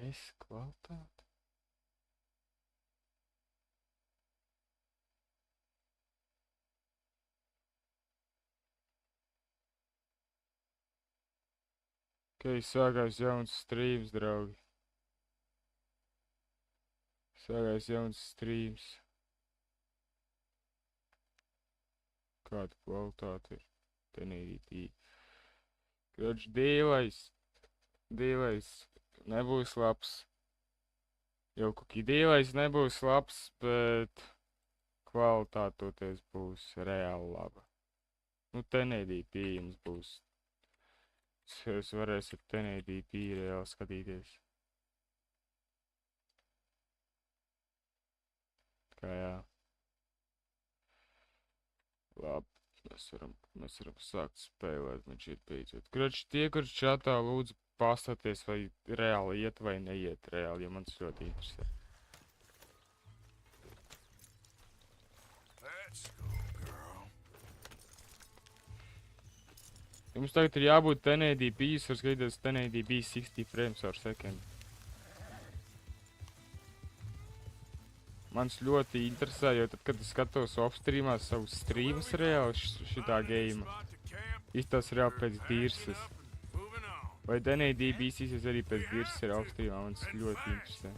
Es kvalitāti. Sākās jauns strīms, draugi. Sākās jauns strīms. Kāda kvalitāte ir? Tenītī. Kroč, dīlais nebūs labs. Jau kuki dīlais nebūs labs, bet kvalitāte toties būs reāli laba. Nu, tenītī jums būs. Jūs varēsiet tenītī reāli skatīties. Kā jā. Labi, mēs varam sākt spēlēt, man šeit beidzot. Kroč, tie, kurš čatā lūdzu pastāties, vai reāli iet vai neiet reāli, jo man tas ļoti interesē. Jums tagad ir jābūt 1080p, jūs var skatīties 1080p 60 frames per second. Mans ļoti interesē, jo tad, kad es skatos off-streamā savus streamus reāli šitā geima, izstās reāli pēc dirses. Vai 1080p izstās arī pēc dirses ir off-streamā, man tas ļoti interesē.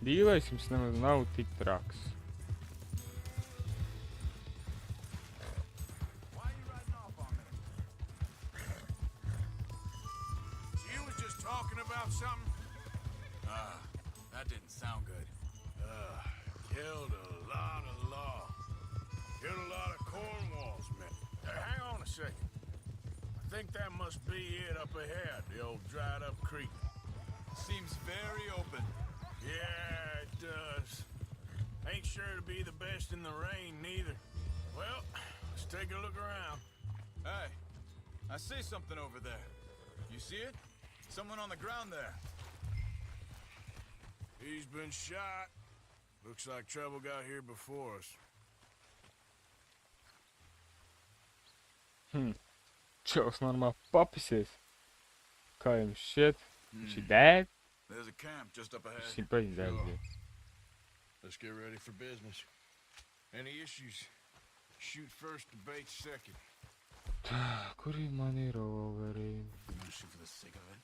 Dīlais jums nemaz nav tik traks. That didn't sound good. Killed a lot of law. Killed a lot of Cornwall's men. Hang on a second. I think that must be it up ahead, the old dried up creek. Seems very open. Yeah, it does. Ain't sure to be the best in the rain, neither. Well, let's take a look around. Hey, I see something over there. You see it? Someone on the ground there. He's been shot. Looks like trouble got here before us. Čels normāli papisies. Kā jums šķiet? She dead? There's a camp just up ahead. She pretty dead. Let's get ready for business. Any issues? Shoot first, debate second. Kur ir mani roveri? You wanna shoot for the sake of it?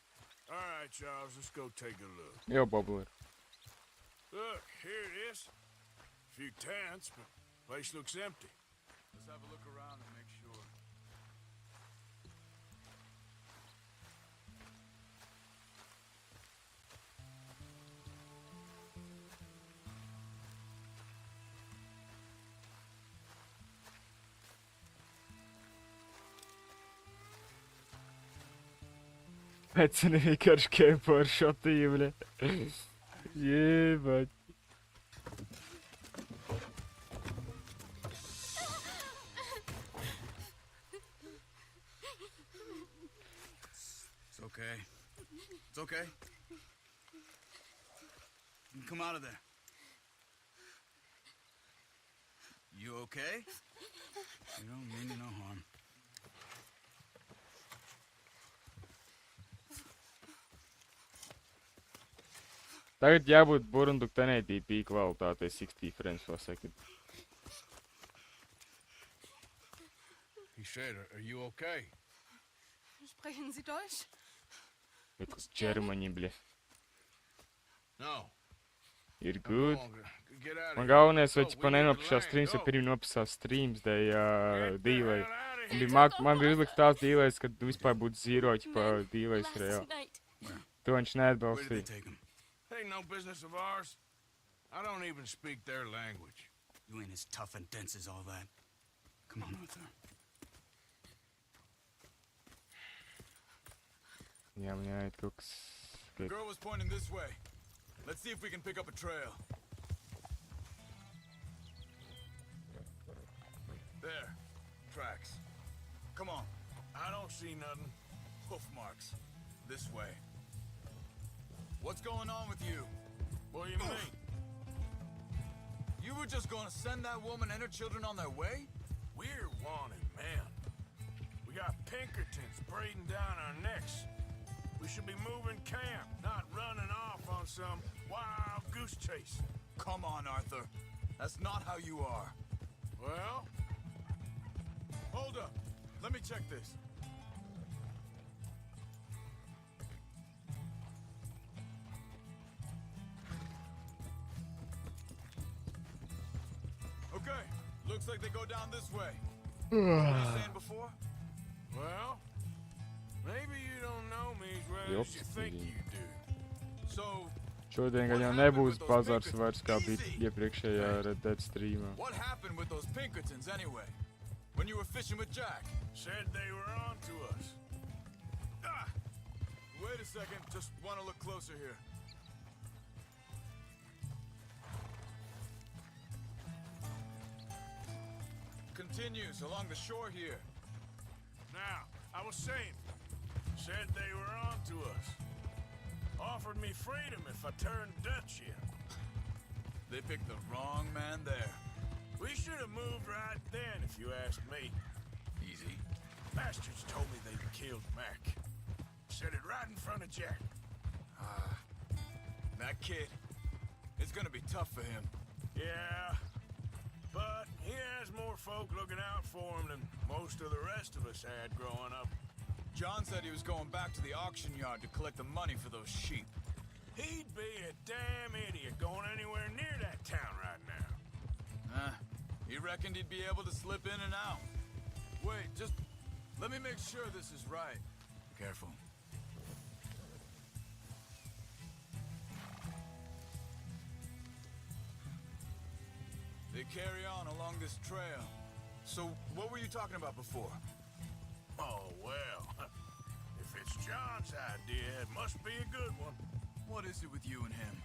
All right, Charles, let's go take a look. Jau, Bobler. Look, here it is. A few tents, but the place looks empty. Let's have a look around and make sure. Pēcini vienkārši kempo ar šotīm, ne? Jēbaļ. It's okay. It's okay. You can come out of there. You okay? You don't mean you no harm. Tagad jābūt burunduk 1080p kvalitātei 60 frames per second. He said, are you okay? Sprechen Sie Deutsch? Как Germany, bļa. No. Ir good. Get out of Man here. galvenais, vai Go, ķipa we need to nenopisā land. streams, jo Go. pirmie nopisā streams dēļ Get the dīlai. hell outta Man here. bija man bija uzlikt tās dīlais, kad vispār būtu zero, ķipa dīlais Last reāli. night. To viņš Where did they neatbalstīja. take him? Ain't no business of ours. I don't even speak their language. You ain't as tough and dense as all that. Come on, Arthur. Jā, man jāiet kaut kas... The girl was pointing this way. Let's see if we can pick up a trail. There. Tracks. Come on. I don't see nothing. Hoof marks. This way. What's going on with you? What do you mean? You were just gonna send that woman and her children on their way? We're wanted, man. We got Pinkertons braiding down our necks. We should be moving camp, not running off on some wild goose chase. Come on, Arthur. That's not how you are. Well, Hold up. Let me check this. Okay. Looks like they go down this way. What were you saying before? well, maybe you don't know me as well as you think you do. So, Šodien gan jau nebūs bazars vairs kā bija iepriekšējā Red Dead streamā. what happened with those Pinkertons anyway? When you were fishing with Jack? Said they were on to us. Ah! Wait a second. Just want to look closer here. Continues along the shore here. Now, I was saying, said they were on to us. Offered me freedom if I turned Dutch in. They picked the wrong man there. We should have moved right then, if you ask me. Easy. Bastards told me they'd killed Mac. Said it right in front of Jack. That kid. It's gonna be tough for him. Yeah, but he has more folk looking out for him than most of the rest of us had growing up. John said he was going back to the auction yard to collect the money for those sheep. He'd be a damn idiot going anywhere near that town right now. He reckoned he'd be able to slip in and out. Wait, just let me make sure this is right. Careful. They carry on along this trail. So, what were you talking about before? Oh, well, if it's John's idea, it must be a good one. What is it with you and him?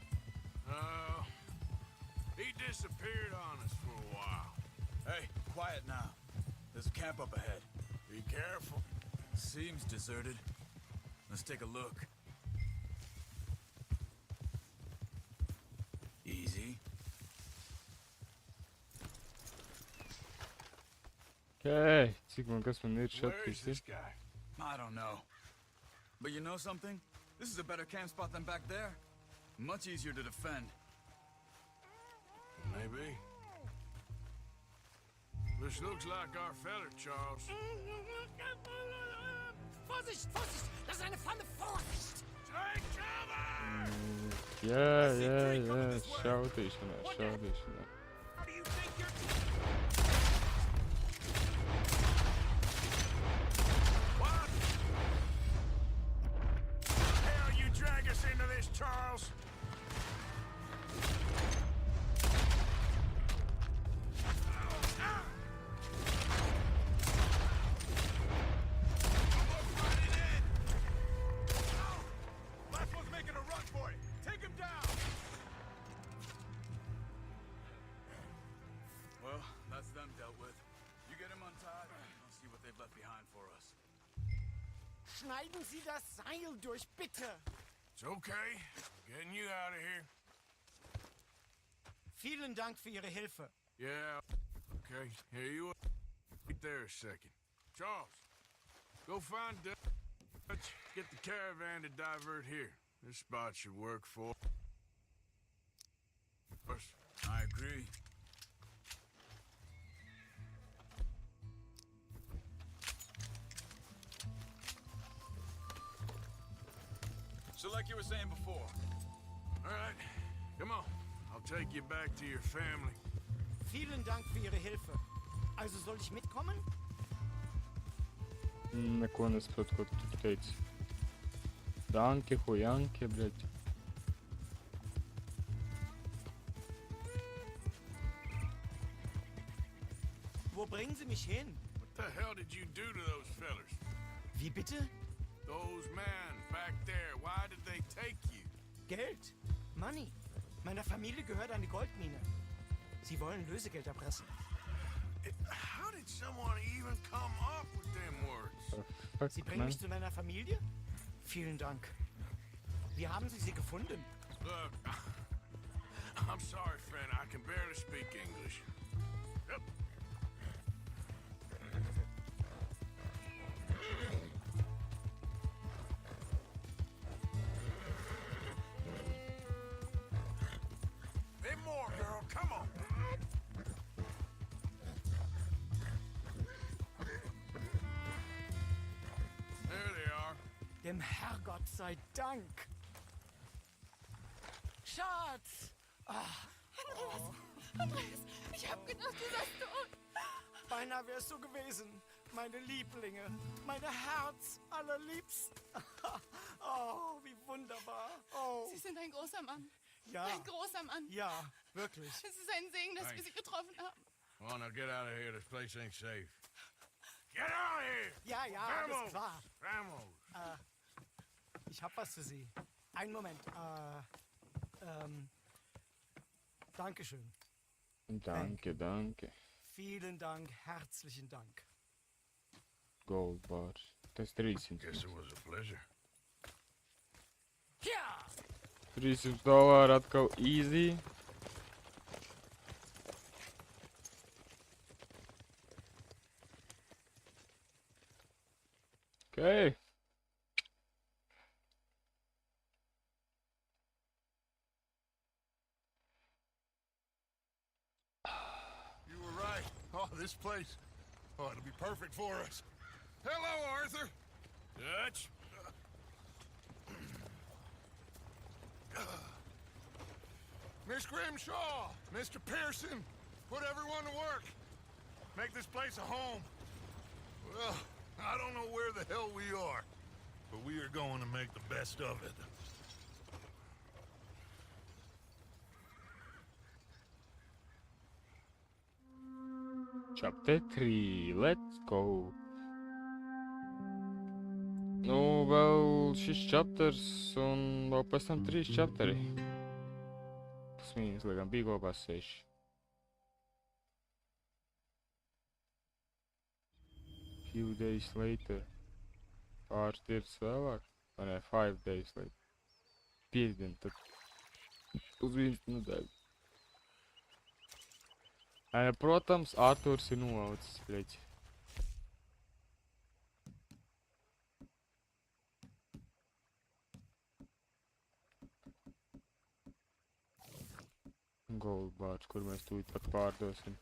He disappeared on us for a while. Hey, quiet now. There's a camp up ahead. Be careful. Seems deserted. Let's take a look. Easy. Okei, cik man kas man ir šeit Where is this guy? I don't know. But you know something? This is a better camp spot than back there. Much easier to defend. Maybe. This looks like our feller, Charles. Vorsicht, Vorsicht! Das ist eine Falle! Vorsicht! Take cover! Jā, šaudīšanā. How do you think you're... What? The hell you drag us into this, Charles? Last one's making a run for it. Take him down. Well, that's them dealt with. You get him untied, and I'll see what they've left behind for us. Schneiden Sie das Seil durch, bitte! It's okay. Getting you out of here. Vielen Dank für Ihre Hilfe. Yeah. Okay. Here you are. Wait there a second. Charles, go find Dutch. Get the caravan to divert here. This spot should work for us. I agree. So like you were saying before, All right. Come on. I'll take you back to your family. Vielen Dank für Ihre Hilfe. Also soll ich mitkommen? Neko nesaprotu, ko tu teici. Danke, hujanke, bļaļ. Wo bringen Sie mich hin? What the hell did you do to those fellers? Wie bitte? Those men back there, why did they take you? Geld. Money. Meiner Familie gehört eine Goldmine. Sie wollen Lösegeld erpressen. How did someone even come up with them words? Fuck, Sie bringen man. mich zu meiner Familie? Vielen Dank. Wie haben Sie sie gefunden? Look, I'm sorry, friend. I can barely speak English. Yep. Bit more, girl. Come on. There they are. Dem Herrgott sei Dank. Schatz! Andreas, ich hab gedacht, du seist tot. Beinahe wärst du gewesen. Meine Lieblinge. Meine Herz allerliebsten. Oh, wie wunderbar. Oh, Sie sind ein großer Mann. ja. Ein großer Mann. Ja, wirklich. Es ist ein Segen, dass wir Sie getroffen haben. Well, now get out of here. This place ain't safe. Get out of here! Ja, ja, alles klar. Vamos! Ich hab was für Sie. Einen Moment. Dankeschön. Danke, danke. Vielen Dank, herzlichen Dank. Gold bars. Tas 300. Guess it was a pleasure. Ja! $300 atkal easy. Okay. You were right. Oh, this place. Oh, it'll be perfect for us. Hello, Arthur. Dutch. Miss Grimshaw, Mr. Pearson, put everyone to work. Make this place a home. Well, I don't know where the hell we are, but we are going to make the best of it. Chapter 3, let's go. Nu, vēl šis chapters un vēl pēc tam 3 chapteri. Tas mīnus, liekam, bija kopā 6. Few days later. Pāris dienas vēlāk. Vai ne, 5 days later. 5 dienas, tad uz 1 nedēļu. Protams, Arturs ir nolaucis, leķi. Gold bars, kur mēs tūlīt pat pārdosim.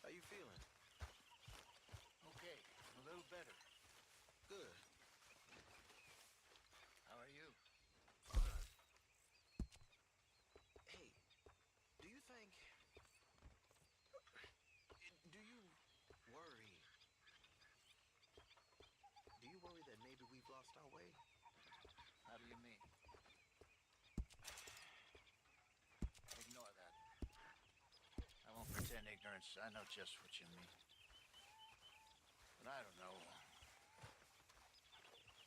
How you feeling? Okay, a little better. Good. How are you? Hey, do you think... Do you worry... Do you worry that maybe we've lost our way? How do you mean? Ignore that. I won't pretend ignorance. I know just what you mean. But I don't know.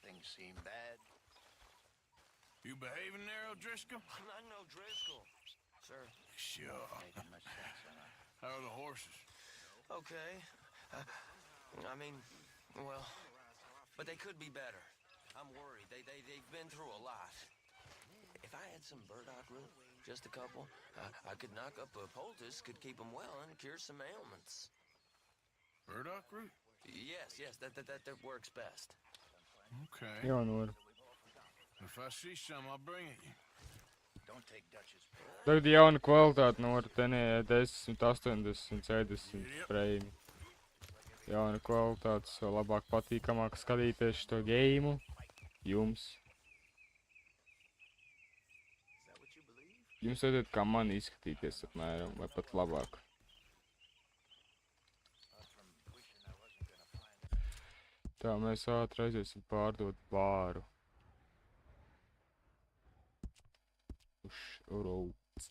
Things seem bad. You behaving there, O'Driscoll? Not no Driscoll. Sir, Sure. making much sense, am I? How are the horses? Okay. I mean, well, but they could be better. I'm worried. They've been through a lot. If I had some burdock root, just a couple, I could knock up a poultice, could keep them well and cure some ailments. Burdock root? Yes, that works best. Okay. Jā, nu var. If I see some, I'll bring it you. Don't take Dutch's. Tagad jauna kvalitāte no tenē 10, 80, 70 frame. Jauna kvalitāte, vēl labāk patīkamāk skatīties šo geimu. Jums. Is that what you believe? Jums vajadzētu kā man izskatīties apmēram, vai pat labāk. From wishing I wasn't gonna find... Tā, mēs ātri aiziesim pārdot bāru. Uz Roads.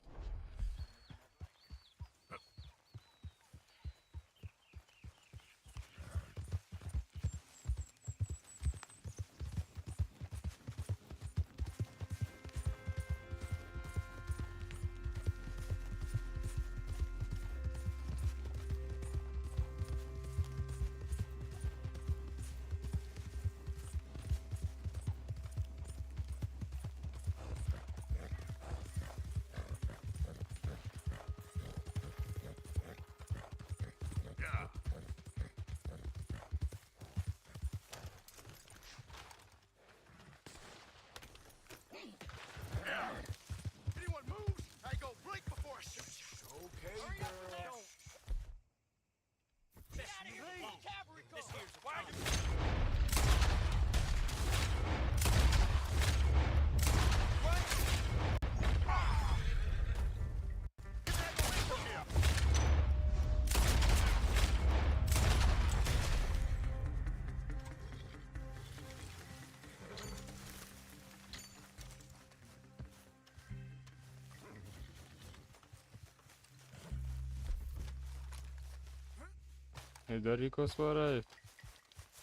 Nedarīja, ko varēja.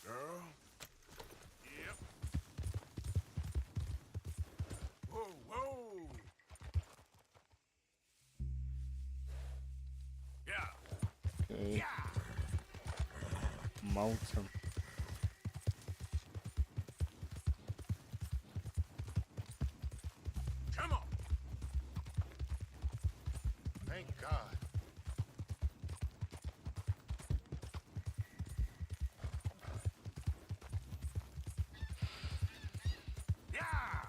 Girl? Yep. Whoa, whoa! Yeah. Okay. Maucam. Come on! Thank God. Yeah!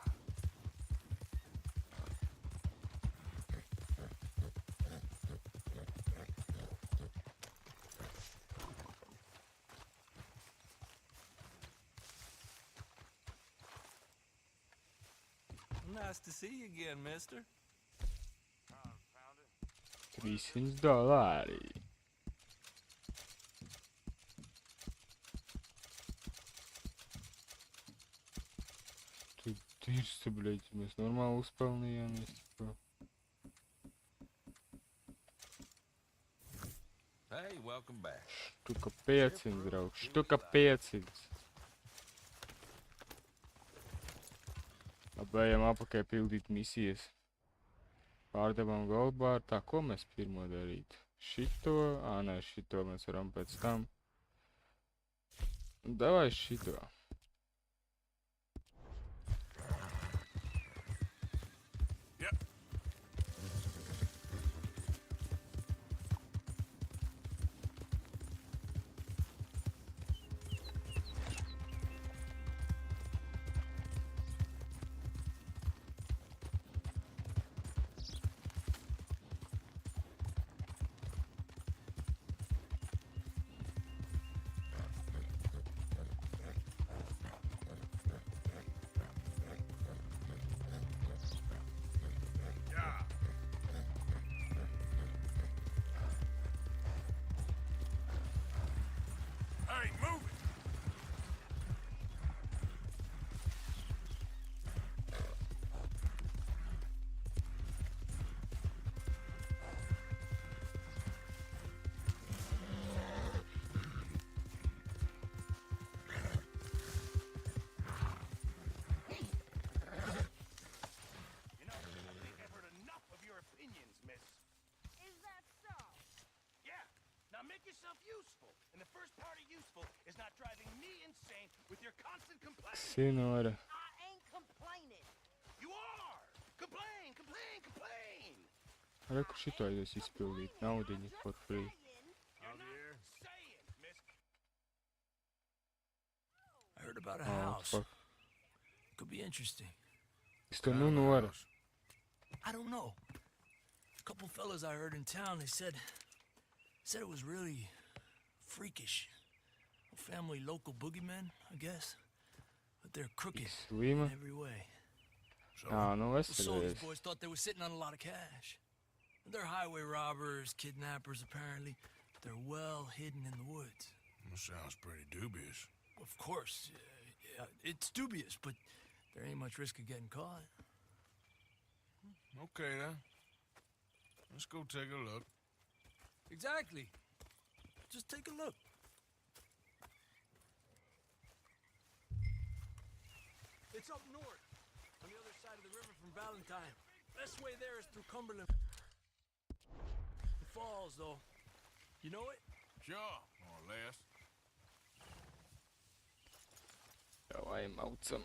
Nice to see you again, mister. $300. Тут dirsta, блядь, mēs normāli uzpelnījāmies. Hey, welcome back. Štuka 500, draugs, štuka 500. Labējām apakai pildīt misijas. Pārdevām goldbāru. Tā, ko mēs pirmo darītu? Šito? Nē, šito mēs varam pēc tam. Davai šito. Hey, move it! Sinora. Reku šito aizies izpildīt. Naudiņu for free. I heard about a house. Fuck. Could be interesting. Es to nu noru. I don't know. A couple fellas I heard in town, they said it was really freakish. A family local boogeymen, I guess. But they're crooked in every way. Nu The soldiers veselēs. boys thought they were sitting on a lot of cash. They're highway robbers, kidnappers apparently. They're well hidden in the woods. That sounds pretty dubious. Of course, yeah, it's dubious, but there ain't much risk of getting caught. Okay, then. Let's go take a look. Exactly. Just take a look. It's up north, on the other side of the river from Valentine. Best way there is through Cumberland. The falls, though. You know it? Sure, more or less. Davai maucam.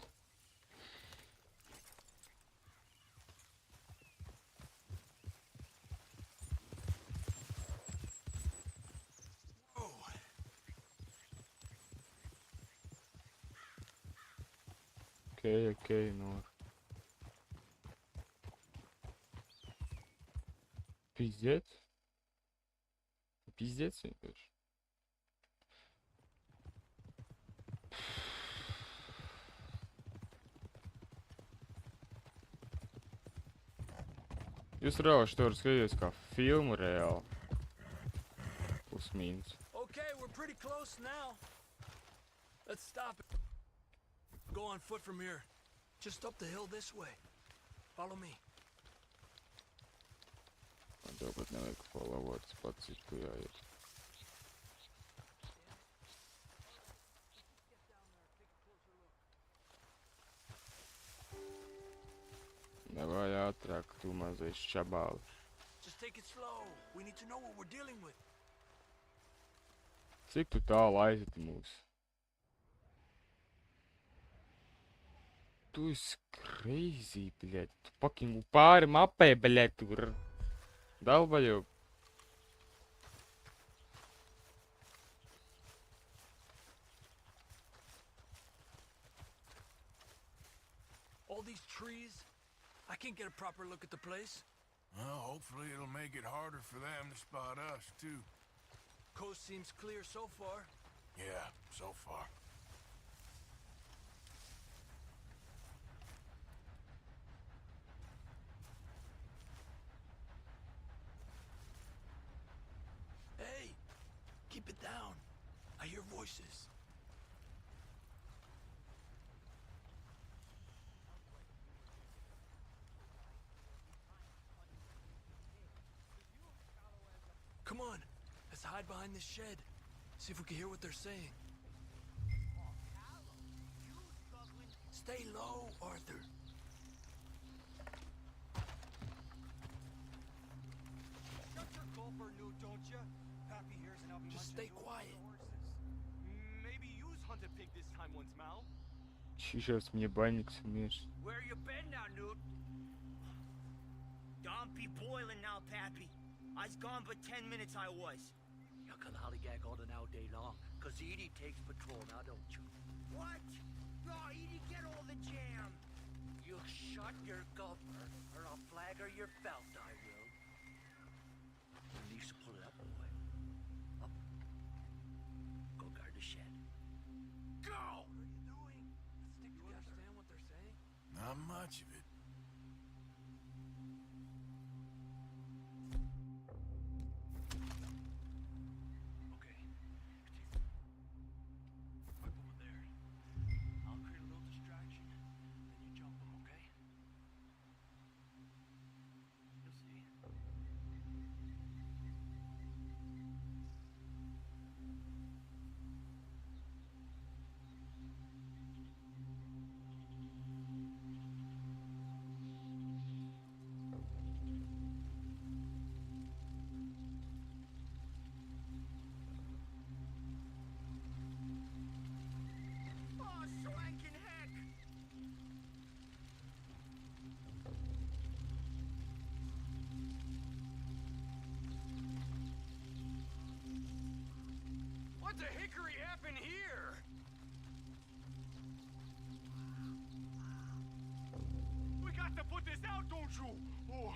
Okay, no. Пиздец. Пиздец vienkārši. Jūs reāli to varat skatīties kā filmu reāli. Plus mīnus. Okay, we're pretty close now. Let's stop it. Go on foot from here. Just up the hill this way. Follow me. Man tev pat nevajag followot, pats ir tu jāiet. ātrāk, tu mazais čabāli. Just take it slow. We need to know what we're dealing with. Cik tu tālu aizvedi mūs? Tu esi crazy, bļēt. Tu fucking pāri mapē, bļēt, tur. Dalbaļo. All these trees. I can't get a proper look at the place. Well, hopefully it'll make it harder for them to spot us, too. Coast seems clear so far. Yeah, so far. Hey, keep it down. I hear voices. Come on, let's hide behind this shed. See if we can hear what they're saying. Stay low, Arthur. Shut your gulper, Newt, don't you? Pappy hears and I'll be Just stay quiet. Maybe use hunted pig this time once, Mal. Сейчас мне банник смеш. Where you been now, Newt? Don't be boiling now, Pappy. I's gone but 10 minutes I was. You can hollygag all the now day long, cause Edie takes patrol now, don't you? What? No, Edie, get all the jam. You shut your gulper, or I'll flagger your belt, I will. You need to pull it up, boy. Up. Go guard the shed. Go! What are you doing? Let's stick together. You understand what they're saying? Not much of it. Oh, swanking heck! What the hickory happened here? We got to put this out, don't you? Oh.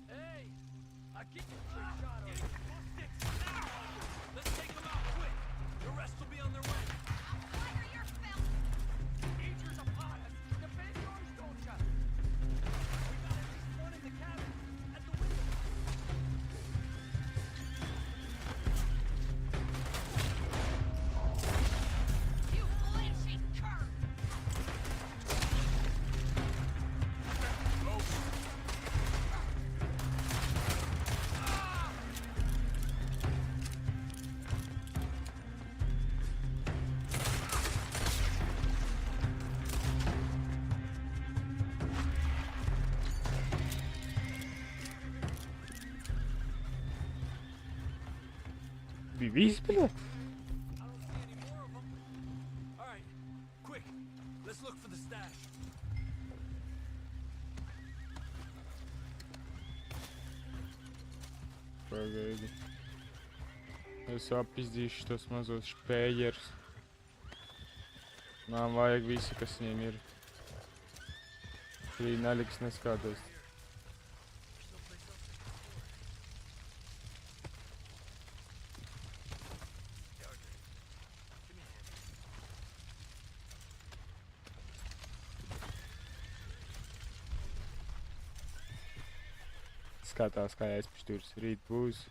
Hey! I keep a quick shot on it. Let's take them out quick. The rest will be on their way. Fire your belt! Nature's upon us. Defend yours, don't ya? We got at least one in the cabin. At the window. You blanching cur! Bija viss, bļēt? I don't see any more of them. All right, quick. Let's look for the stash. Pagaidi. Es appizdīšu tos mazos špēģerus. Man vajag visu, kas viņiem ir. Šī neliks neskādās. Skatās, kā aizpišturs. Rīt būs.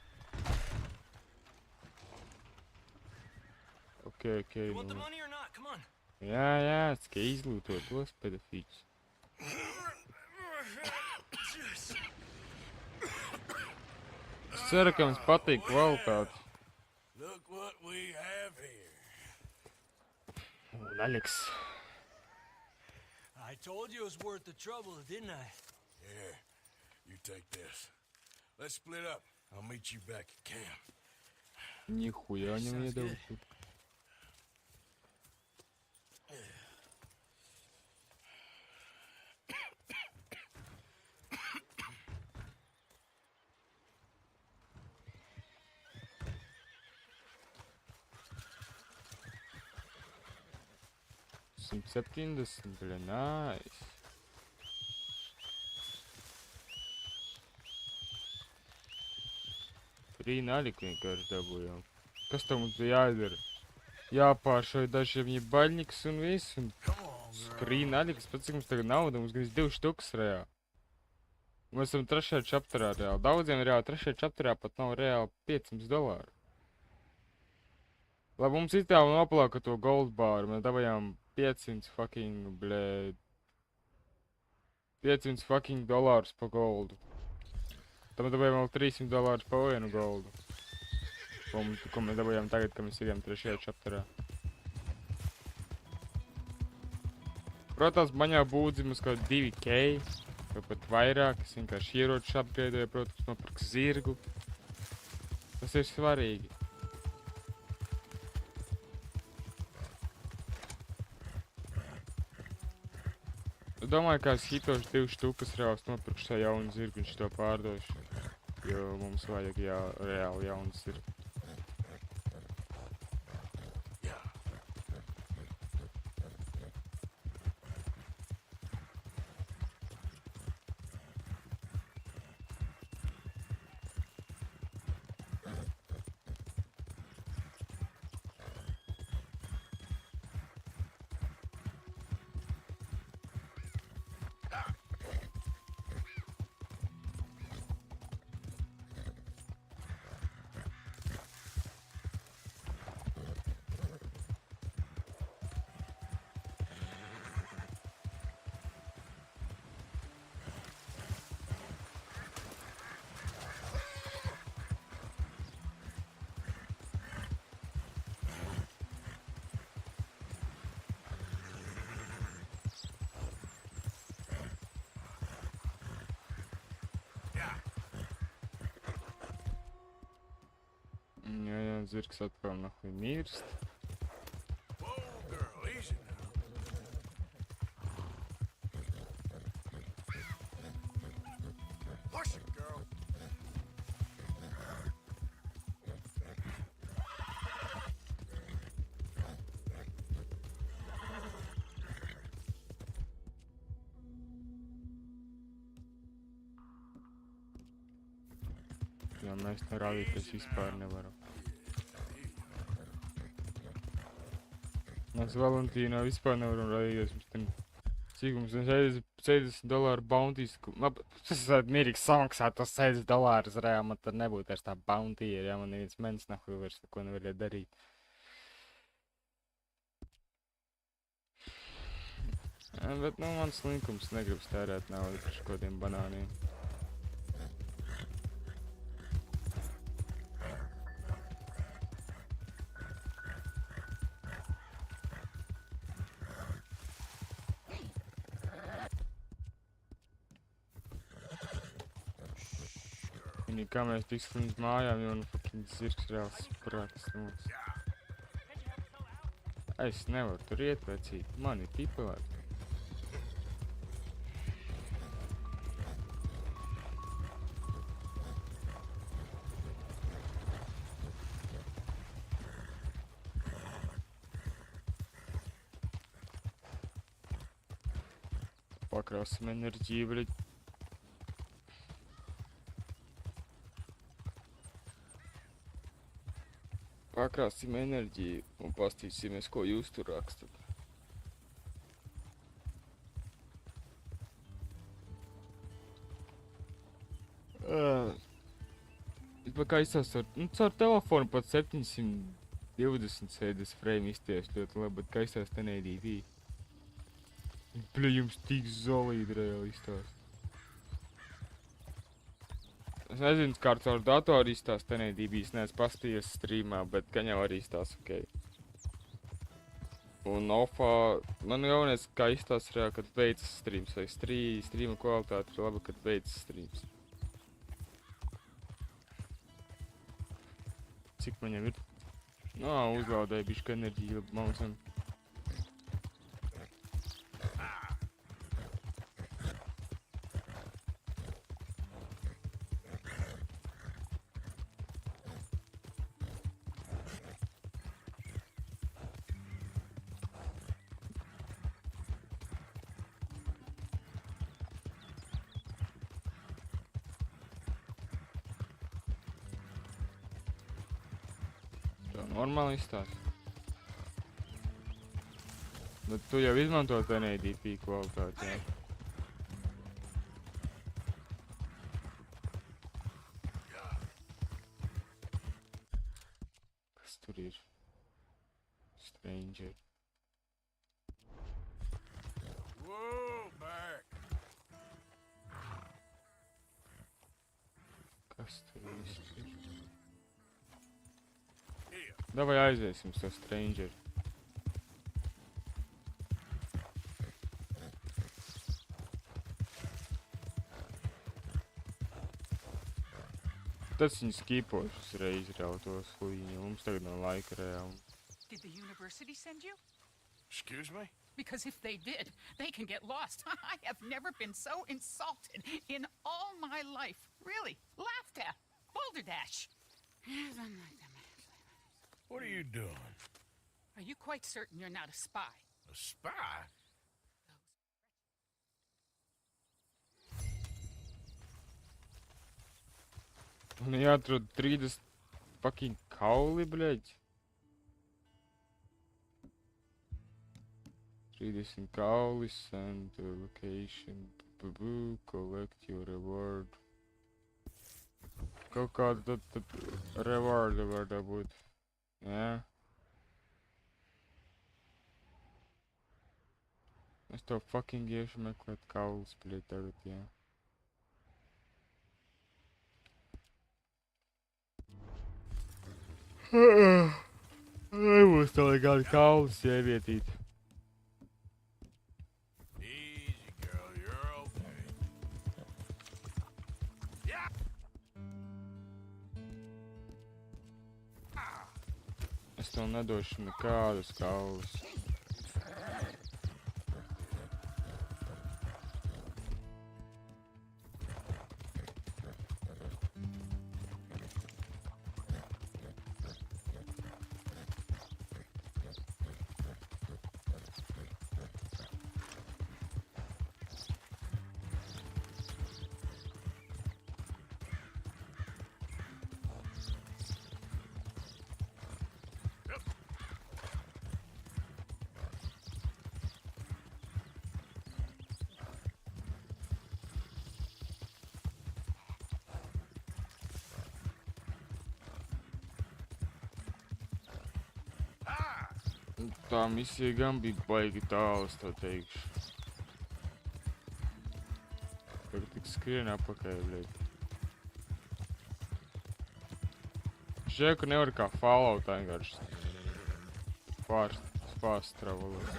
Ok, You want the nu. money or not? Come on. Jā, tikai izlūto tos pedofīļus. Es ceru, ka jums patīk kvalitāte. Look what we have here. Un Aleks. I I told you it was worth the trouble, didn't I? Yeah, you take this. Let's split up. I'll meet you back at camp. Нихуя не мне дал тут. Septīņdesmit, bļa, nice. Free nalik vienkārši dabūjām. Kas tam mums bija jādara? Jāpāršauj dažiem ņibaļņiks un viss, un free naliks, pats cik mums tagad nauda, mums gandrīz 2 štukas reāli. Mēs esam 3. čapterā reāli. Daudziem reāli 3. čapterā pat nav reāli $500. Labi, mums itāli noplāka to gold bāru, mēs dabājām 500 fucking, blēd. 500 fucking dolārus pa goldu. Tad mēs dabājām vēl $300 pa vienu goldu. Ko mēs dabājām tagad, kad mēs ejam 3. čapterā. Protams, maņā būdzi mums kaut 2K, vai pat vairāk. Es vienkārši ieroču upgradeoju, protams, nopirku zirgu. Tas ir svarīgi. Domāju, kā es hitošu 2 štukas reāls nopirkšu tā jaunu zirgu un šito pārdošu. Jo mums vajag reāli jaunu zirgu. Jā, zirgs atkal nahuj mirst. Whoa, girl, easy now. Push it, girl. Jā, mēs te rādīties vispār nevaram. Mēs Valentīnā vispār nevaram rādīties. Cik mums $60 bounties. Tas ir mierīgi samaksāt tos $60 reāli. Man tad nebūtu vairs tā bounty. Ja man neviens mens nahuj vairs neko nevarēja darīt. Bet, mans linkums negrib stērēt naudu par škodiem banāniem. Kā mēs tiksim uz mājām, jo fucking zirgs reāls sprāks mums. Es nevaru tur iet, vecīt. Man ir tipelēt. Pakrausim enerģiju, bļaļ. Pakrāsim enerģiju un pastīsimies, ko jūs tur rakstat. Kā izsās caur telefonu pat 720 sēdes frame izties ļoti labi, bet kā izsās te nedīvī. Bļa, jums tik zolīdi reāli izstāst. Es nezinu, kā caur datoru izstās tenēdībīs, neesmu pastījies streamā, bet gan jau arī izstās ok. Un offā, man galvenais, kā izstās reāli, kad beidzas streams, vai streama kvalitāte ir laba, kad beidzas streams. Cik man jau ir? Uzlaudēju bišķi enerģiju, maucam. Normāli izstās. Bet tu jau izmantot NADP kvalitāti, jā? Kas tur ir? Stranger. Whoa, back. Kas tur viss ir? Davai aiziesim uz to Stranger. Tas viņu skipošu uzreiz rautos līņu. Mums tagad nav laika reāli. Did the university send you? Excuse me? Because if they did, they can get lost. I have never been so insulted in all my life. Really, laughed at. Balderdash. What are you doing? Are you quite certain you're not a spy? A spy? Man jāatrod 30 fucking kauli, bļaļ. 30 kauli, send to location, collect your reward. Kaut kādu tad rewardu var dabūt. Jā. Es to fucking iešu meklēt kaulus, bļaļ, tagad, jā. Nebūs tā lai kādi kaulus ievietīt. Easy, girl. You're okay. Yeah. Es tev nedošu nekādus kaulus. Tā misija gan bija baigi tāls, tā teikšu. Tagad tik skrien apakaļ, bļaļ. Žēl, ka nevar kā Falloutā vienkārši fast travelot.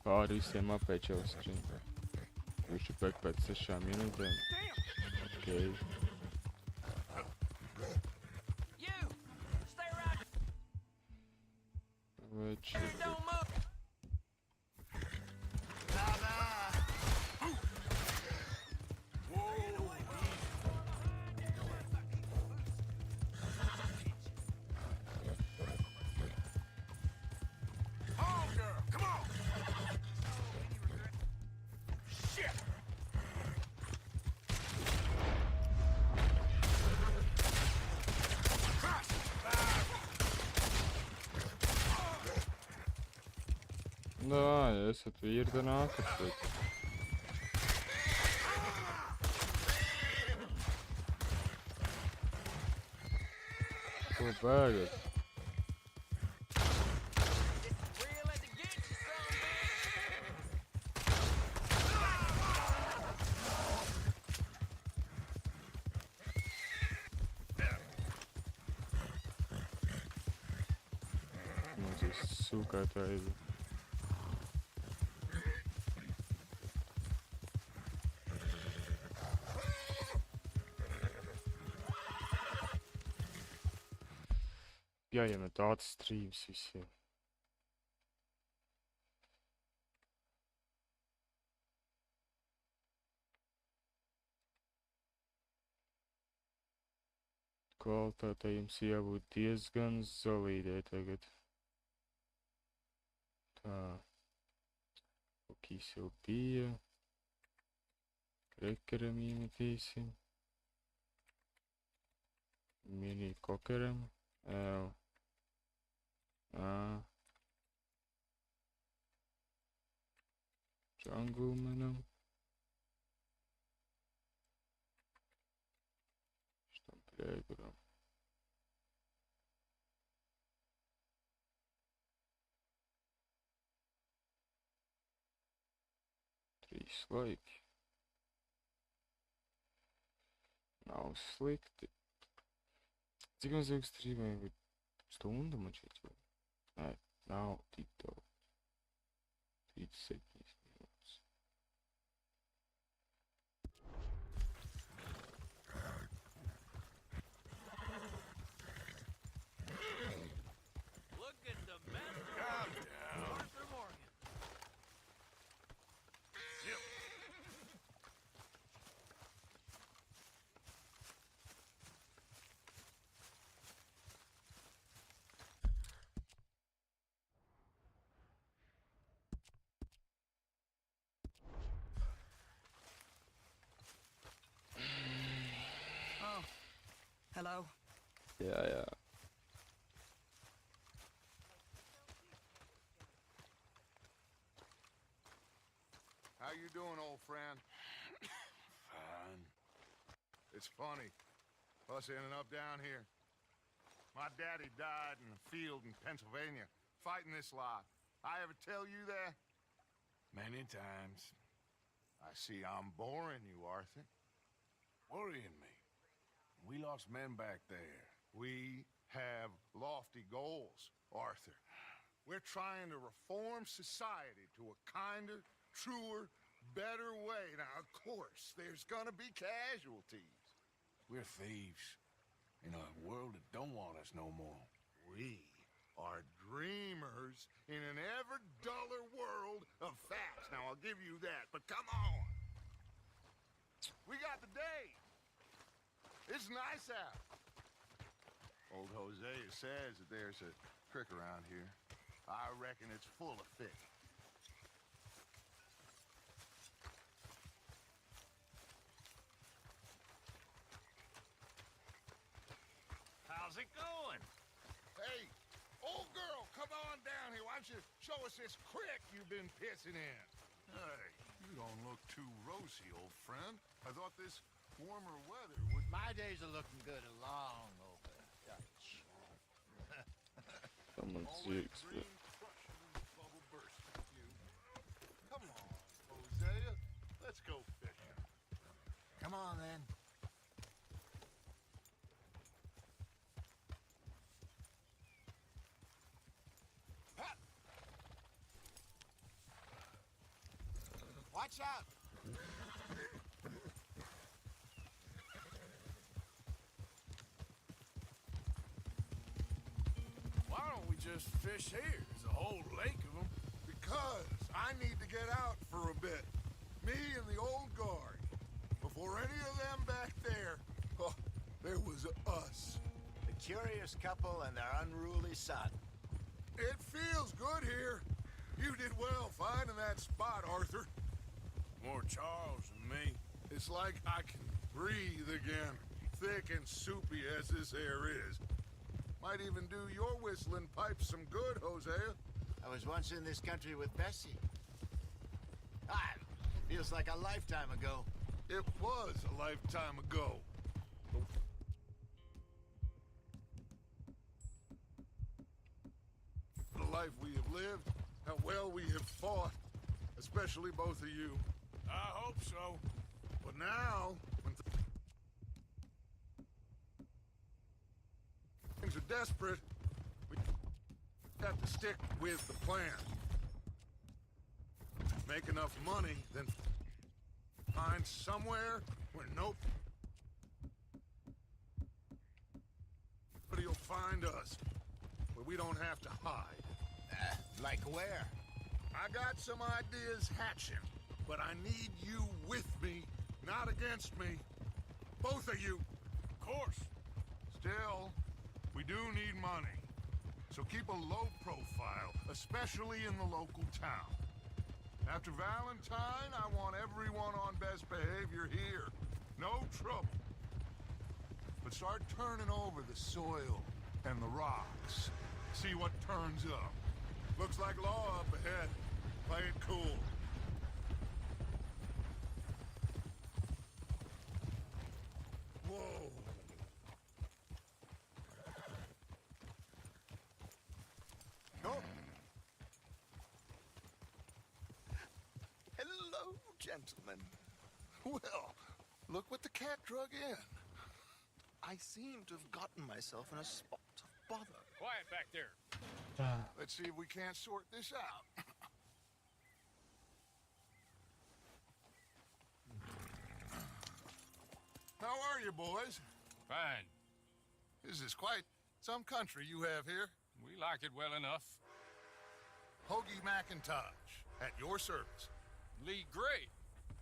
Pāri visiem apēčev skrien. Viņš ir pēc 6 minūtēm. Okay. You! Stay right. Which Don't move. Da, ja esat vīri, tad nākat. Ko bēgat? Jēzus, suka tāda. Jāiemet tāds strīmus visiem. Kvalitāte jums jābūt diezgan solīdai tagad. Tā. Kokīs jau bija. Krekeram iemetīsim. Mini kokeram. L. A. Junglemanam. Štamprēguram. Trīs laiki. Nav slikti. Cik mums ilgi strīmēja? Stundu man šeit jau. Nē, nav tik daudz. 37 minūtes. Look at the master. Arthur Morgan. Oh. Hello. Jā. How you doing, old friend? Fine. It's funny, us ending up down here. My daddy died in the field in Pennsylvania, fighting this lot. I ever tell you that? Many times. I see I'm boring you, Arthur. Worrying me. We lost men back there. We have lofty goals, Arthur. We're trying to reform society to a kinder, truer, better way. Now, of course, there's gonna be casualties. We're thieves in a world that don't want us no more. We are dreamers in an ever duller world of facts. Now, I'll give you that, but come on. We got the day. It's nice out. Old Hosea says that there's a creek around here. I reckon it's full of fish. How's it going? Hey, old girl, come on down here. Why don't you show us this creek you've been pissing in? Hey, you don't look too rosy, old friend. I thought this warmer weather would... My days are looking good along over Dutch. Someone's Always extra. green, crushing, bubble burst with you. Come on, Hosea. Let's go fishing. Come on, then. Watch out! Why don't we just fish here? There's a whole lake of them. Because I need to get out for a bit. Me and the old guard. Before any of them back there, oh, there was us. The curious couple and their unruly son. It feels good here. You did well finding that spot, Arthur. More Charles than me. It's like I can breathe again. Thick and soupy as this air is. Might even do your whistling pipes some good, Hosea. I was once in this country with Bessie. Ah, feels like a lifetime ago. It was a lifetime ago. The life we have lived, how well we have fought, especially both of you. I hope so. But now, when things are desperate, got to stick with the plan. Make enough money, then find somewhere where nobody will find us, where we don't have to hide. Like where? I got some ideas hatching, but I need you with me, not against me. Both of you. Of course. Still, we do need money. So keep a low profile, especially in the local town. After Valentine, I want everyone on best behavior here. No trouble. But start turning over the soil and the rocks. See what turns up. Looks like law up ahead. Play it cool. Whoa. Oh. Hello, gentlemen. Well, look what the cat drug in. I seem to have gotten myself in a spot of bother. Quiet back there. Let's see if we can't sort this out. How are you, boys? Fine. This is quite some country you have here. We like it well enough. Hoagie McIntosh, at your service. Lee Gray.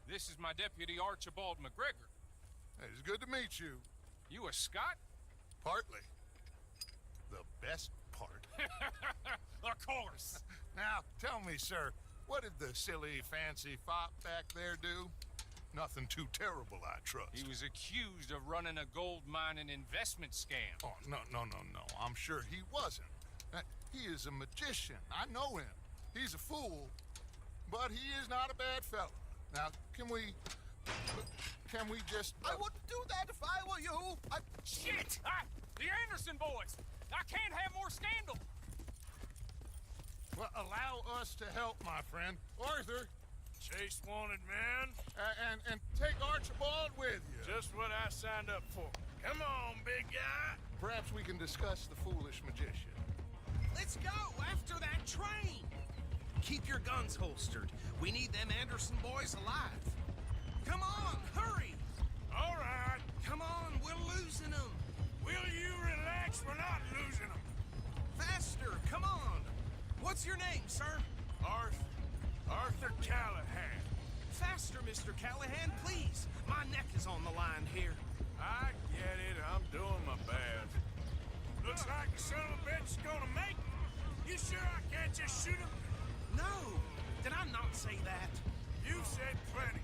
This is my deputy Archibald McGregor. It's good to meet you. You a Scot? Partly. The best part. Of course. Now, tell me, sir, what did the silly, fancy fop back there do? Nothing too terrible, I trust. He was accused of running a gold mining investment scam. Oh, no. I'm sure he wasn't. He is a magician. I know him. He's a fool, but he is not a bad fellow. Now, can we just... I wouldn't do that if I were you. Shit! The Anderson boys! I can't have more scandal! Well, allow us to help, my friend. Arthur. Chase wanted man. And take Archibald with you. Just what I signed up for. Come on, big guy. Perhaps we can discuss the foolish magician. Let's go after that train. Keep your guns holstered. We need them Anderson boys alive. Come on, hurry. All right. Come on, we're losing them. Will you relax? We're not losing them. Faster, come on. What's your name, sir? Arthur Callahan. Faster, Mr. Callahan, please. My neck is on the line here. I get it. I'm doing my best. Looks like the son of a bitch is gonna make it. You sure I can't just shoot him? No. Did I not say that? You said plenty.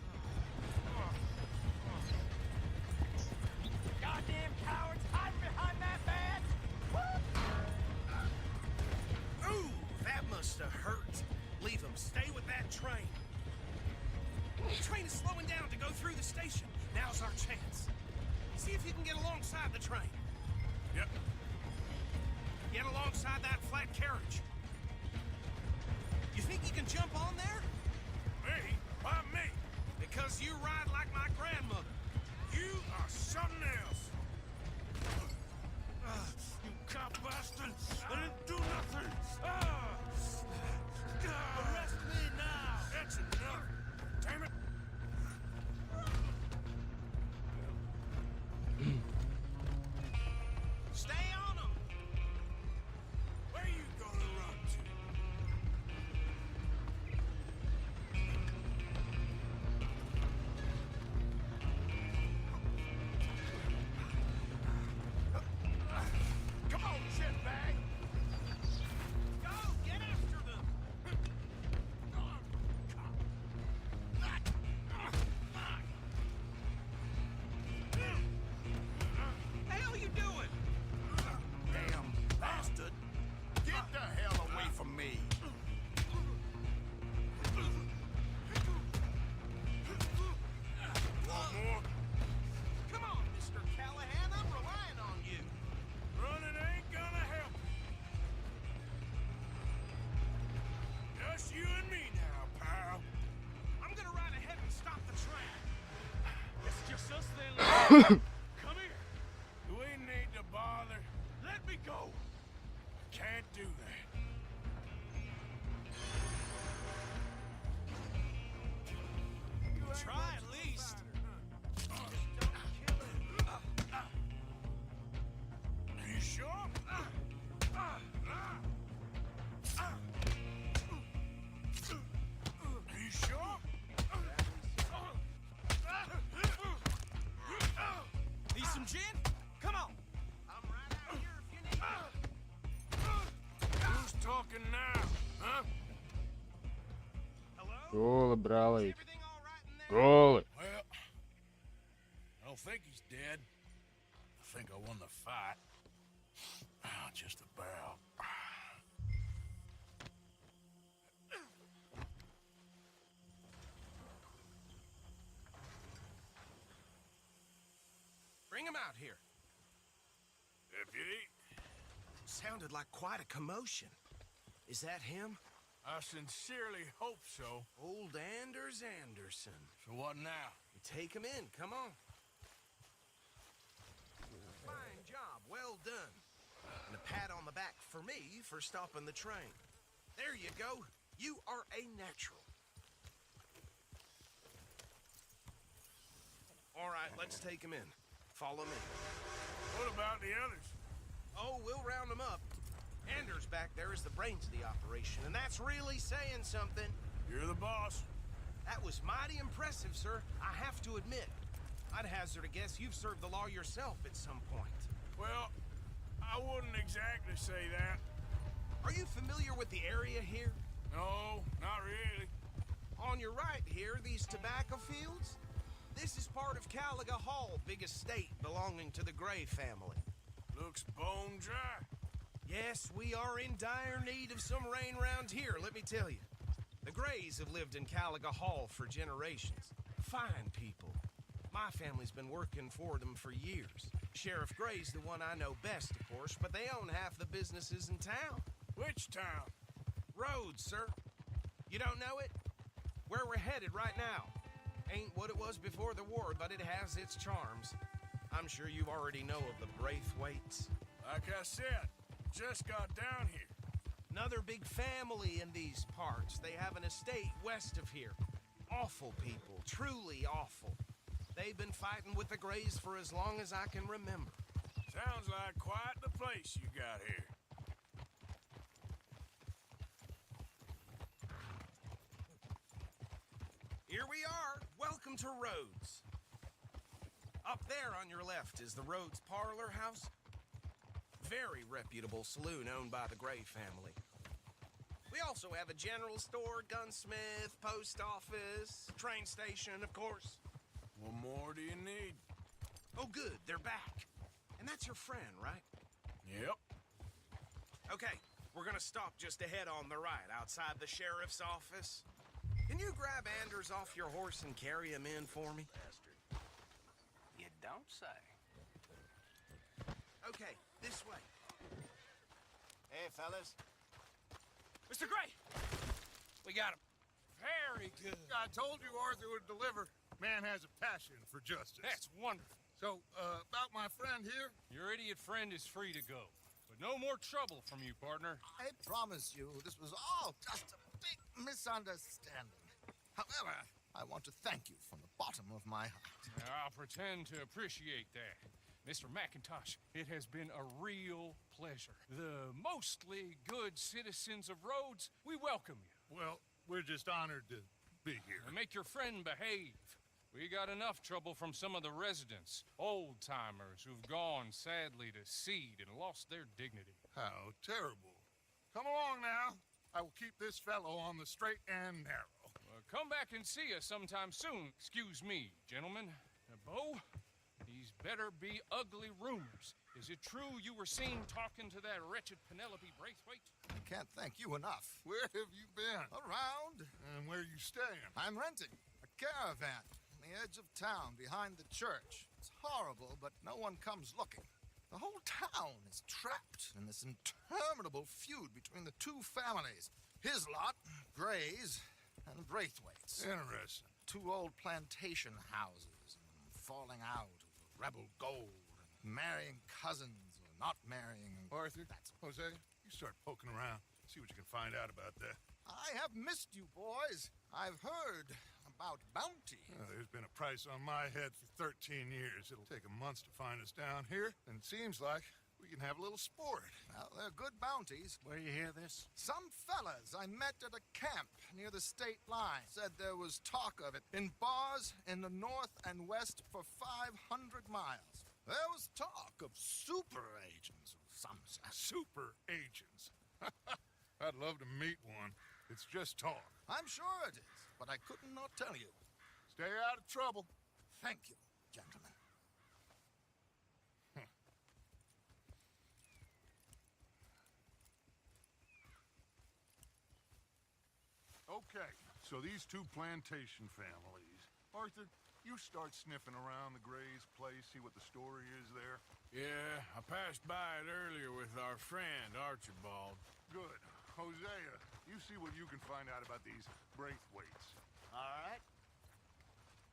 Goddamn cowards hiding behind that badge! Ooh, that must have hurt. Leave them. Stay with that train. The train is slowing down to go through the station. Now's our chance. See if you can get alongside the train. Yep. Get alongside that flat carriage. You think you can jump on there? Me? Why me? Because you ride like my grandmother. You are something else. You cop bastard! I didn't do nothing! Arrest me now! That's enough! Damn it! Stay on them! Where you gonna run to? Come on, shitbag! Go! Get after them! The hell you doing? Damn bastard. Get the hell away from me. Want more? Come on, Mr. Callahan, I'm relying on you. Running ain't gonna help. Just you and me now, pal. I'm gonna ride ahead and stop the train. It's just us then. Come here. We need to bother. Let me go. I can't do that. Goli, brālīt. Goli! Well, I don't think he's dead. I think I won the fight. Just about. Bring him out here. Deputy? Sounded like quite a commotion. Is that him? I sincerely hope so. Old Anders Anderson. So what now? You take him in, come on. Fine job, well done. And a pat on the back for me for stopping the train. There you go. You are a natural. All right, let's take him in. Follow me. What about the others? Oh, we'll round them up. Anders back there is the brains of the operation, and that's really saying something. You're the boss. That was mighty impressive, sir. I have to admit. I'd hazard a guess you've served the law yourself at some point. Well, I wouldn't exactly say that. Are you familiar with the area here? No, not really. On your right here, these tobacco fields? This is part of Caliga Hall, big estate belonging to the Gray family. Looks bone dry. Yes, we are in dire need of some rain round here, let me tell you. The Grays have lived in Caliga Hall for generations. Fine people. My family's been working for them for years. Sheriff Gray's the one I know best, of course, but they own half the businesses in town. Which town? Rhodes, sir. You don't know it? Where we're headed right now. Ain't what it was before the war, but it has its charms. I'm sure you already know of the Braithwaites. Like I said, just got down here. Another big family in these parts. They have an estate west of here. Awful people, truly awful. They've been fighting with the Grays for as long as I can remember. Sounds like quite the place you got here. Here we are. Welcome to Rhodes. Up there on your left is the Rhodes Parlor House. Very reputable saloon owned by the Gray family. We also have a general store, gunsmith, post office, train station, of course. What more do you need? Oh, good. They're back. And that's your friend, right? Yep. Okay, we're gonna stop just ahead on the right, outside the sheriff's office. Can you grab Anders off your horse and carry him in for me? You don't say. Okay, this way. Hey, fellas. Mr. Gray! We got him. Very good. I told you Arthur would deliver. Man has a passion for justice. That's wonderful. So, about my friend here? Your idiot friend is free to go. But no more trouble from you, partner. I promise you, this was all just a big misunderstanding. However, I want to thank you from the bottom of my heart. I'll pretend to appreciate that. Mr. McIntosh, it has been a real pleasure. The mostly good citizens of Rhodes, we welcome you. Well, we're just honored to be here. And make your friend behave. We got enough trouble from some of the residents, old-timers who've gone, sadly, to seed and lost their dignity. How terrible. Come along now. I will keep this fellow on the straight and narrow. Come back and see us sometime soon. Excuse me, gentlemen. Bo, these better be ugly rumors. Is it true you were seen talking to that wretched Penelope Braithwaite? I can't thank you enough. Where have you been? Around. And where are you staying? I'm renting a caravan on the edge of town behind the church. It's horrible, but no one comes looking. The whole town is trapped in this interminable feud between the two families. His lot, Grays, and Braithwaites. Interesting. Two old plantation houses, falling out over rebel gold, and marrying cousins or not marrying. Arthur, Jose, you start poking around. See what you can find out about that. I have missed you, boys. I've heard about bounty. Well, there's been a price on my head for 13 years. It'll take a month to find us down here, and it seems like we can have a little sport. Well, they're good bounties. Where you hear this? Some fellas I met at a camp near the state line said there was talk of it in bars in the north and west for 500 miles. There was talk of super agents of some sort. Super agents. I'd love to meet one. It's just talk. I'm sure it is, but I couldn't not tell you. Stay out of trouble. Thank you, gentlemen. Okay, so these two plantation families. Arthur, you start sniffing around the Gray's place, see what the story is there. Yeah, I passed by it earlier with our friend, Archibald. Good. Hosea, you see what you can find out about these Braithwaites. All right.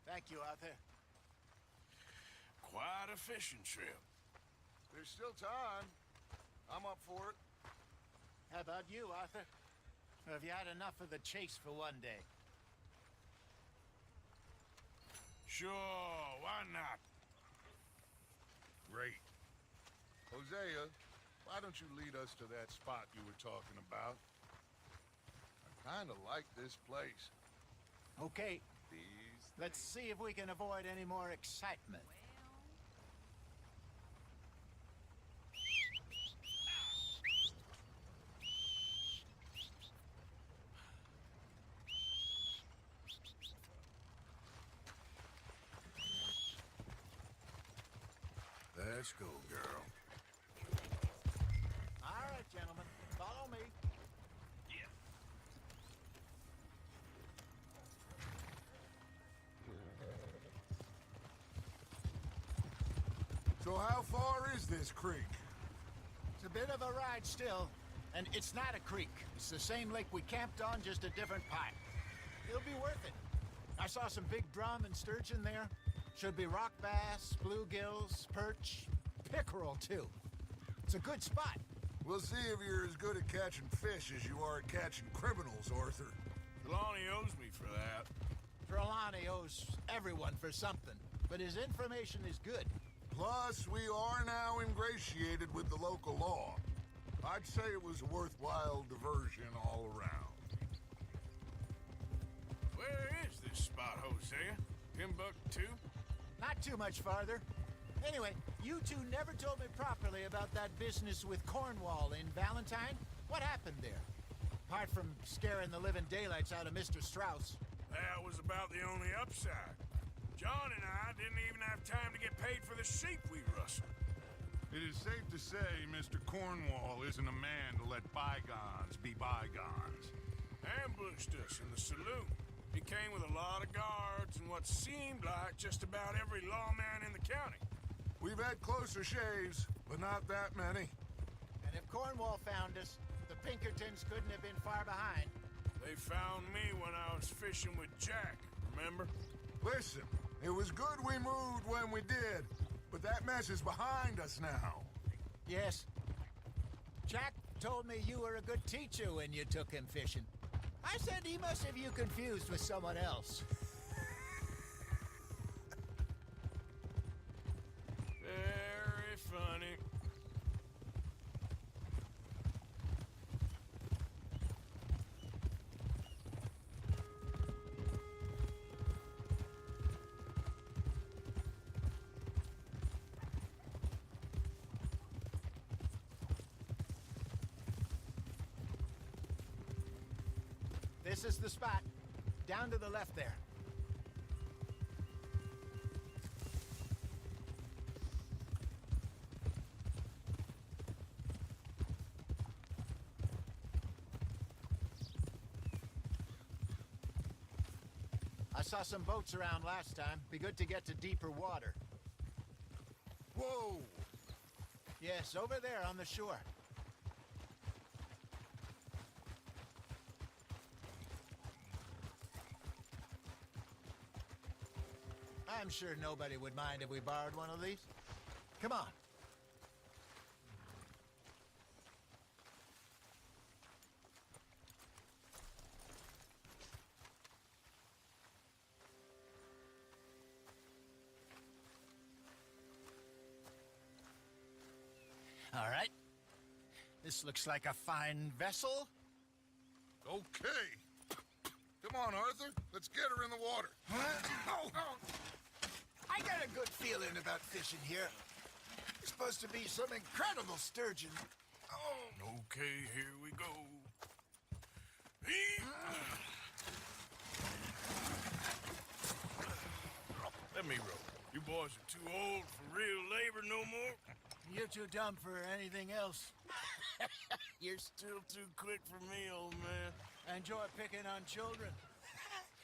Thank you, Arthur. Quite a fishing trip. There's still time. I'm up for it. How about you, Arthur? Or have you had enough of the chase for one day? Sure, why not? Great. Hosea, why don't you lead us to that spot you were talking about? I kind of like this place. Okay. Let's see if we can avoid any more excitement. Let's go, girl. All right, gentlemen. Follow me. So how far is this creek? It's a bit of a ride still, and it's not a creek. It's the same lake we camped on, just a different pipe. It'll be worth it. I saw some big drum and sturgeon there. Should be rock bass, bluegills, perch, pickerel too. It's a good spot. We'll see if you're as good at catching fish as you are at catching criminals, Arthur. Trelawney owes me for that. Trelawney owes everyone for something, but his information is good. Plus, we are now ingratiated with the local law. I'd say it was a worthwhile diversion all around. Where is this spot, Hosea? Timbuktu? Not too much farther. Anyway, you two never told me properly about that business with Cornwall in Valentine. What happened there? Apart from scaring the living daylights out of Mr. Strauss. That was about the only upside. John and I didn't even have time to get paid for the sheep we rustled. It is safe to say Mr. Cornwall isn't a man to let bygones be bygones. Ambushed us in the saloon. He came with a lot of guards and what seemed like just about every lawman in the county. We've had closer shaves, but not that many. And if Cornwall found us, the Pinkertons couldn't have been far behind. They found me when I was fishing with Jack, remember? Listen, it was good we moved when we did, but that mess is behind us now. Yes. Jack told me you were a good teacher when you took him fishing. I said he must have you confused with someone else. Very funny. This is the spot. Down to the left there. I saw some boats around last time. Be good to get to deeper water. Whoa! Yes, over there on the shore. I'm sure nobody would mind if we borrowed one of these. Come on. All right. This looks like a fine vessel. Okay. Come on, Arthur. Let's get her in the water. Oh. I got a good feeling about fishing here. It's supposed to be some incredible sturgeon. Okay, here we go. Let me roll. You boys are too old for real labor no more. You're too dumb for anything else. You're still too quick for me, old man. Enjoy picking on children.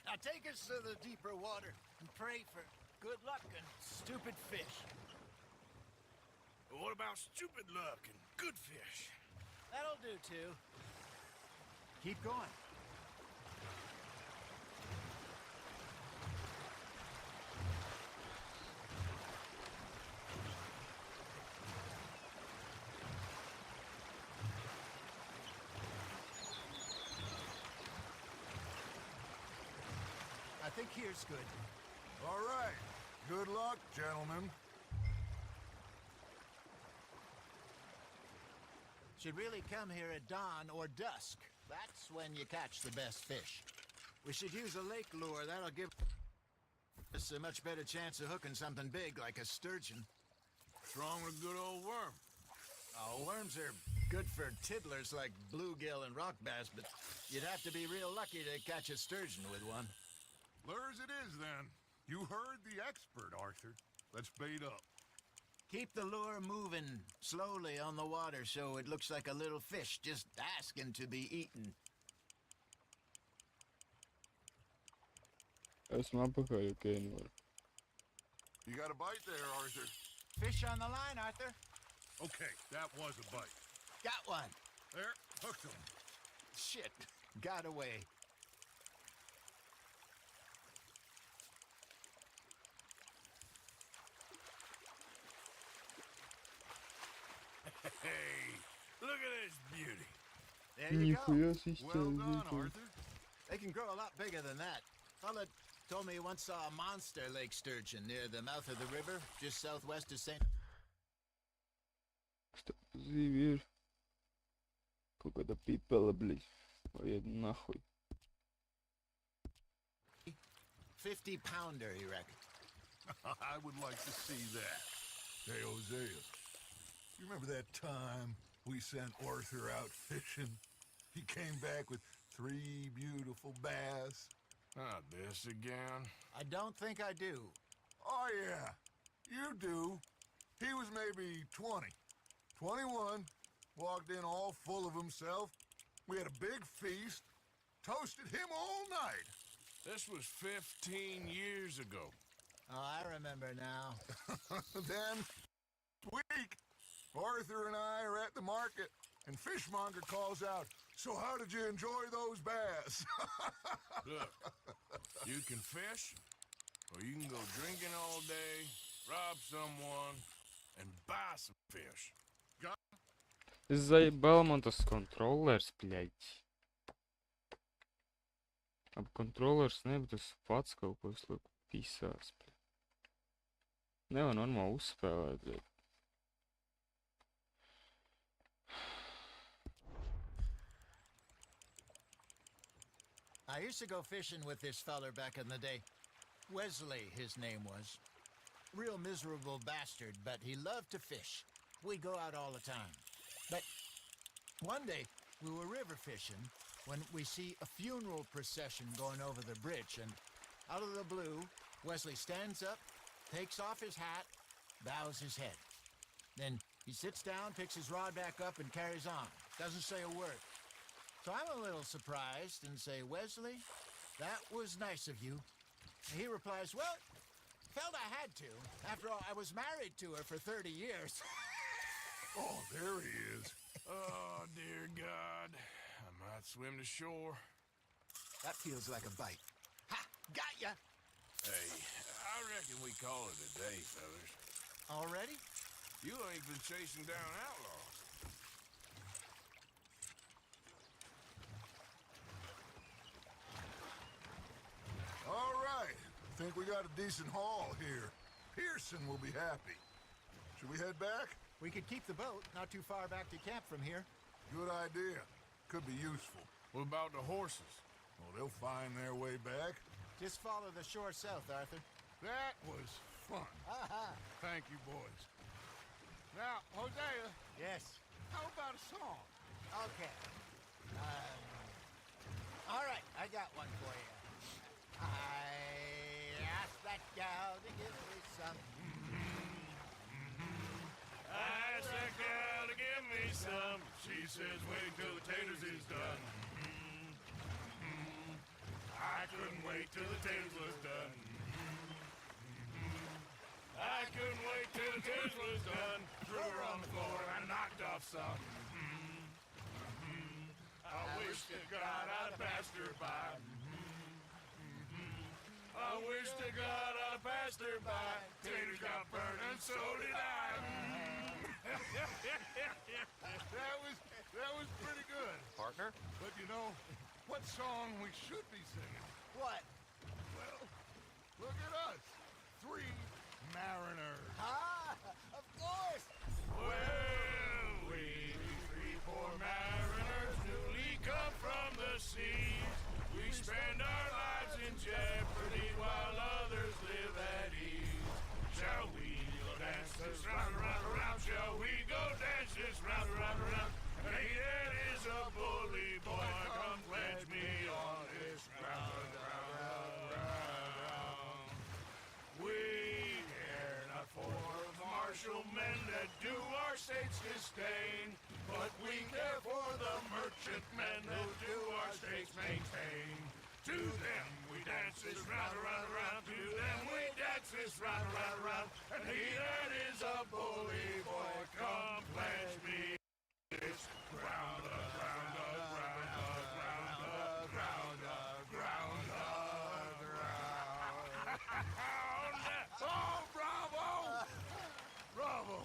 Now take us to the deeper water and pray for good luck and stupid fish. But what about stupid luck and good fish? That'll do too. Keep going. I think here's good. All right. Good luck, gentlemen. Should really come here at dawn or dusk. That's when you catch the best fish. We should use a lake lure. That'll give us a much better chance of hooking something big like a sturgeon. What's wrong with a good old worm? Oh, worms are good for tiddlers like bluegill and rock bass, but you'd have to be real lucky to catch a sturgeon with one. Lures it is, then. You heard the expert, Arthur. Let's bait up. Keep the lure moving slowly on the water so it looks like a little fish just asking to be eaten. Esmu apakaļ, okay, nevar. You got a bite there, Arthur. Fish on the line, Arthur. Okay, that was a bite. Got one. There, hooked him. Shit, got away. Hey, look at this beauty. There you go. Нихуя себе, Well done, Витя. Arthur. They can grow a lot bigger than that. Fella told me he once saw a monster lake sturgeon near the mouth of the river, just southwest of St. Что за зверь? Какой-то пипела, блядь. Ой, нахуй. 50-pounder, he reckoned. I would like to see that. Hey, Hosea, you remember that time we sent Arthur out fishing? He came back with 3 beautiful bass. Not this again. I don't think I do. Oh, yeah, you do. He was maybe 20, 21, walked in all full of himself. We had a big feast, toasted him all night. This was 15 years ago. Oh, I remember now. Then, week, Arthur and I are at the market, and Fishmonger calls out, "So how did you enjoy those bass?" Look, you can fish, or you can go drinking all day, rob someone, and buy some fish. Заебал Монтас контроллерс, блядь. Ap controllers nebūtu pats kaut ko sliku pisās, blядь. Nevar normāli uzspēlēt, blядь. I used to go fishing with this feller back in the day. Wesley, his name was. Real miserable bastard, but he loved to fish. We'd go out all the time. But one day, we were river fishing when we see a funeral procession going over the bridge, and out of the blue, Wesley stands up, takes off his hat, bows his head. Then he sits down, picks his rod back up, and carries on. Doesn't say a word. So I'm a little surprised and say, "Wesley, that was nice of you." And he replies, "Well, felt I had to. After all, I was married to her for 30 years. Oh, there he is. Oh, dear God. I might swim to shore. That feels like a bite. Ha! Got ya! Hey, I reckon we call it a day, fellas. Already? You ain't been chasing down outlaws. All right. Think we got a decent haul here. Pearson will be happy. Should we head back? We could keep the boat not too far back to camp from here. Good idea. Could be useful. What about the horses? Well, they'll find their way back. Just follow the shore south, Arthur. That was fun. Aha! Thank you, boys. Now, Hosea, Yes. how about a song? Okay. All right, I got one for you. I asked that gal to give me some. I asked that gal to give me some. She says, wait till the taters is done. I couldn't wait till the taters was done. I couldn't wait till the taters was done. Threw her on the floor and I knocked off some. I wish to God I'd have passed her by. I wish to God I'd have passed her by. Taters got burned and so did I. That was pretty good. Partner? But you know, what song we should be singing? What? Well, look at us. 3 mariners. Ah, of course. Well, we 3 poor mariners newly come from the seas. We spend our lives in jeopardy while others live at ease. Shall we go dance this round, around, around? Shall we go dance this round, around, around? Hey, that is a bully boy. Come pledge me on this ground, round. We care not for martial men that do our states disdain, but we care for the merchantmen who do our states maintain. To them we dance this round, around, around. To them we dance this round, around, around. And he that is a bully boy, come pledge me this ground, ground, ground, ground, ground, ground, ground. Oh, bravo! Bravo!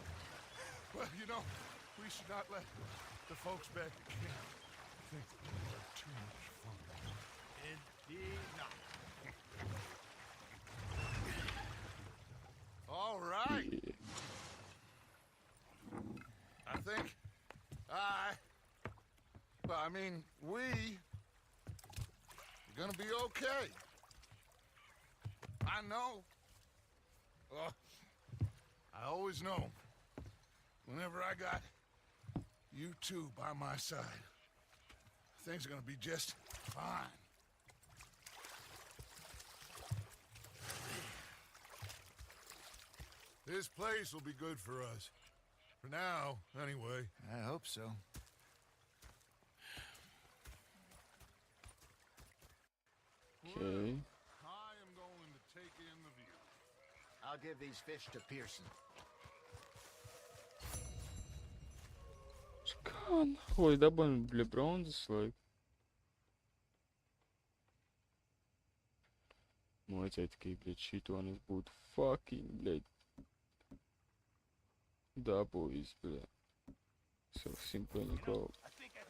Well, you know, we should not let the folks back at camp think that we have too much fun. Indeed not. All right. I think we're gonna be okay. I know. I always know. Whenever I got you two by my side, things are gonna be just fine. This place will be good for us. For now, anyway. I hope so. Okay. I am going to take in the view. I'll give these fish to Pearson. Skan. Ой, dabūjām bļa bronzas laiku. Vajadzēja tikai, bļa, šito un es būtu fucking, bļa, dabūjis, bļa. So simple and go.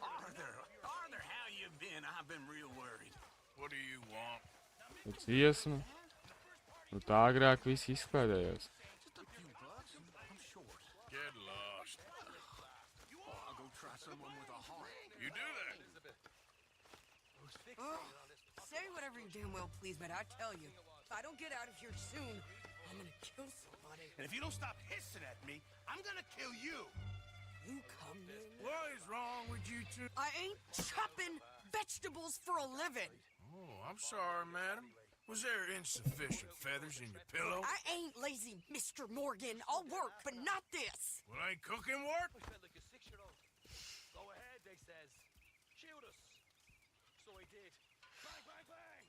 Arthur, how you been? I've been real worried. What do you want? Dziesma. Nu tā agrāk visi izklaidējās. Just a few bucks. I'm short. Get lost. I'll go try someone with a heart. You do that. Say whatever you damn well please, but I tell you, if I don't get out of here soon, I'm gonna kill somebody. And if you don't stop hissing at me, I'm gonna kill you. You come in. What is wrong with you two? I ain't chopping vegetables for a living. Oh, I'm sorry, madam. Was there insufficient feathers in your pillow? I ain't lazy, Mr. Morgan. I'll work, but not this. Well, ain't cooking work? We felt like a 6-year-old. Go ahead, they says. Shoot us. So he did. Bang, bang, bang!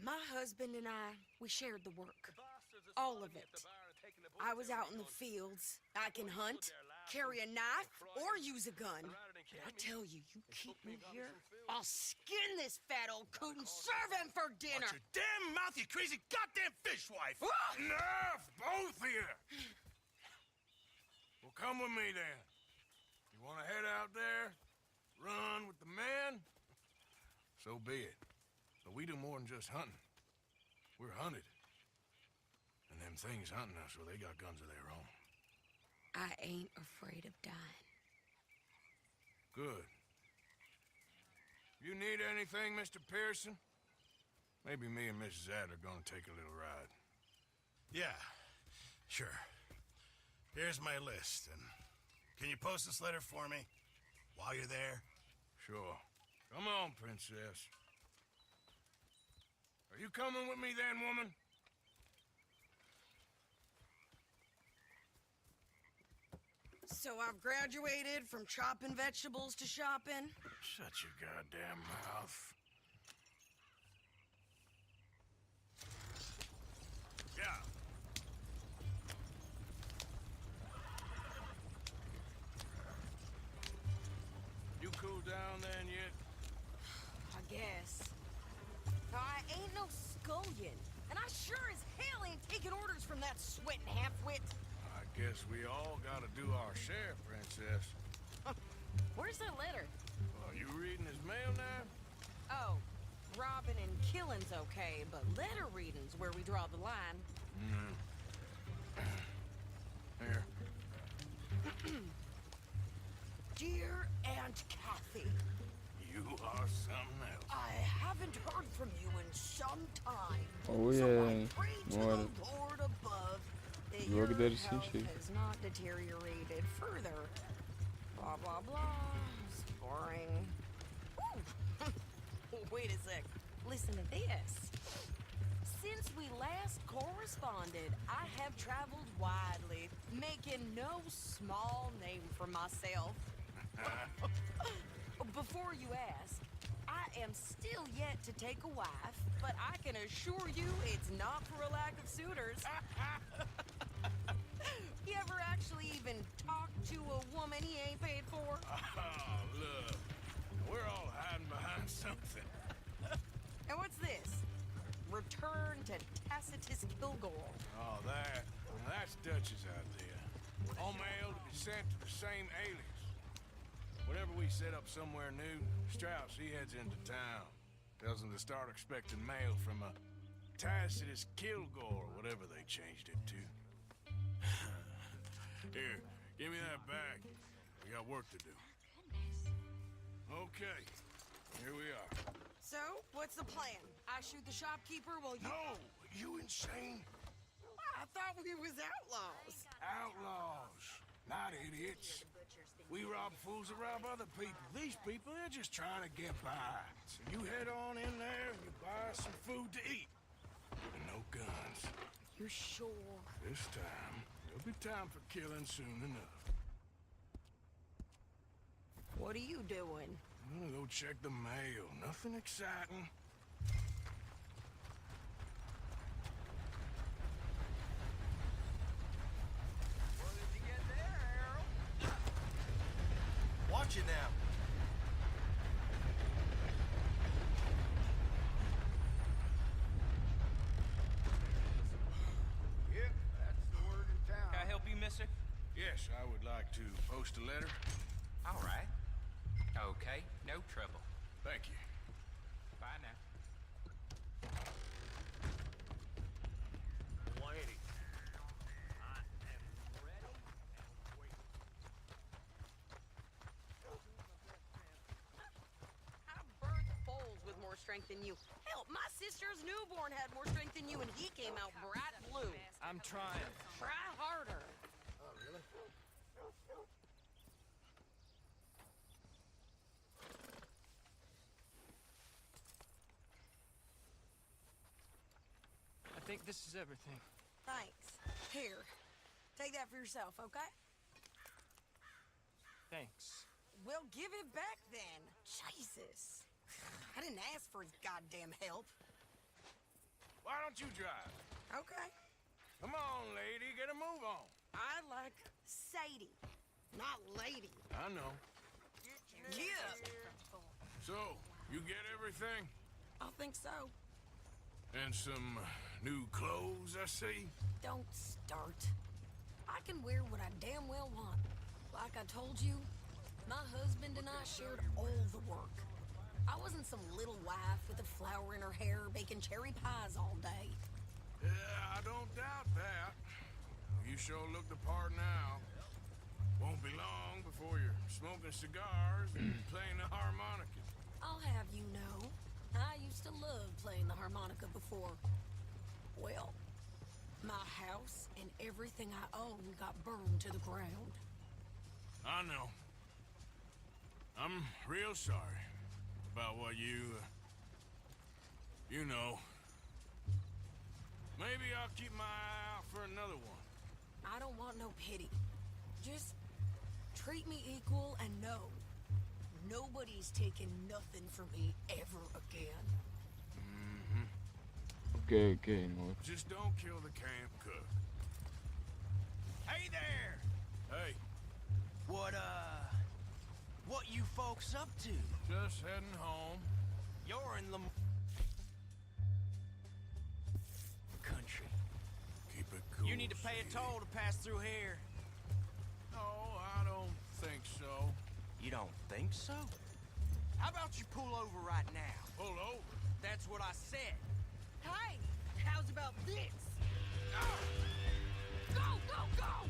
My husband and I, we shared the work. All of it. I was out in the fields. I can hunt, carry a knife, or use a gun. But I tell you, you keep me here, I'll skin this fat old coot and serve him for dinner. Watch your damn mouth, you crazy goddamn fishwife! Enough, both of you! Well, come with me then. You want to head out there, run with the men? So be it. But we do more than just hunting. We're hunted. And them things hunting us, well, they got guns of their own. I ain't afraid of dying. Good. You need anything, Mr. Pearson? Maybe me and Mrs. Adler are gonna take a little ride. Yeah, sure. Here's my list, and can you post this letter for me while you're there? Sure. Come on, princess. Are you coming with me then, woman? So I've graduated from chopping vegetables to shopping. Shut your goddamn mouth. Yeah. You cool down then yet? I guess. I ain't no scullion, and I sure as hell ain't taking orders from that sweating half-wit. I guess we all gotta do our share, princess. Where's that letter? Are you reading his mail now? Oh, robbing and killing's okay, but letter reading's where we draw the line. Here. Dear Aunt Kathy, You are something else. I haven't heard from you in some time. Oh So yeah, I pray to what? the Lord above that Look your at that health shit. has not deteriorated further. Blah, blah, blah. It's boring. Ooh. Wait a sec. Listen to this. Since we last corresponded, I have traveled widely, making no small name for myself. Before you ask, I am still yet to take a wife, but I can assure you it's not for a lack of suitors. You ever actually even talk to a woman he ain't paid for? Oh, look. We're all hiding behind something. And what's this? Return to Tacitus Kilgore. Oh, that's Dutch's idea. All mail to be sent to the same alias. Whenever we set up somewhere new, Strauss, he heads into town. Tells them to start expecting mail from a Tacitus Kilgore, or whatever they changed it to. Here, give me that bag. We got work to do. Okay, here we are. So, what's the plan? I shoot the shopkeeper while you... No! You insane? I thought we was outlaws. Outlaws, not idiots. We rob fools that rob other people. These people, they're just trying to get by. So you head on in there and you buy some food to eat. And no guns. You sure? This time, there'll be time for killing soon enough. What are you doing? I'm gonna go check the mail. Nothing exciting. What did you get there, Harold? Watch it now. Yep, that's the word in town. Can I help you, mister? Yes, I would like to post a letter. All right. Okay, no trouble. Thank you. Bye now. 180. I am ready and waiting. I birthed foals with more strength than you. Hell, my sister's newborn had more strength than you, and he came out bright blue. I'm trying. Try harder. Oh, really? I think this is everything. Thanks. Here, take that for yourself, okay? Thanks. Well, give it back then. Jesus. I didn't ask for his goddamn help. Why don't you drive? Okay. Come on, lady, get a move on. I like Sadie, not lady. I know. Yeah. So, you get everything? I think so. And some new clothes, I see? Don't start. I can wear what I damn well want. Like I told you, my husband and I shared all the work. I wasn't some little wife with a flower in her hair baking cherry pies all day. Yeah, I don't doubt that. You sure look the part now. Won't be long before you're smoking cigars and playing the harmonica. I'll have you know, I used to love playing the harmonica before. Well, my house and everything I own got burned to the ground. I know. I'm real sorry about what you know. Maybe I'll keep my eye out for another one. I don't want no pity. Just treat me equal and know nobody's taking nothing from me ever again. Okay, no. Just don't kill the camp cook. Hey there! Hey, What you folks up to? just heading home. You're in the country. Keep it cool. You need to pay a toll to pass through here. No, I don't think so. You don't think so? How about you pull over right now? Pull over? That's what I said. Hey, how's about this? Go, go, go!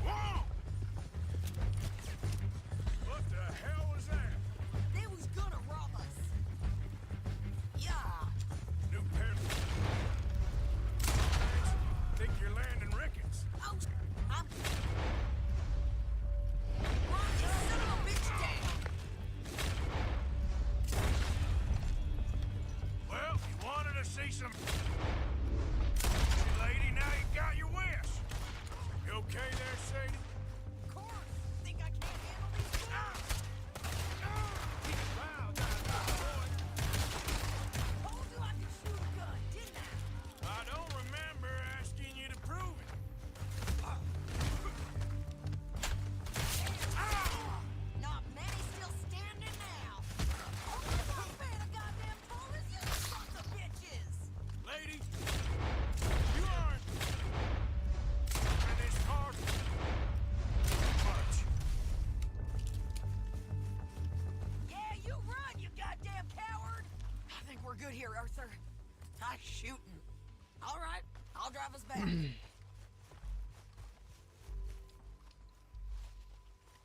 Whoa! What the hell was that? They was gonna rob us. Yeah. New pair. Think you're landing Ricketts? Oh, I'm... Run, you son of a bitch down! Well, you wanted to see some... Lady, now you got your wish. You okay there, Sadie? Of course. Think I can't handle these Wow, that's a boy. Told you I could shoot a gun, didn't I? I don't remember asking you to prove it. Not many still standing now. Only if I'm paying a goddamn toll as you sons of bitches. Lady, you aren't... in this car... much. Yeah, you run, you goddamn coward. I think we're good here, Arthur. Nice shooting. All right, I'll drive us back.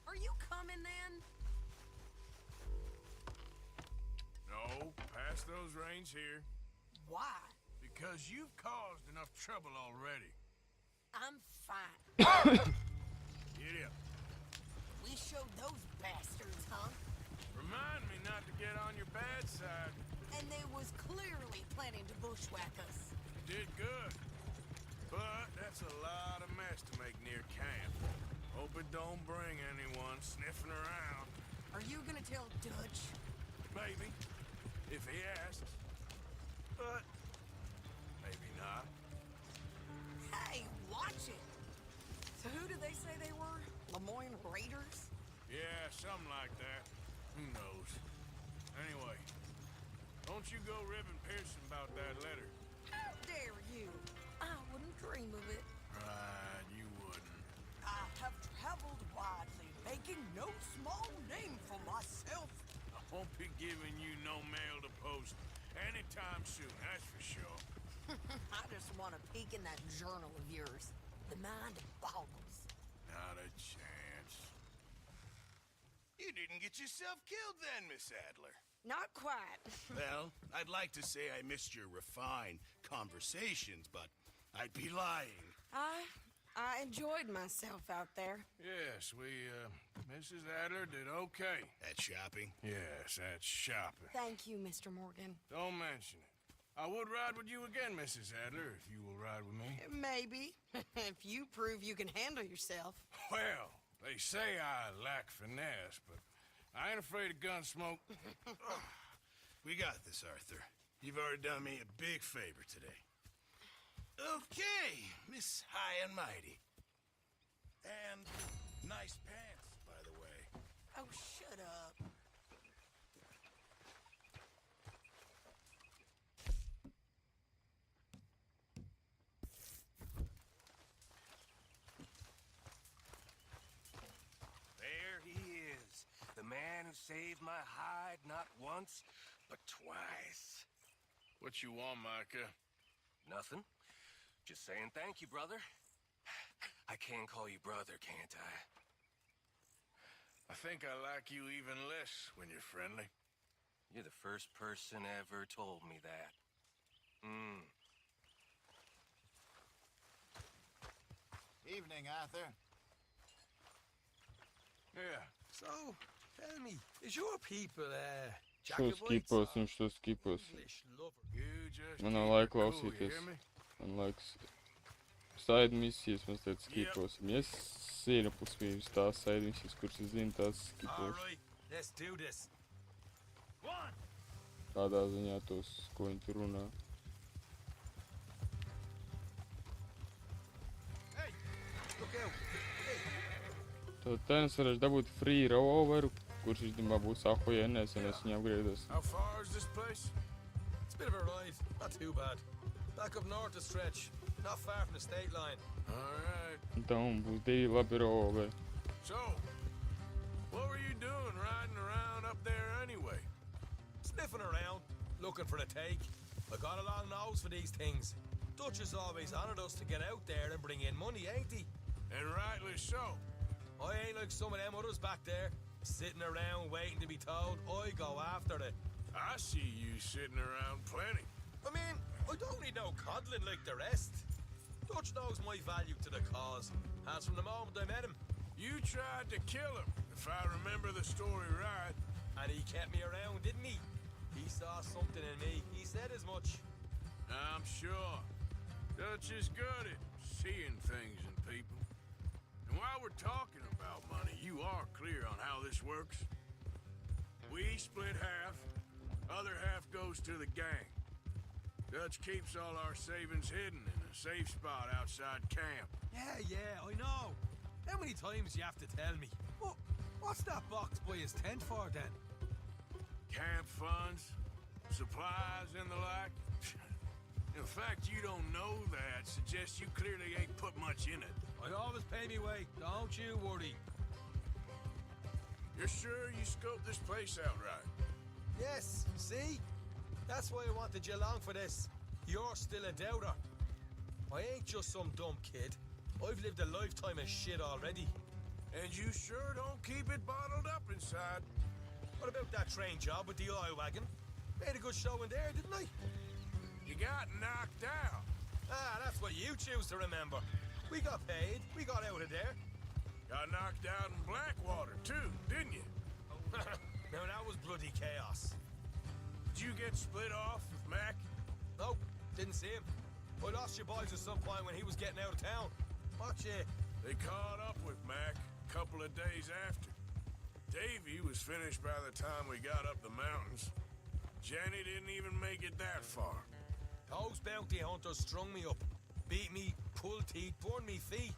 Are you coming then? No, pass those reins here. Why? Because you've caused enough trouble already. I'm fine. Get up. We showed those bastards, huh? Remind me not to get on your bad side. And they was clearly planning to bushwhack us. You did good. But that's a lot of mess to make near camp. Hope it don't bring anyone sniffing around. Are you gonna tell Dutch? Maybe. If he asks. But maybe not. Hey, watch it. So who did they say they were? Lemoyne Raiders? Yeah, something like that. Who knows? Anyway, don't you go ribbing Pearson about that letter. How dare you? I wouldn't dream of it. Right, you wouldn't. I have traveled widely, making no small name for myself. I won't be giving you no mail to post anytime soon, that's for sure. I just want to peek in that journal of yours. The mind boggles. Not a chance. You didn't get yourself killed then, Miss Adler. Not quite. Well, I'd like to say I missed your refined conversations, but I'd be lying. I enjoyed myself out there. Yes, Mrs. Adler did okay. At shopping? Yes, at shopping. Thank you, Mr. Morgan. Don't mention it. I would ride with you again, Mrs. Adler, if you will ride with me. Maybe. If you prove you can handle yourself. Well, they say I lack finesse, but I ain't afraid of gun smoke. We got this, Arthur. You've already done me a big favor today. Okay, Miss High and Mighty. And nice pants, by the way. Oh, shut up. There he is. The man who saved my hide not once, but twice. What you want, Micah? Nothing. Just saying thank you, brother. I can call you brother, can't I? I think I like you even less when you're friendly. You're the first person ever told me that. Evening, Arthur. Yeah. So, tell me, is your people, Šo Jacobites skipos or un šo skipos. English lovers? You just Man nav keep laika it cool, you klausīties. hear me? Man laiks side misijas mazliet skipos. Ja es zinu pusmīvis tās side misijas, kuras es zinu, tās skipos. Alright, let's do this. Kādā ziņā tos, ko viņi tur runā. Hey, look out. Tad te es varēšu dabūt free rolloveru, kurš īstenībā būs ahojenēs, un es viņu apgriedos. How far is this place? It's a bit of a ride, not too bad. Back up north a stretch, not far from the state line. Alright. Un tam būs 2 labi rolloveri. So, what were you doing riding around up there anyway? Sniffing around, looking for a take. I got a long nose for these things. Dutch has always honored us to get out there and bring in money, ain't he? And rightly so. I ain't like some of them others back there, sitting around waiting to be told. I go after it. I see you sitting around plenty. I mean, I don't need no coddling like the rest. Dutch knows my value to the cause, as from the moment I met him. You tried to kill him, if I remember the story right. And he kept me around, didn't he? He saw something in me. He said as much. I'm sure. Dutch is good at seeing things in people. And while we're talking about money, you are clear on how this works? We split half, other half goes to the gang. Dutch keeps all our savings hidden in a safe spot outside camp. Yeah, I know. How many times you have to tell me? What's that box by his tent for then? Camp funds, supplies and the like. In fact, you don't know that suggests you clearly ain't put much in it. I always pay me way, don't you worry. You're sure you scoped this place out right? Yes, see? That's why I wanted you along for this. You're still a doubter. I ain't just some dumb kid. I've lived a lifetime of shit already. And you sure don't keep it bottled up inside. What about that train job with the oil wagon? Made a good show in there, didn't I? You got knocked out. Ah, that's what you choose to remember. We got paid. We got out of there. Got knocked out in Blackwater, too, didn't you? Now, that was bloody chaos. Did you get split off with Mac? Nope, didn't see him. I lost your boys at some point when he was getting out of town. Watch it. They caught up with Mac a couple of days after. Davey was finished by the time we got up the mountains. Jenny didn't even make it that far. Those bounty hunters strung me up. Beat me, pulled teeth, burned me feet.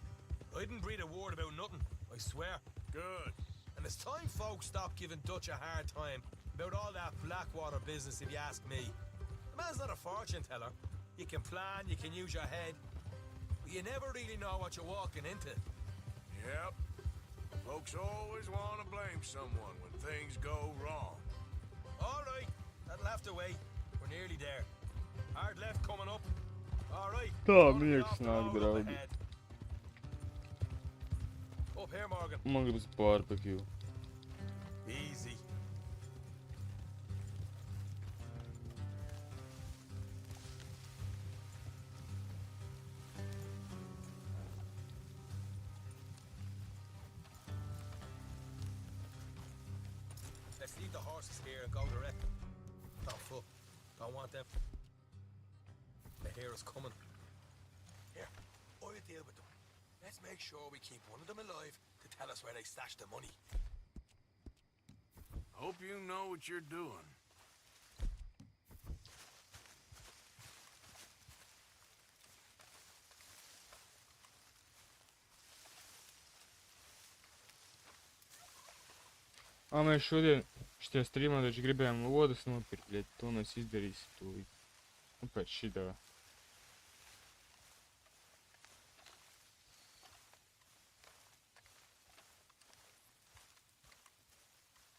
I didn't breathe a word about nothing, I swear. Good. And it's time folks stop giving Dutch a hard time about all that Blackwater business, if you ask me. The man's not a fortune teller. You can plan, you can use your head, but you never really know what you're walking into. Yep. Folks always want to blame someone when things go wrong. All right, that'll have to wait. We're nearly there. Hard left coming up. All right. Tā miegs nāk, draugi. Up here, Morgan. Man gribas barbecue. Easy. Let's leave the horses here and go direct. Don't fuck. Don't want them. They hear us coming. Here, I'll deal with them. Let's make sure we keep one of them alive to tell us where they stashed the money. Hope you know what you're doing. Mēs šodien šitajā streamā taču gribējām lodas nopirkt, bet to mēs izdarīsim tūlīt. Un pēc šitā.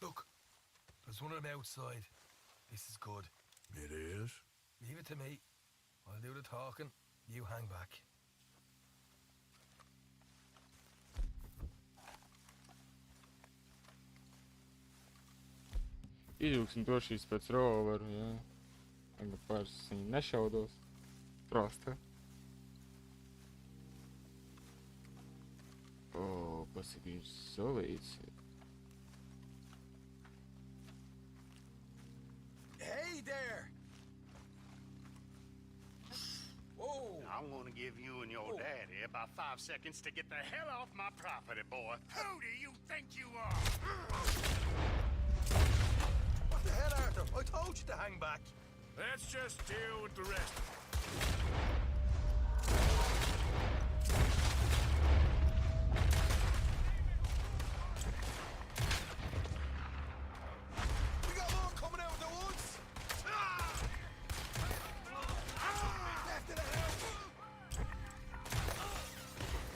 Look, there's one of them outside. This is good. It is? Leave it to me. I'll do the talking. You hang back. Izjūksim to šīs pēc roveru, jā. Tagad pāris viņi nešaudos. Prosta. O, pasaka viņš solīts. Hey there! Whoa! I'm gonna give you and your daddy about 5 seconds to get the hell off my property, boy. Who do you think you are? What the hell, Arthur? I told you to hang back. Let's just deal with the rest of it. We got one coming out of the woods. Left of the house.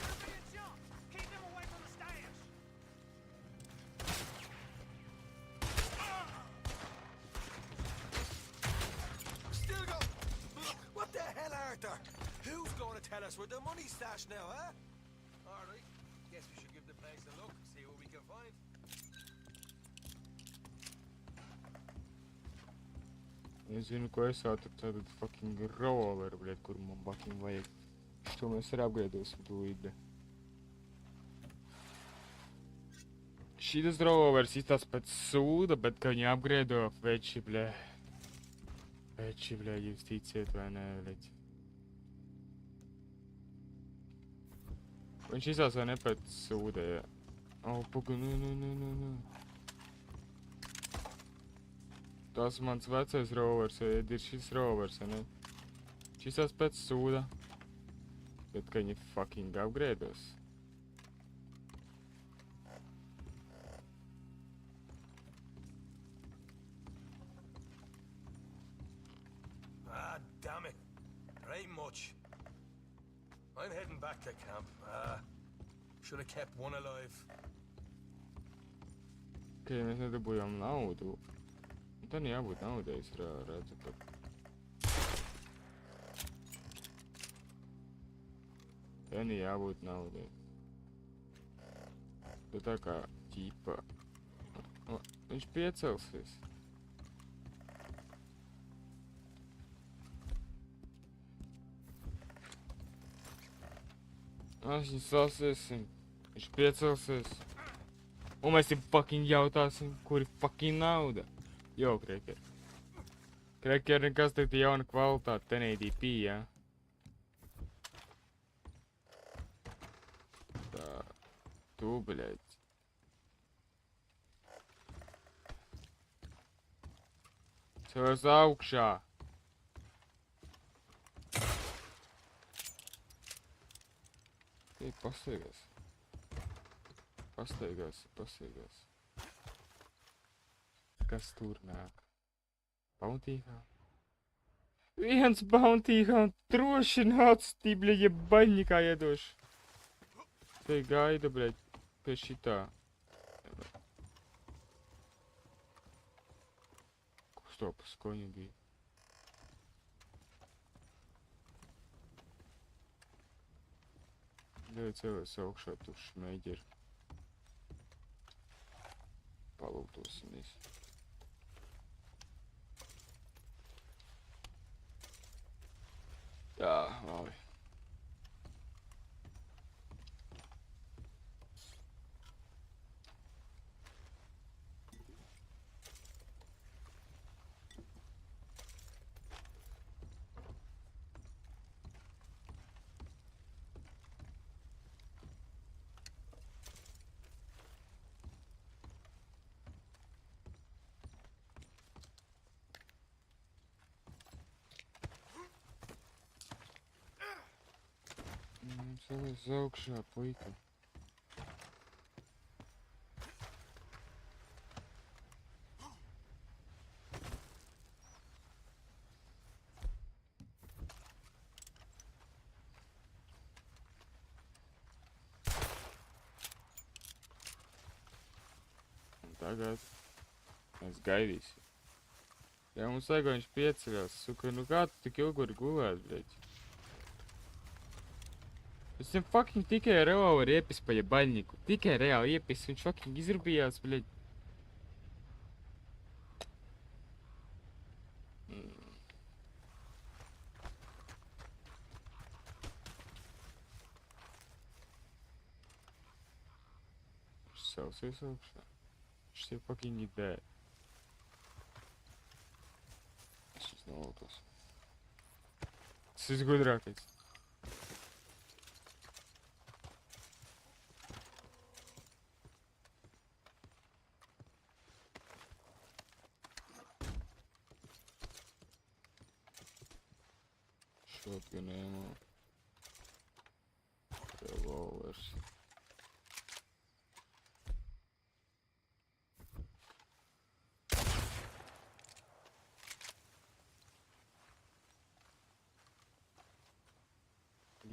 They're being jumped. Keep them away from the stash. Still go. What the hell, Arthur? Who's going to tell us where the money's stashed now, huh? All right. Guess we should give the place a look, see what we can find. Es zinu, ko es atradu tādu fucking revolveru, bļēt, kur man fucking vajag. Šo mēs arī apgriedosim tūlīt, bļēt. Šitas revolvers izstās pēc sūda, bet, ka viņi apgriedo veči, bļēt. Veči, bļēt, jūs ticiet vai nē, bļēt. Viņš izstās vai ne pēc sūda, jā. O, pogu, nu. Tas mans vecais rovers, ja ir šis rovers, ja ne? Šis tās pēc sūda. Bet, ka viņi fucking upgrados. Ah, damn it. There ain't much. I'm heading back to camp. Should have kept one alive. Ka, ja mēs nedabūjām naudu. Tad jābūt naudai, es redzu, ka... Tad jābūt naudai. Bet tā kā ķipa... O, viņš piecelsies. Viņš sasiesim. Viņš piecelsies. Un mēs viņam fucking jautāsim, kur ir fucking nauda. Jo, Kreker. Kreker nekas tagad jauna kvalitāte, 1080p, jā. Tā. Tu, bļaļ. Cilvēks augšā. Tie pasteigās. Pasteigās. Kas tur nāk? Bounty Hunt? Viens Bounty Hunt droši nāc, tī, bļaļ, ja baļņikā iedošu. Te gaida, bļaļ, pie šitā. Stopas, ko viņa bija? Ļauj cilvēks augšā, tur šmeģeri. Palūtosimies. Jā, labi. Cilvēks augšā, puika. Un tagad mēs gaidīsim. Ja mums vajag, viņš pieceļās, suka, nu kā tu tik ilgi vari gulēt, bļeķi? Es viņam fucking tikai revolveri iepis pa jebaļņiku. Tikai reāli iepis, viņš fucking izrubījās, bļeģi. celsies augšā. Šis ir fucking dead. Šis nolūtos. Tas ir gudrākais. Shotgun ammo. Revolvers.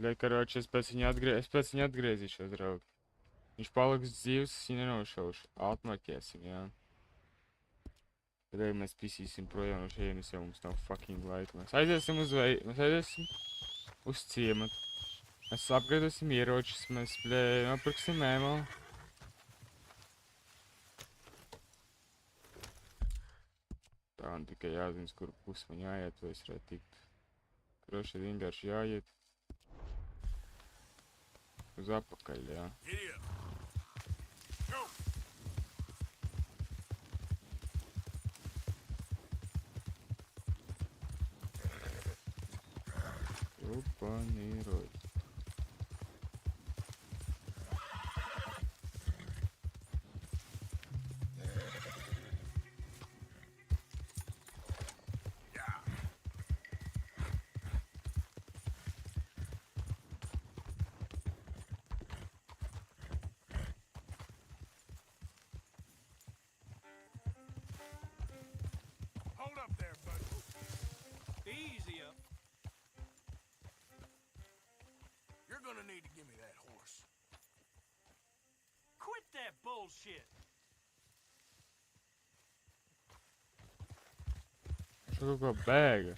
Bļai, karoči, es pēc viņa atgriezīšos, draugi. Viņš paliks dzīvs, es viņu nenošaušu. Atmarķēsim, jā. Tad arī mēs pisīsim projām no šejienes, jau mums nav fucking laika. Mēs aiziesim uz ciematu. Mēs apgādāsim ieročus, mēs, bļai, nopirksim ammo. Tā, un tikai jāzins, kur pusi man jāiet, vai es varētu tikt. Karoči, vienkārši jāiet. Uz apakaļ, jā. Upaniroļ. Hold up there, bud. Easy up. You're gonna need to give me that horse. Quit that bullshit. Šo kaut kā bēga.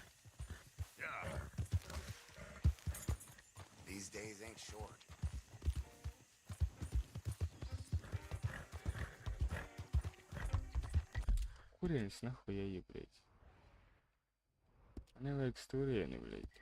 These days ain't short. Kurienes nahuj eju, bļeit? Man nevajag sturieni, bļeit.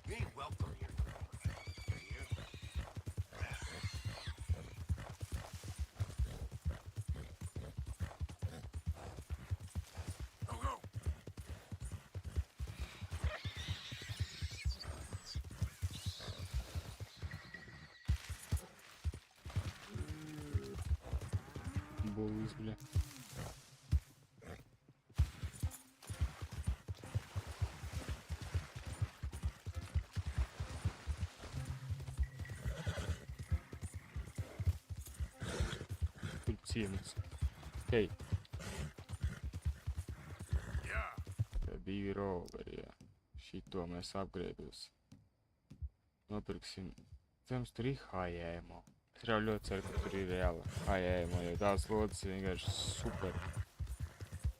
You ain't welcome here. Go, go. Būs, bļa. Tur ciemats. Hei. Tā divi roveri, jā. Šito mēs apgrēdos. Nopirksim. Cems, tur ir high-ammo. Es jau ļoti ceru, ka tur ir reāla high-ammo, jo tās lodas ir vienkārši super.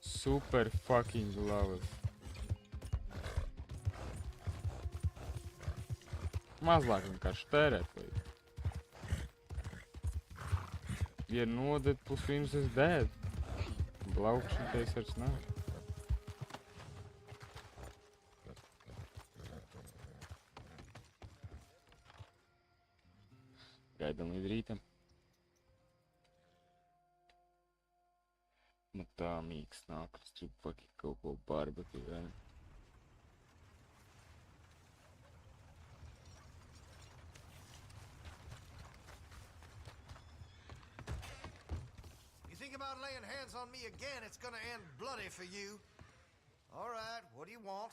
Super fucking labas. Mazāk vienkārši tērēt vajag. Ja nodet plus mīnus es dead. Blaukšantais vairs nav. Gaidām līdz rītam. Man tā mīgs nāk, es tur paki kaut ko barbekju, vai? You think about laying hands on me again, it's gonna end bloody for you. All right, what do you want?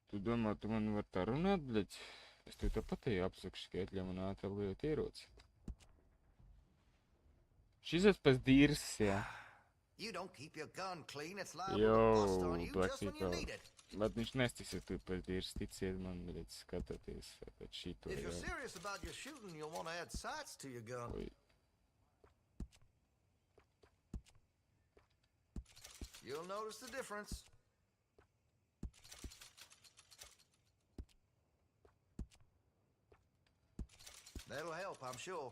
Tu domā, tu man var tā runāt, bļeķi? Es tev tāpat eju apsakšu, ka atļauj man ātri liet ieroci. Šis es pēc dīrs, jā. You don't keep your gun clean, it's liable to bust on you Black just when you need it. Bet viņš nestiks, ja tu pēc dīrs ticiet man, bļeķi, skatoties pēc šito, If jā. you're serious about your shooting, you'll want to add sights to your gun. Oi. You'll notice the difference. That'll help, I'm sure.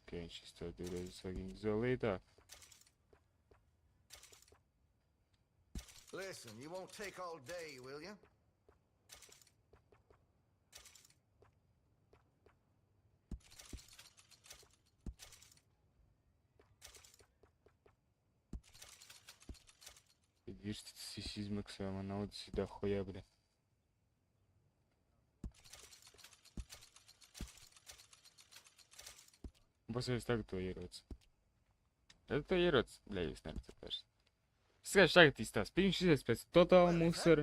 Ka viņš izstāv divreiz fucking zolītāk. Listen, you won't take all day, will you? Virstis izmaksā man naudas ir dahoja, bļa. Pasies tagad to ieroci. Tad to ieroci, bļa, jūs neredzat vairs. Skaidrs tagad izstās. Viņš izies pēc totāla musara.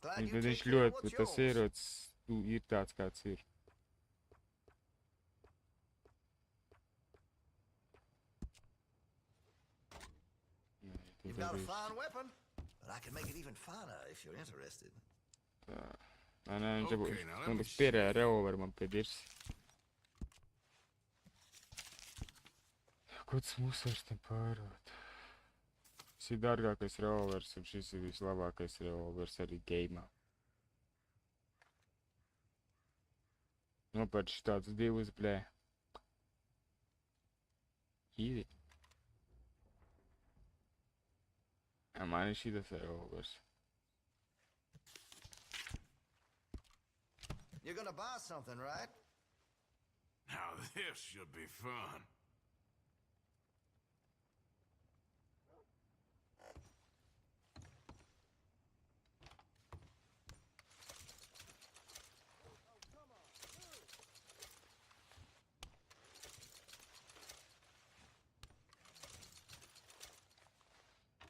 Bet viņš ļoti, tas ierocis ir tāds, kāds ir. You've got a fine weapon, but I can make it even finer if you're interested. Tā. Nē, viņš pierēja revolveru man pie dirsi. Ko tas musars tam pārvāt? Šis ir dārgākais revolvers, un šis ir vislabākais revolvers arī geimā. Nopērš tādus divus, blē. Easy. Man ir šitas revolvers. You're gonna buy something, right? Now this should be fun.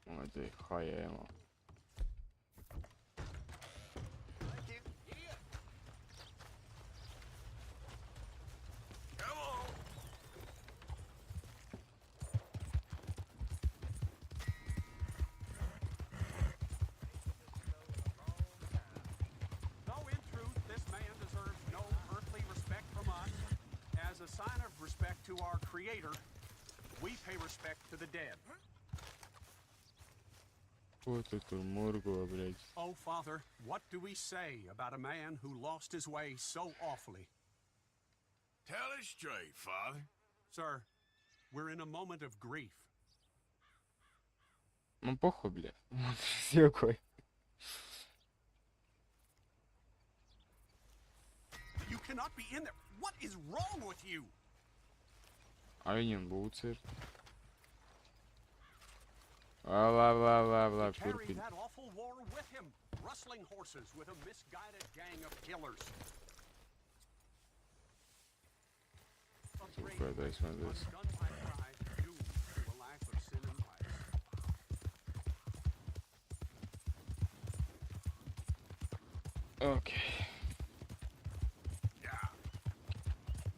Vajadzēja high ammo. Though in truth this man deserves no earthly respect from us, as a sign of respect to our Creator, we pay respect to the dead. Oh, Father, what do we say about a man who lost his way so awfully? Tell it straight, Father. Sir, we're in a moment of grief. Man похуй, бля. Все какой. You cannot be in there. What is wrong with you? А viņam būts ir. Labi, Carry turpin. that awful war with him, rustling horses with a misguided gang of killers. A brave Pēdējais man man, tas. gunfight pride, doomed to a life of sin and vice. Ok.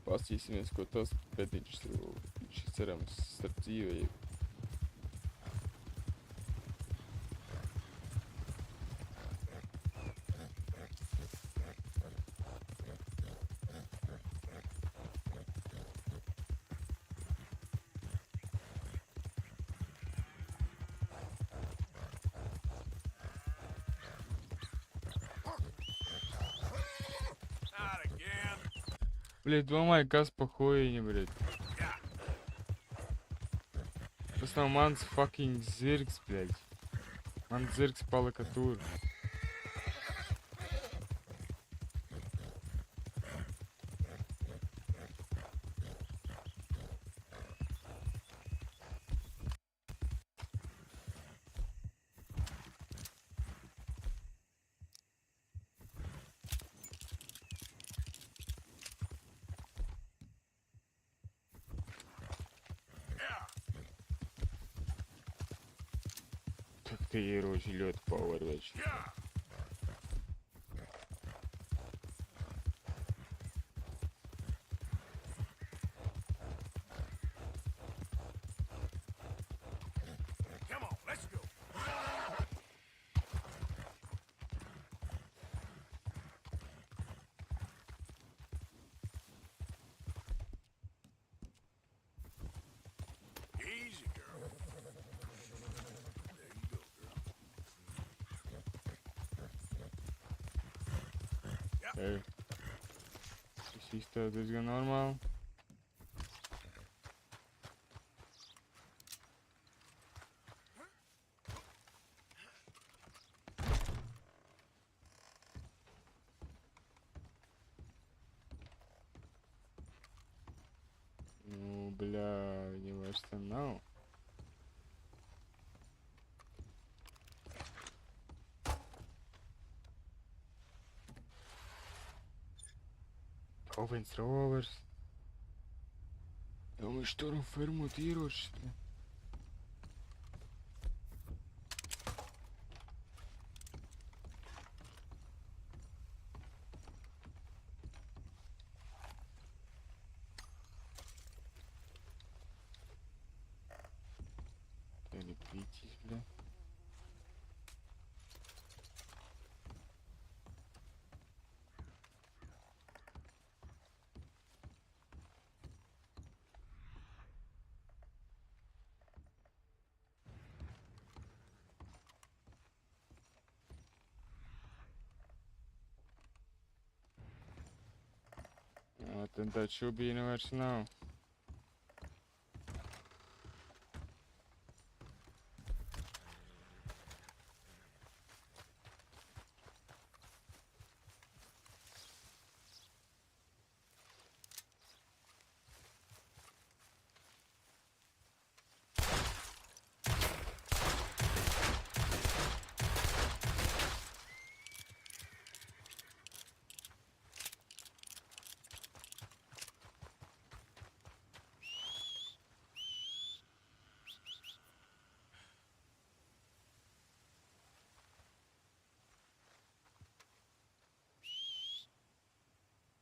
Pasīsimies, ko tas pētīņš cerams starp dzīvē. Блядь, domāju, kas pa huiņu, блядь. Tas nav mans fucking zirgs, блядь. Mans zirgs palika tur. tie ieroči ļoti powerveči. Come on, let's go. Easy, girl. There you go, girl. Ej. Tas izstāv diezgan normāli. Nu, bļā, viņa vairs tam nav. Kaut viens rovers. Jau viņš tur un fermot ieročus. Te ne pīķis, bļā. Tad tā šubīna vairs nav.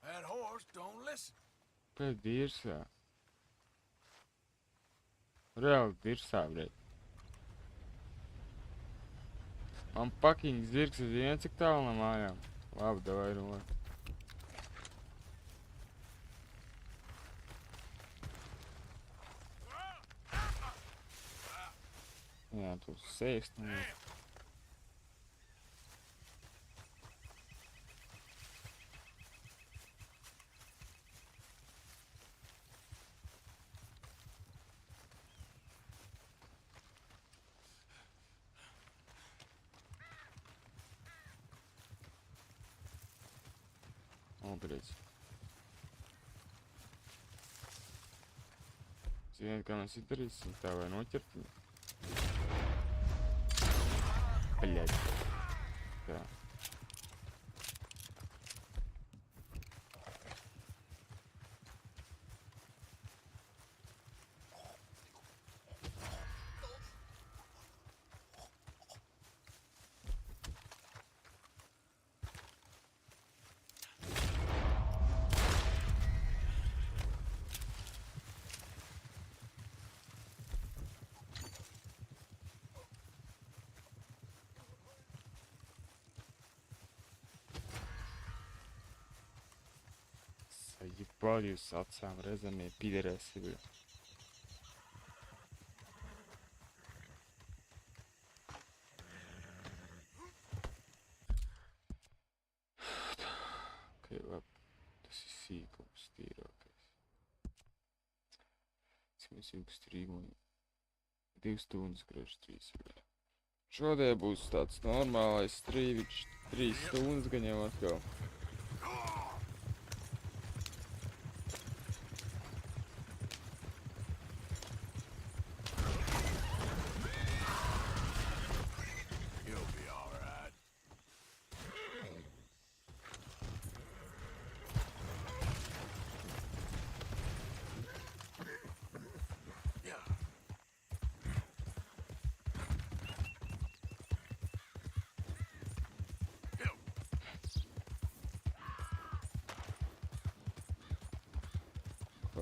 That horse don't listen. Pēc dirsā. Reāli dirsā, bļēt. Man fucking zirgs, es zinu, cik tālu no mājām. Labi, davai rumā. Jā, tu sēst. Блять. Ziniet, kā mēs izdarīsim, tā vai noķert viņu? Bļaļ. Tā. Ебал jūs acām rezamie piderēsi, bļa. Ok, labi. Tas ir sīkums tīrākais. Cik mēs ilgi strīmojam? 2 stundas griež 3, bļa. Šodien būs tāds normālais strīvičs, 3 stundas gan jau atkal.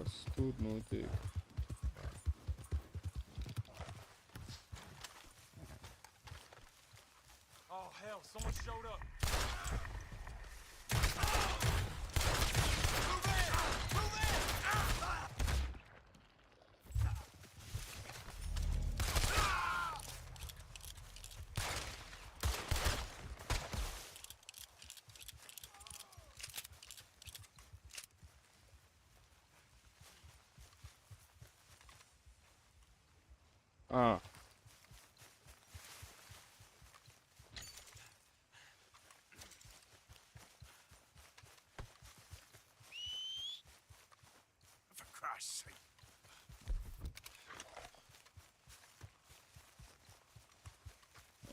Kas tur notiek? Oh, hell, someone showed up. Ah. For Christ's sake.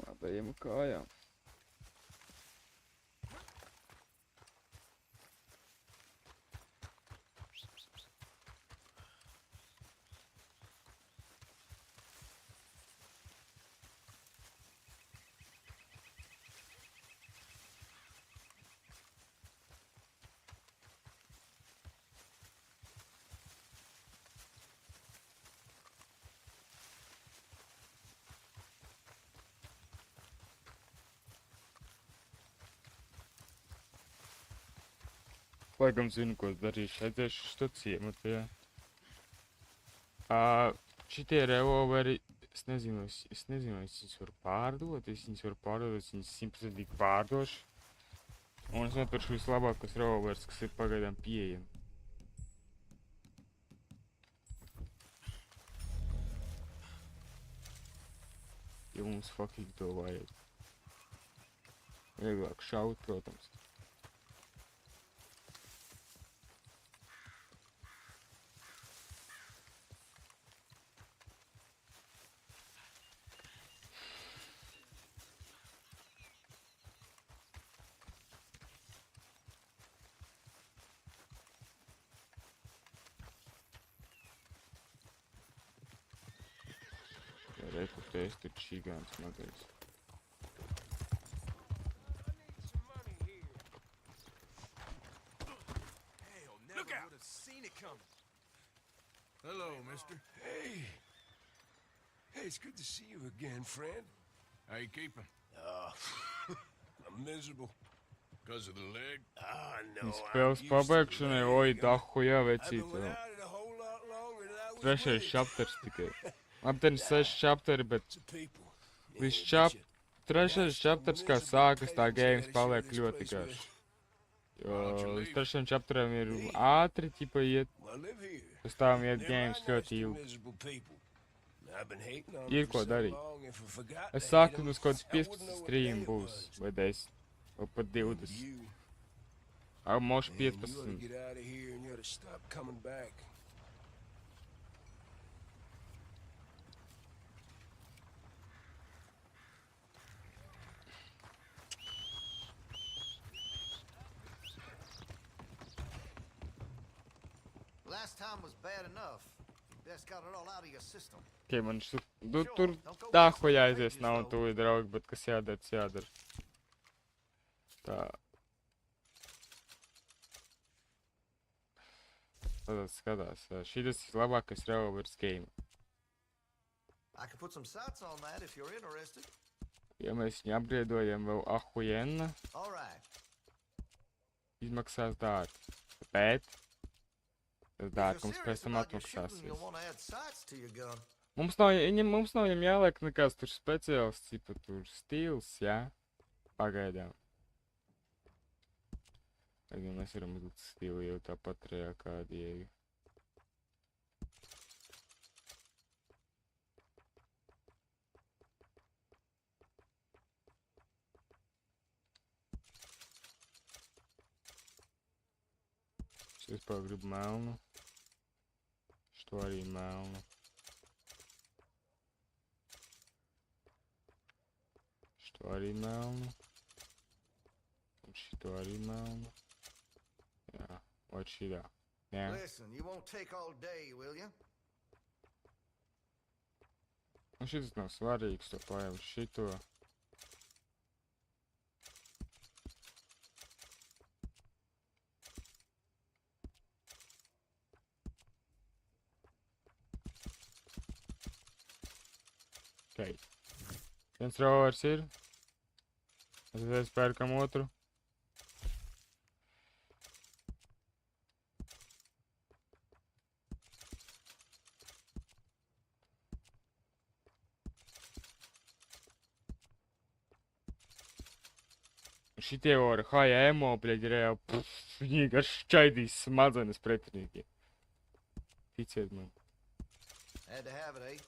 Labi, ejam kājām. Laikam zinu, ko darīšu. Aiziešu šo ciematu, jā. Šitie revolveri, es nezinu, es viņus varu pārdot. Es viņus varu pārdot, es viņus 100% pārdošu. Un es nopirkšu vislabākos revolvers, kas ir pagaidām pieejami. Jo mums fucking to vajag. Vieglāk šaut, protams. Rekrutēs tur čigāns magais. Look out! Would have seen it coming. Hello, mister. Hey. Hey, it's good to see you again, friend. How you keeping? I'm miserable. Because of the leg? Ah, no. Spēles pabeigšanai, oi, dahuja vecīt vēl. Trešais chapters tikai. Labi, ten 6 chapteri, bet līdz trešais chapters, kā sākas, tā games paliek ļoti garš. Jo līdz trešajam chapteram ir ātri, ķipa iet, pēc tām iet games ļoti ilgi. Ir ko darīt. Es sāku, uz kaut 15 stream būs, vai 10, vai pat 20. Moši 15. Last time was bad enough. Best got it all out of your system. Okay, man tur dahuja aizies nav un tūji draugi, bet kas jādara, tas jādara. Tā. Tad skatās. Šitas ir labākais revolvers game. I can put some sights on that if you're interested. Ja mēs viņu apbriedojam vēl ahujenna, izmaksās dārgi. Bet tas dārgi mums pēc tam atmaksāsies. Mums nav viņam jāliek nekāds tur speciāls, cipa tur stils, jā? Pagaidām. Tagad mēs varam uzlikt stilu jau tāpat rejā kādīgi. Es vispār gribu melnu. Što arī melnu. Što arī melnu. Un šito arī melnu. Jā, vai šitā. Jā. Listen, you won't take all day, will you? Un šitas nav svarīgs, to paņem šito. Ok. Viens rovers ir. Mēs uzreiz pērkam otru. Šitie var high ammo, bļaļ, reāli, viņi gar šķaidīs smadzenes pretiniekiem. Ticiet man. Had to have it, eh?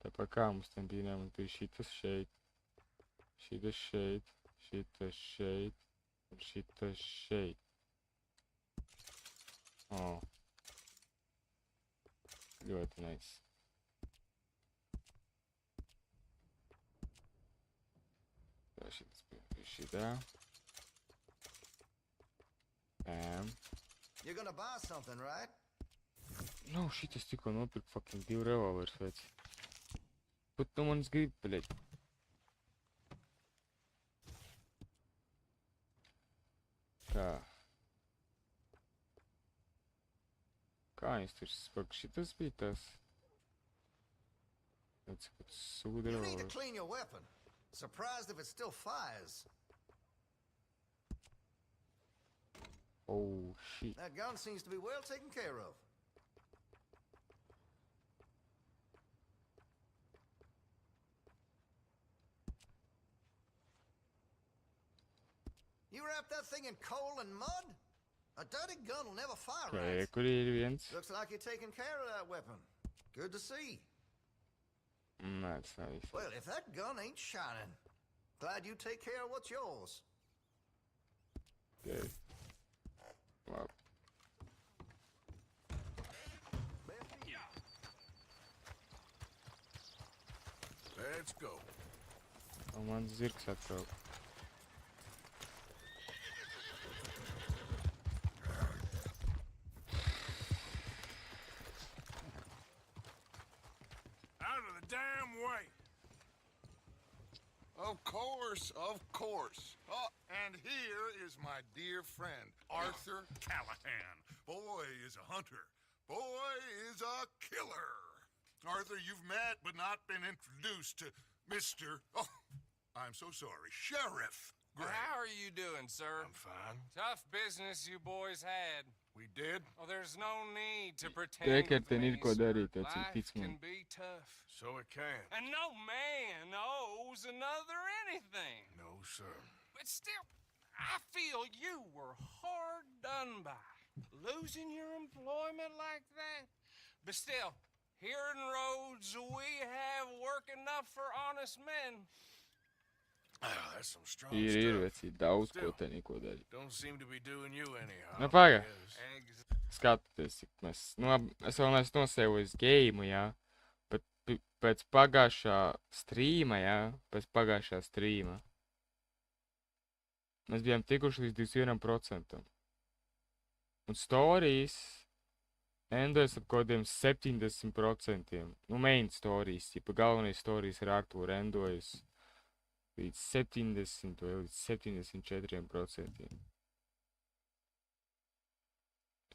Tāpēc kā mums ten bija nemantīja šitas šeit, šitas šeit, šitas šeit, un šitas šeit. O. Ļoti nice. Tā šitas bija šitā. Bam. You're gonna buy something, right? Nu, šitas tikko nopirku fucking 2 revolvers, veci. Ko tu manis gribi, bļaļ? Tā. Kā viņas tur spaka? Šitas bija tas? Tāds kaut sūda You need to revolvers. clean your weapon. Surprised if it still fires. Oh, shit. That gun seems to be well taken care of. You wrap that thing in coal and mud? A dirty gun will never fire right. Ok, kur ir viens? Looks like you're taking care of that weapon. Good to see. Nē, tas nav viss. Well, if that gun ain't shining, glad you take care of what's yours. Ok. Labi. Let's go. Un mans zirgs atkal. Out of the damn way. Of course, of course. Oh, and here is my dear friend, Arthur Callahan. Boy is a hunter. Boy is a killer. Arthur, you've met but not been introduced to Mr. Oh, I'm so sorry, Sheriff Gray. How are you doing, sir? I'm fine. Tough business you boys had. We did? Well, there's no need to pretend Treker, with ten ir me, ko sir. darīt, acīm Life tic man. can be tough. So it can. And no man owes another anything. No, sir. But still, I feel you were hard done by. Losing your employment like that. But still, here in Rhodes, we have work enough for honest men. Ah, that's some strong Ir, stuff. veci, daudz ko Still, te neko darīt. don't seem to be doing you any harm. Nu, paga. Yes. Skatoties, cik mēs... Nu, labi, es vēl neesmu nosēvojis geimu, jā. Bet pēc pagājušā strīma, jā. Pēc pagājušā strīma. Mēs bijām tikuši līdz 21%. Un stories endojas ap kodiem 70%. Nu, main stories, ja pa galvenais stories ar Artūru endojas līdz 70 vai līdz 74%.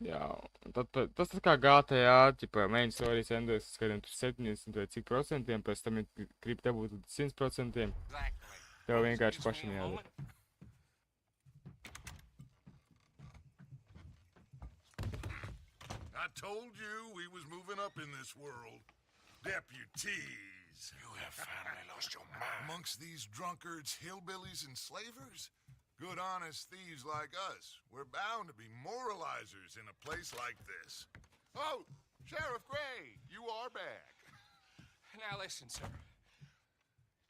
Jā, un tad tas kā GTA, ķipa, main stories endojas skatiem tur 70 vai cik procentiem, pēc tam, ja grib te būt līdz 100%, tev vienkārši pašam jādara. I told you we was moving up in this world. Deputies. You have finally lost your mind. Amongst these drunkards, hillbillies, and slavers? Good honest thieves like us. We're bound to be moralizers in a place like this. Oh, Sheriff Gray, you are back. Now listen, sir.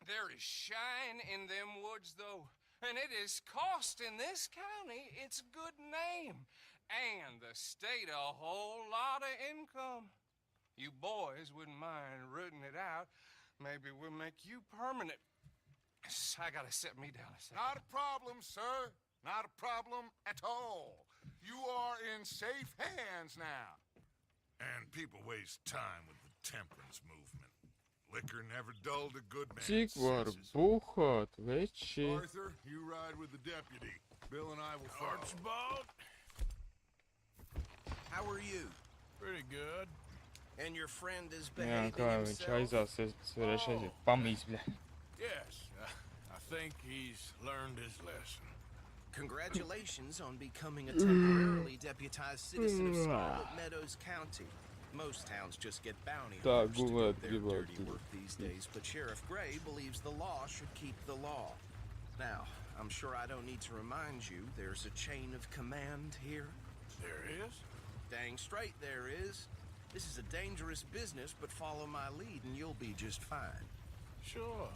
There is shine in them woods, though. And it is costing this county its good name. And the state a whole lot of income. You boys wouldn't mind rooting it out. Maybe we'll make you permanent. I gotta sit me down a second. Not a problem, sir. Not a problem at all. You are in safe hands now. And people waste time with the temperance movement. Liquor never dulled a good man's Cik var senses. buhot, veči? Arthur, you ride with the deputy. Bill and I will follow. Archibald? How are you? Pretty good. And your friend is Jā, behaving kā viņš himself? aizās, es varēšu aiziet pamīs, bļa. Yes, I think he's learned his lesson. Congratulations on becoming a temporarily deputized citizen of Scarlet Meadows County. Most towns just get bounty Tā, hunters to do gulēt their gribētu. dirty work these days, but Sheriff Gray believes the law should keep the law. Now, I'm sure I don't need to remind you there's a chain of command here. There is? Dang straight there is. This is a dangerous business, but follow my lead and you'll be just fine. Sure.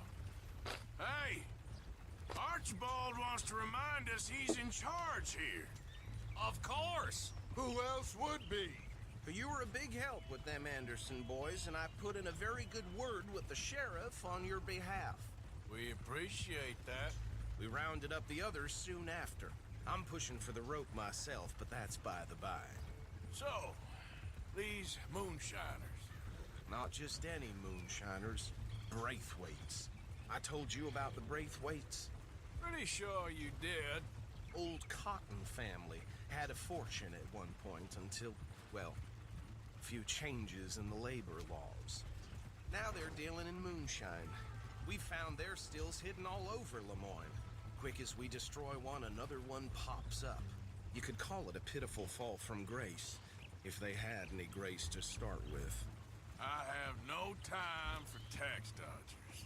Hey! Archibald wants to remind us he's in charge here. Of course! Who else would be? You were a big help with them Anderson boys, and I put in a very good word with the sheriff on your behalf. We appreciate that. We rounded up the others soon after. I'm pushing for the rope myself, but that's by the by. So, these moonshiners. Not just any moonshiners. Braithwaites. I told you about the Braithwaites? Pretty sure you did. Old Cotton family had a fortune at one point until, well, a few changes in the labor laws. Now they're dealing in moonshine. We found their stills hidden all over Lemoyne. Quick as we destroy one, another one pops up. You could call it a pitiful fall from grace, if they had any grace to start with. I have no time for tax dodgers.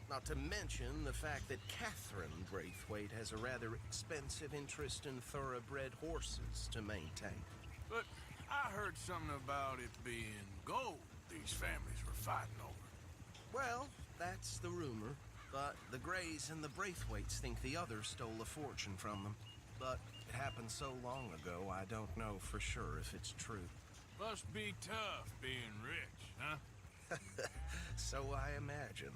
Not to mention the fact that Catherine Braithwaite has a rather expensive interest in thoroughbred horses to maintain. But I heard something about it being gold these families were fighting over. Well, that's the rumor. But the Grays and the Braithwaites think the others stole a fortune from them. But it happened so long ago, I don't know for sure if it's true. Must be tough being rich, huh? So I imagine.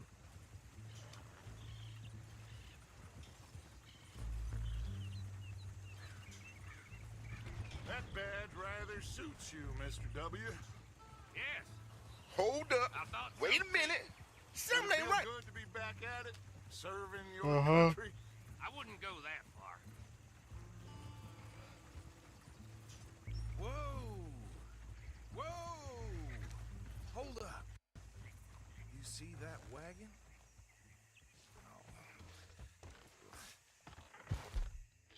That badge rather suits you, Mr. W. Yes. Hold up. I thought so. Wait a minute. Something Does it ain't feel right. good to be back at it, serving your Uh-huh. country. I wouldn't go that far. Whoa! Whoa! Hold up. You see that wagon?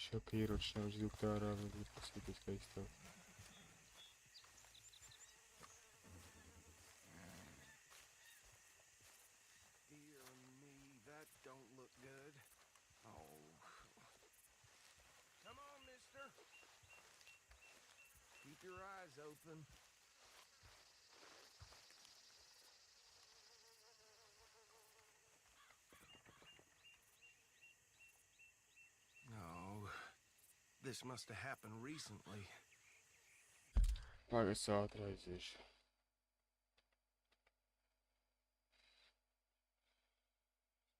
Šokīroši nevar zūgt ārā, varbūt paskatīties, kā izstāv. Dear me, that don't look good. Oh. Come on, mister. Keep your eyes open. No. This must have happened recently. Pagaid, ātri aiziešu.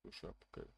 Pušu apakaļ.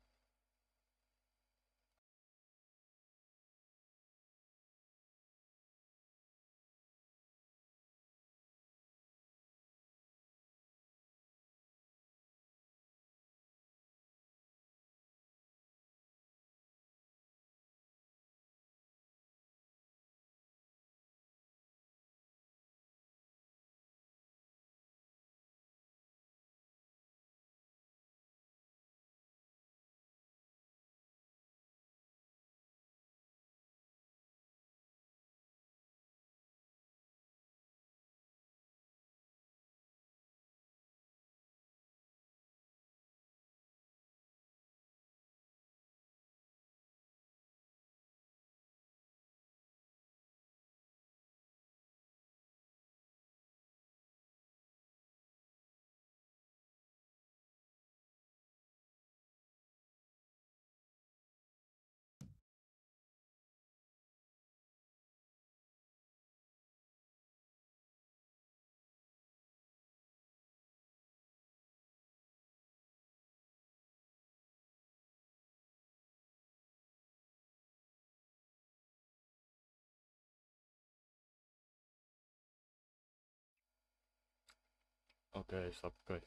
Ok, es apakaļ.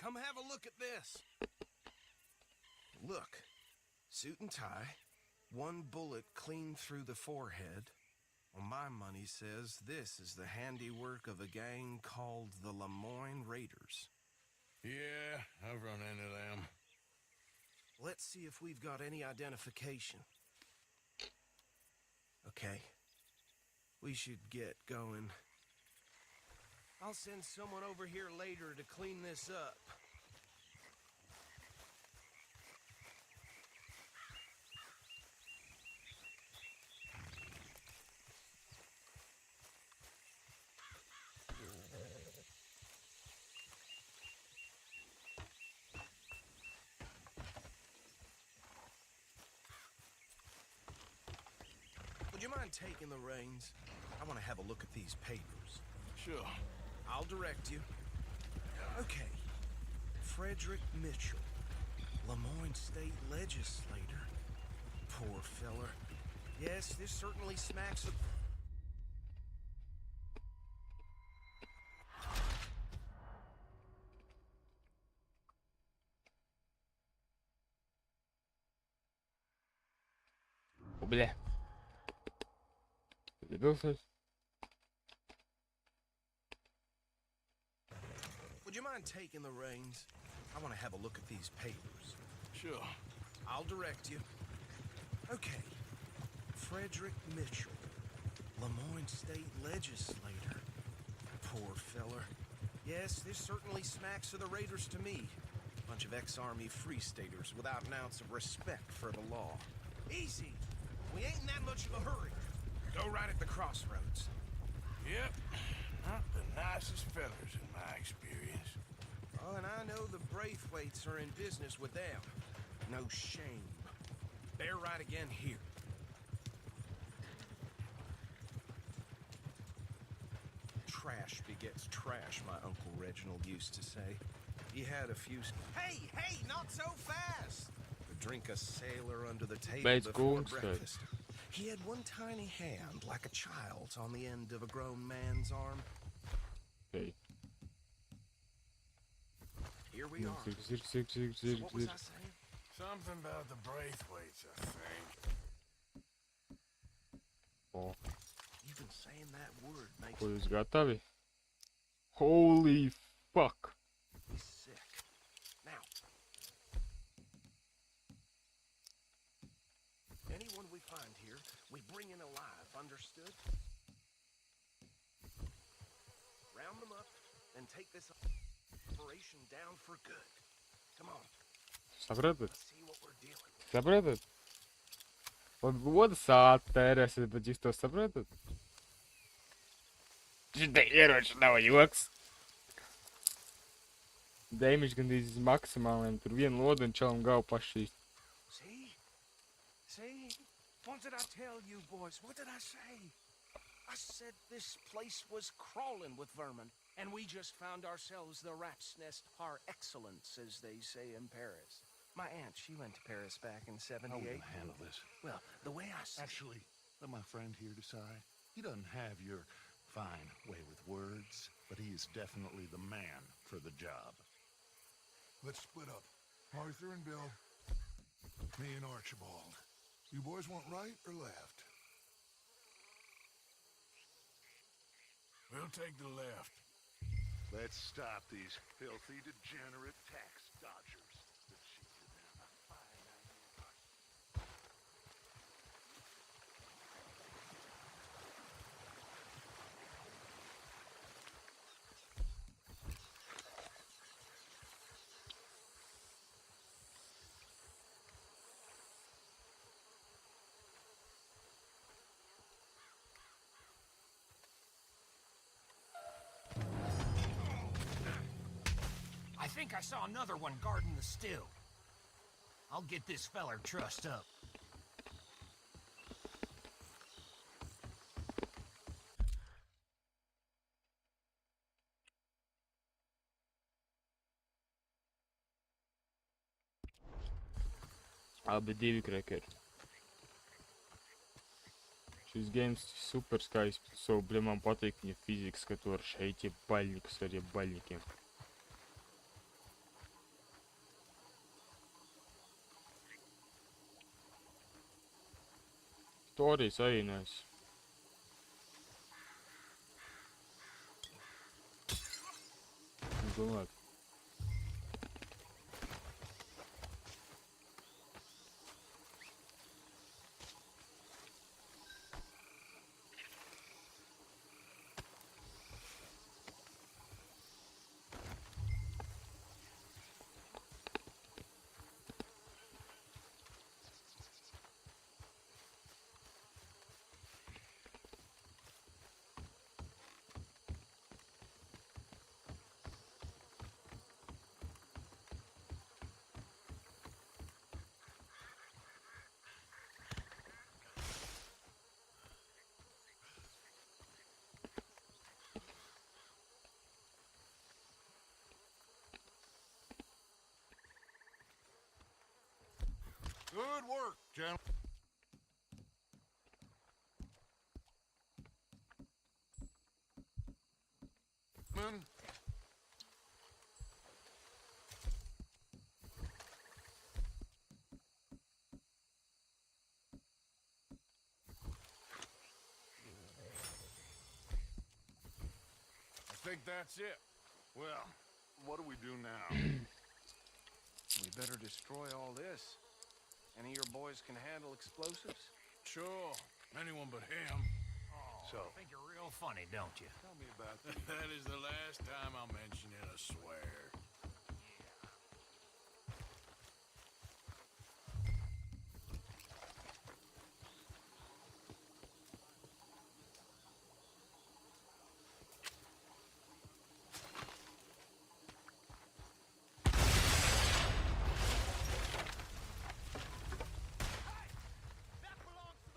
come have a look at this. Look, suit and tie, one bullet clean through the forehead. Well, my money says this is the handiwork of a gang called the Lemoyne Raiders. Yeah, I've run into them. Let's see if we've got any identification. Okay. We should get going. I'll send someone over here later to clean this up. Would you mind taking the reins? I want to have a look at these papers. Sure. I'll direct you. Okay. Frederick Mitchell, Lemoyne State Legislator. Poor feller. Yes, this certainly smacks of... Бля. Забился. Would you mind taking the reins? I want to have a look at these papers. Sure. I'll direct you. Okay. Frederick Mitchell, Lemoyne State Legislator. Poor feller. Yes, this certainly smacks of the Raiders to me. Bunch of ex-Army Free Staters without an ounce of respect for the law. Easy. We ain't in that much of a hurry. Go right at the crossroads. Yep. Not the nicest fellers in my experience. Oh, and I know the Braithwaites are in business with them. No shame. Bear right again here. Trash begets trash, my Uncle Reginald used to say. He had a few... Hey, not so fast! To drink a sailor under the table before breakfast. He had one tiny hand, like a child's, on the end of a grown man's arm. Okay. Here we are. Zig. So what was I saying? Something about the Braithwaites, I think. Oh. Even saying that word makes Ko jūs gatavi? Holy fuck. me sick. Now, anyone we find here, we bring in alive, understood? Round them up and take this operation down for good. Come on. Sapratat? Let's see what we're dealing with. Sapratat? Goda sāta tērēsies, bet jūs to sapratat? Šitai ieroči nav joks. Damage gandrīz uz maksimāliem, tur vienu lodu un čalam galvu pašīs. See? What did I tell you, boys? What did I say? I said this place was crawling with vermin, and we just found ourselves the rat's nest par excellence, as they say in Paris. My aunt, she went to Paris back in '78. How are we gonna handle this? Well, the way I see... Actually, let my friend here decide. He doesn't have your fine way with words, but he is definitely the man for the job. Let's split up. Arthur and Bill. Me and Archibald. You boys want right or left? We'll take the left. Let's stop these filthy, degenerate tax dodgers. I think I saw another one guarding the still. I'll get this feller trussed up. Abi divi krekeri. Šis games super skaists. So, bļa, man patīk viņa fizikas, ka tu ar šeit baļņikus ar baļņikiem. To arī saīnēs. Domāt. Good work, gentlemen. I think that's it. Well, what do we do now? We better destroy all this. Any of your boys can handle explosives? Sure. Anyone but him. So, I think you're real funny, don't you? Tell me about this. That is the last time I'll mention it, I swear.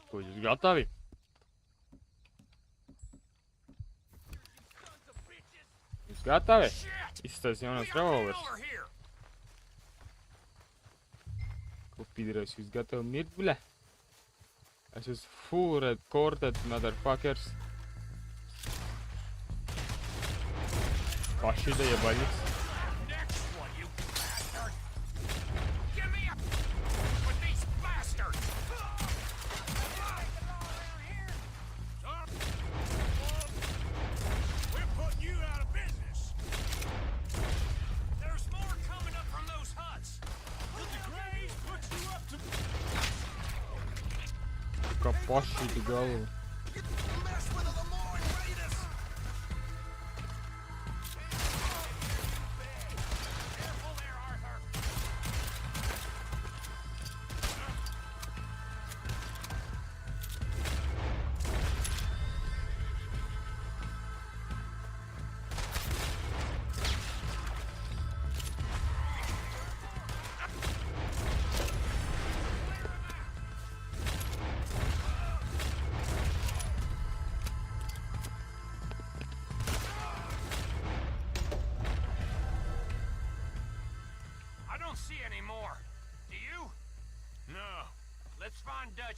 Ko jūs gatavi? Jūs gatavi? Izstājas jaunās revolvers. Ko pīdēs, jūs gatavi mirt, bļa? Es esmu full red corded motherfuckers. Paši da jebaļiks. Kā paši tu galvu.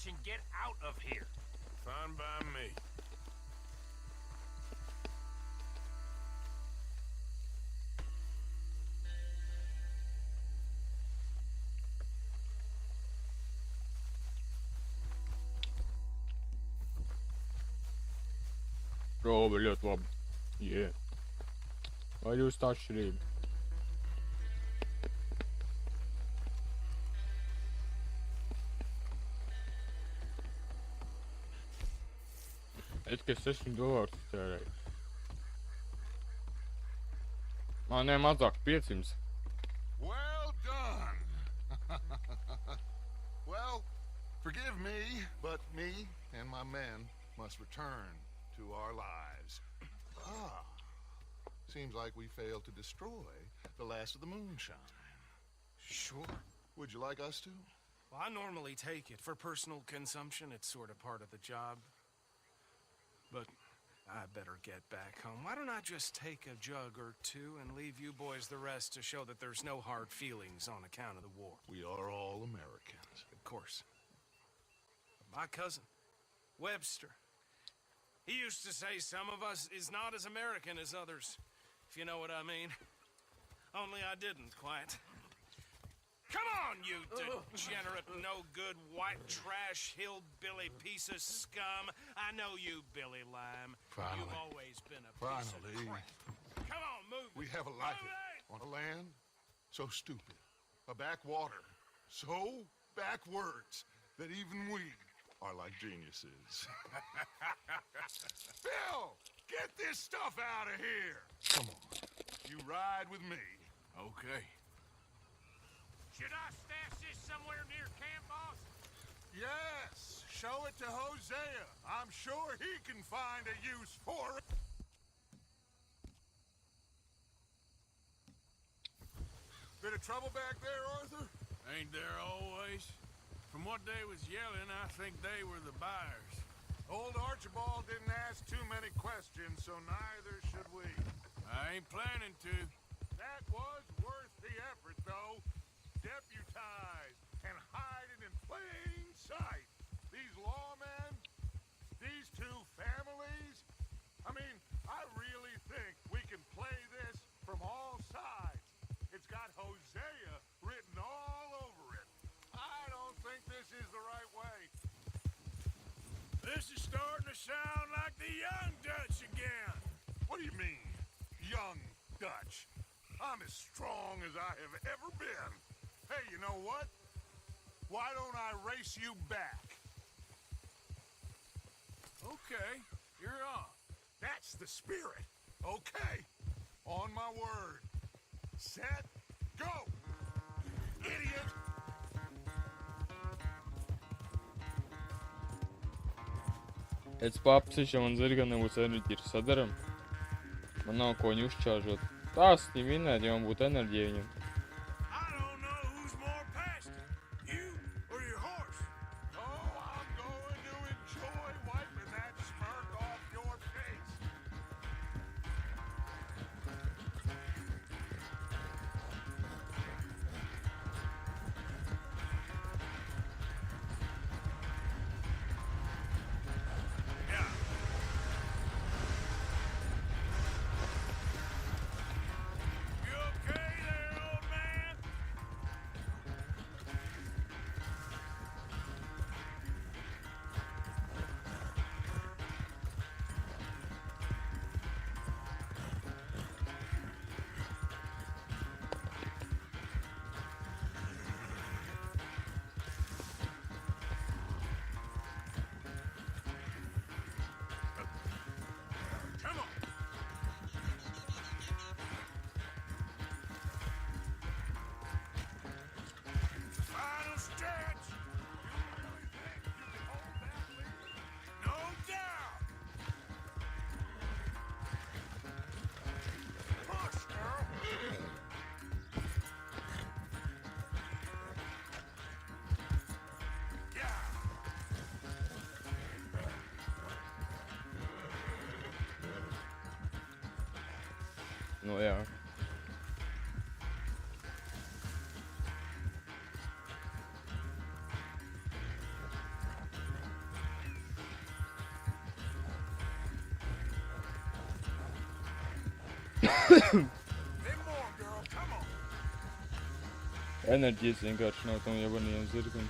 And get out of here. Fine by me. Robi, ļoti labi. Yeah. Vai jūs tā atšķirība? Es tikai $60 tērēju. Man ne mazāk 500. Well done. Well, forgive me, but me and my men must return to our lives. Ah, seems like we failed to destroy the last of the moonshine. Sure. Would you like us to? Well, I normally take it for personal consumption. It's sort of part of the job. But I better get back home. Why don't I just take a jug or two and leave you boys the rest to show that there's no hard feelings on account of the war? We are all Americans. Of course. My cousin, Webster, he used to say some of us is not as American as others, if you know what I mean. Only I didn't quite. Come on, you degenerate, no-good, white trash, hillbilly piece of scum. I know you, Billy Lime. Finally. You've always been a piece of crap. Come on, move We it. have a life Move it. on a land so stupid, a backwater so backwards that even we are like geniuses. Bill, get this stuff out of here. Come on, you ride with me. Okay. Should I stash this somewhere near camp, boss? Yes, show it to Hosea. I'm sure he can find a use for it. Bit of trouble back there, Arthur? Ain't there always? From what they was yelling, I think they were the buyers. Old Archibald didn't ask too many questions, so neither should we. I ain't planning to. That was worth the effort, though. Deputized and hiding in plain sight. These lawmen, these two families. I mean, I really think we can play this from all sides. It's got Hosea written all over it. I don't think this is the right way. This is starting to sound like the Young Dutch again. What do you mean, Young Dutch? I'm as strong as I have ever been. Hey, you know what? Why don't I race you back? Okay, you're on. That's the spirit. Okay, on my word. Set, go! Idiot! Es papsišu un zirgani būs enerģija sadaram. Man nav ko viņu uzčāžot. Tās viņu vinēt, jo man būtu enerģija viņam. I don't know who's more pasty, you or your horse. Oh, I'm going to enjoy wiping that smirk off your face. You okay there, old man? Come on. Final stretch. You really think you can hold that lead? No doubt. Push, girl. Yeah. Nu jā. Enerģijas vienkārši nav tam jabanajam zirgam.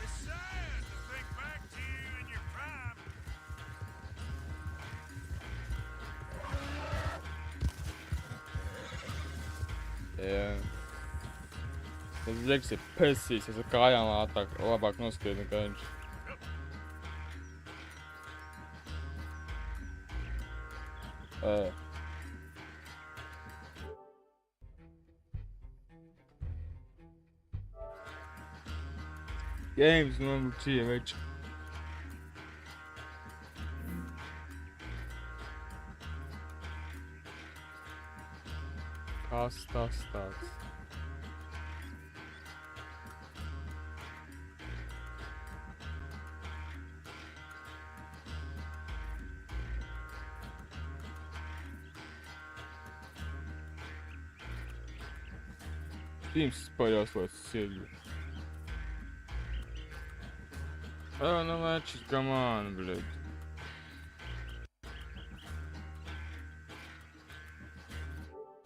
Jā. Tas zirgs ir pesīs, es ar kājām labāk noskrienu nekā viņš. Games number 2, mate. Kas tas tāds? Steams пояслась сетью. Ну значит, команд, блядь.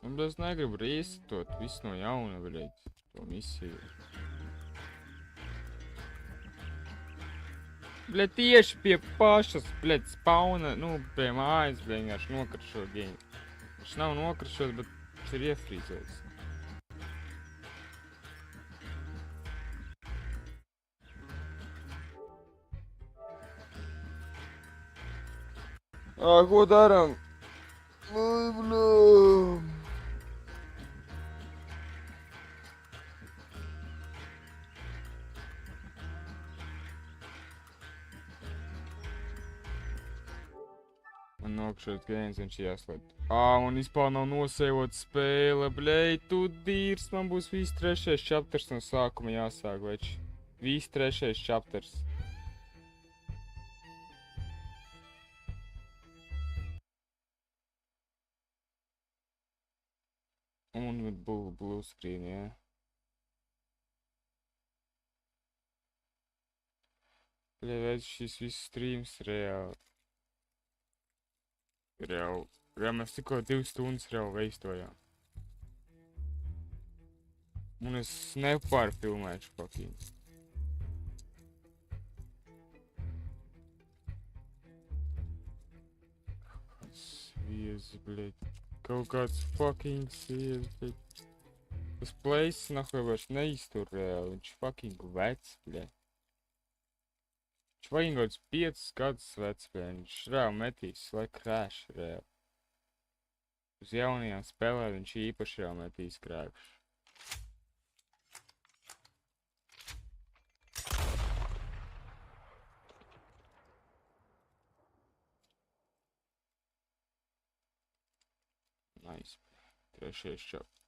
Un es negribu rīstot visu no jauna, блядь, to misiju. Bļet, tieši pie pašas, bļet, spauna, nu, pie mājas, bļet, vienkārši nokaršo game. Viņš nav nokaršos, bet viņš ir iefrīzējis. Ko daram? Ai, bļet. Man nokšot games, viņš jāslēd. Man vispār nav nosēvot spēle, bļej, tu dīrs, man būs viss 3. chapters no sākuma jāsāk, več. Viss 3. chapters. Un blue screen, jā. Bļej, več, šis viss streams reāli. Reāli, mēs tikko 2 stundas reāli veistojām. Un es nepārfilmēšu fucking. Sviezi, bļet. Kaut kāds fucking sviezi, bļet. Tas places nahuj vairs neiztur reāli, viņš fucking vecs, bļet. Viņš vajag kaut 5 gadus vecs, bļet. Viņš reāli metīs, lai krēš reāli. Uz jaunajām spēlēm viņš īpaši reāli metīs krēkš. Nice. 3. chapter.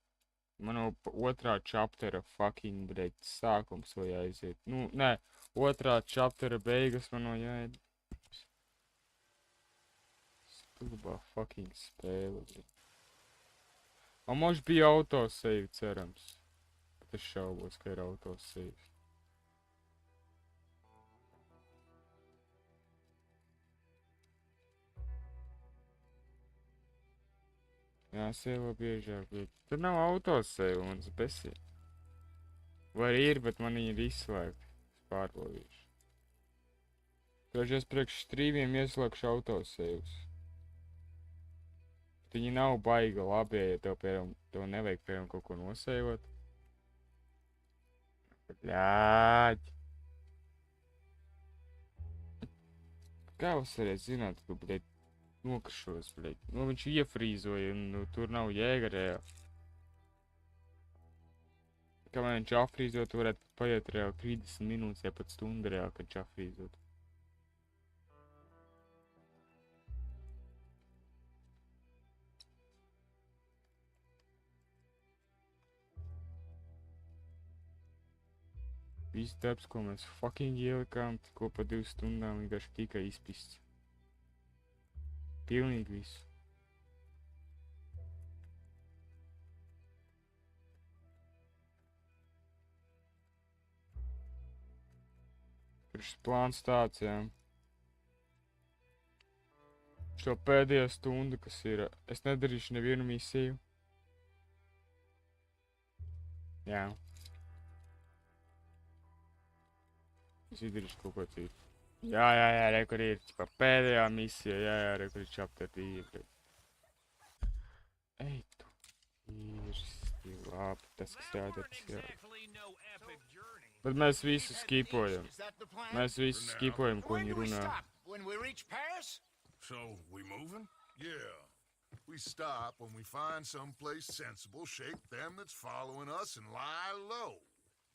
Man jau 2. chaptera fucking, bļet, sākums vai jāiziet. Nu, nē, 2. chaptera beigas man jau jāiet. Stulbā fucking spēle, bļet. Mož bija autosave, cerams. Bet es šaubos, ka ir autosave. Jāsēlo biežāk, bet tur nav autosave, mans besī. Vai ir, bet man viņi ir izslēgti. Es pārbaudīšu. Toreiz priekš streamiem ieslēgšu autosaves. Viņi nav baigi labi, ja tev, piemēram, tev nevajag, piemēram, kaut ko nosēvot. Bļāģ! Kā jūs varētu zināt, ka, bļet, nokaršos, bļet? Nu, viņš iefrīzoja, un nu, tur nav jēga reāli. Kamēr viņš afrīzot, varētu paiet reāli 30 minūtes, ja pat stunda reāli, kad viņš afrīzot. Viss darbs, ko mēs fucking ielikām, tikko pa 2 stundām vienkārši tikai izpists. Pilnīgi visu. Šis plāns tāds, jā. Šo pēdējo stundu, kas ir, es nedarīšu nevienu misiju. Jā. Es izdarīšu kaut ko citu. Jā, re, kur ir pēdējā misija, jā, re, kur ir chapter 2. Ej, tu īrsti, labi, tas, kas jādara, tas jādara. Bet mēs visu skipojam. Mēs visu skipojam, ko viņi runā. So, we moving? Yeah. We stop when we find some place sensible, shake them that's following us, and lie low.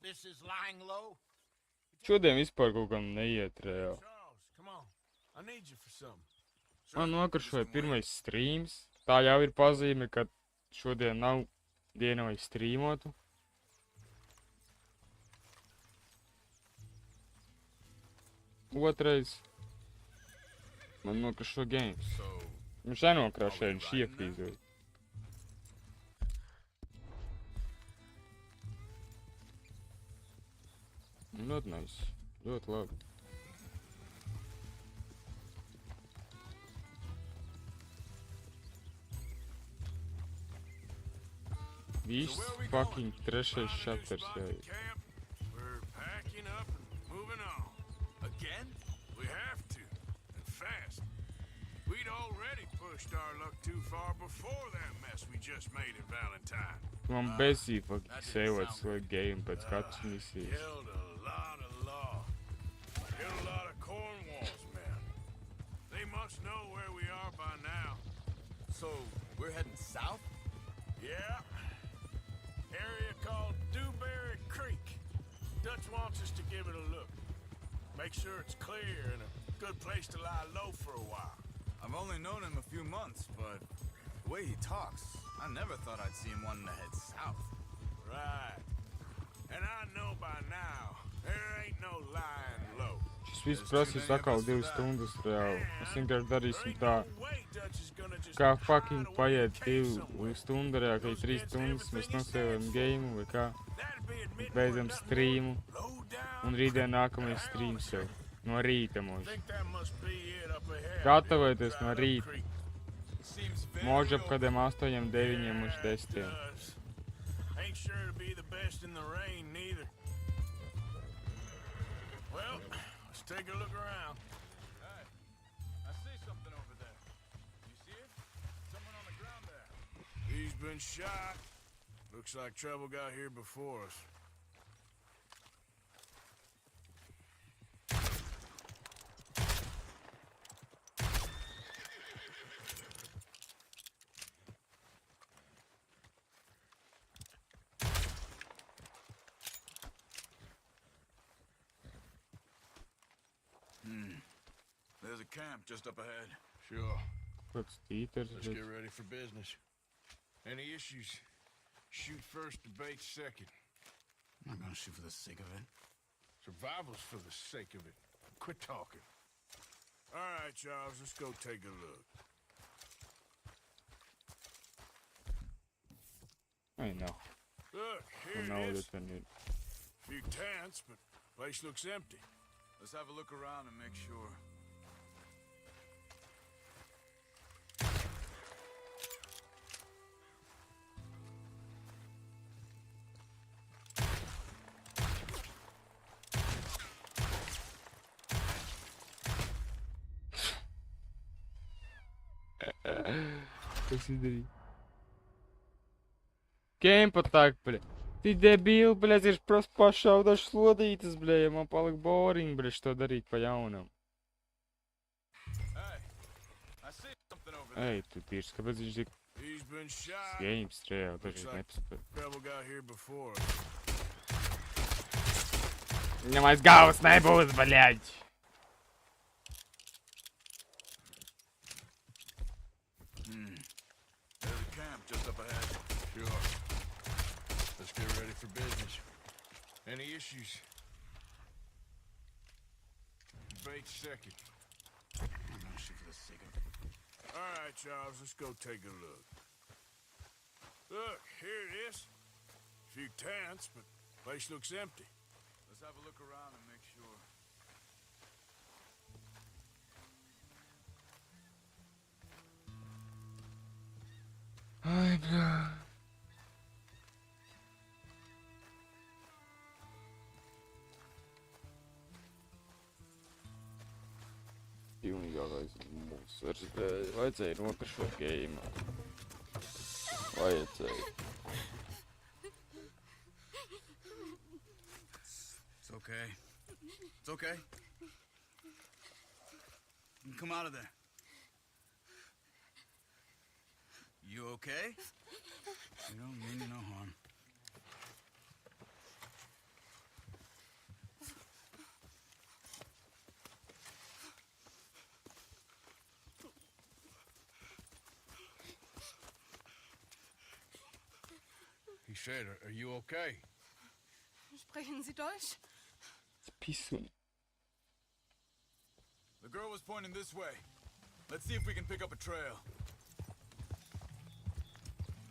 This is lying low? Šodien vispār kaut kam neiet reāli. Man nokaršoja pirmais streams. Tā jau ir pazīme, ka šodien nav diena vai streamotu. Otrais. Man nokaršo games. Viņš nenokrašēja, viņš iefrīzoja. Ļoti nice. Ļoti labi. Viss fucking 3. chapters jāiet. We have to, and fast. We'd already pushed our luck too far before that mess we just made in Valentine. Man besī fucking sēvot svoju game pēc katras misijas. Killed a lot of law. Killed a lot of Cornwall's men. They must know where we are by now. So, we're heading south? Yeah. Area called Dewberry Creek. Dutch wants us to give it a look. Make sure it's clear and a good place to lie low for a while. I've only known him a few months, but the way he talks, I never thought I'd see him wanting to head south. Right. And I know by now, there ain't no lying low. Šis viss prasīs atkal 2 stundas reāli. Es vienkārši darīsim tā, kā fucking paiet 2 stundu reāli, ka 3 stundas mēs nosēvējam game vai kā. Beidzam streamu. Un rītdien nākamais streams jau. No rīta mums. Gatavoties no rīta. Može ap kādiem 8, 9 uz 10. Ain't sure to be the best in the rain neither. Well, let's take a look around. Hey, I see something over there. You see it? Someone on the ground there. He's been shot. Looks like trouble got here before us. There's a camp just up ahead. Sure. Let's get ready for business. Any issues? Shoot first, debate second. I'm not gonna shoot for the sake of it. Survival's for the sake of it. Quit talking. All right, Charles, let's go take a look. I know. Look, here it is. Few tents, but place looks empty. Let's have a look around and make sure. Посмотри. Game так, бля. Ты дебил, блядь, es просто pašaudašu slodītas, bļa, ja man palika boring, bļa, što darīt pa jaunam. Ej, tu tīrs, kāpēc viņš tik... Games reāli, dažreiz nepaspēj. Viņam aiz galvas nebūs, bļaģi. There's a camp just up ahead. Sure. Let's get ready for business. Any issues? Debate second. I'm gonna shoot for the sake of it. All right, Charles, let's go take a look. Look, here it is. Few tents, but place looks empty. Let's have a look around and make sure. Ai, bļa. Pilnīgākais mūsers, bļa. Vajadzēja nopirkt šo game. Vajadzēja. It's okay. It's okay. You can come out of there. You okay? You don't mean no harm. He said, are you okay? Sprechen Sie Deutsch? Pissun. The girl was pointing this way. Let's see if we can pick up a trail.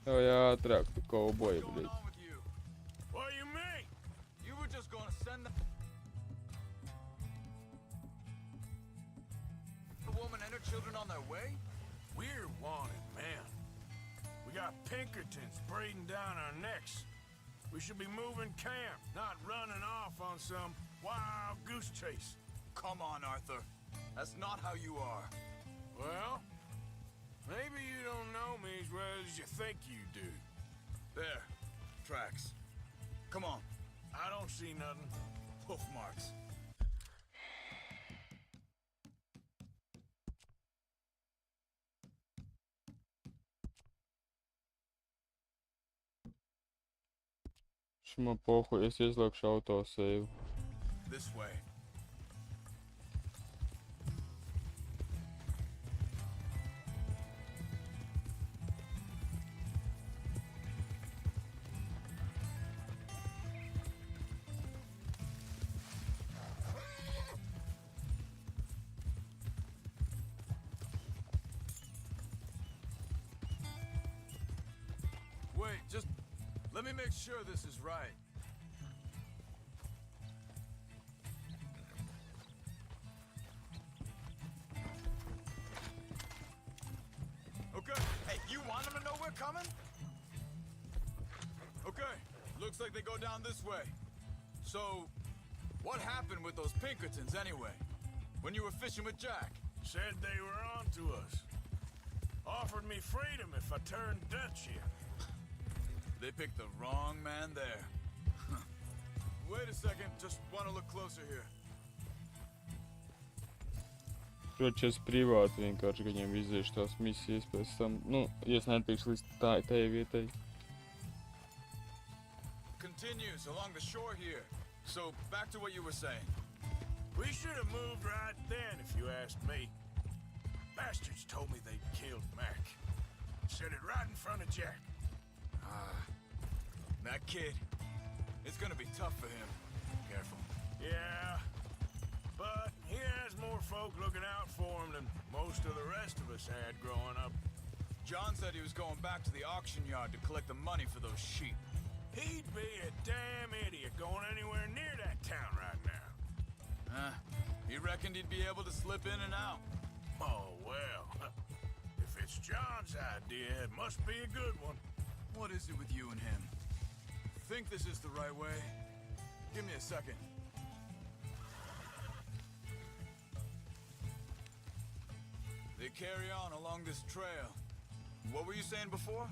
Tev jāatrāk, tu kauboja, bļaļ. What do you mean? You were just gonna send the woman and her children on their way? We're wanted, man. We got Pinkertons breathing down our necks. We should be moving camp, not running off on some wild goose chase. Come on, Arthur. That's not how you are. Well, maybe you don't know me as well as you think you do. There. Tracks. Come on. I don't see nothing. Hoof marks. Šim pohu, es ieslēgšu autosave. This way. Wait, just let me make sure this is right. Okay. Hey, you want them to know we're coming? Okay. Looks like they go down this way. So, what happened with those Pinkertons anyway? When you were fishing with Jack? Said they were on to us. Offered me freedom if I turned Dutch here. They picked the wrong man there. Wait a second, just want to look closer here. Protams, es privāti vienkārši viņiem iziešu tās misijas pēc tam, nu, ja es netikšu līdz tai vietai. Continues along the shore here. So, back to what you were saying. We should have moved right then, if you asked me. Bastards told me they'd killed Mac. Said it right in front of Jack. That kid, it's gonna be tough for him. Careful. Yeah, but he has more folk looking out for him than most of the rest of us had growing up. John said he was going back to the auction yard to collect the money for those sheep. He'd be a damn idiot going anywhere near that town right now. He reckoned he'd be able to slip in and out. Oh, well. If it's John's idea, it must be a good one. What is it with you and him? Think this is the right way? Give me a second. They carry on along this trail. What were you saying before?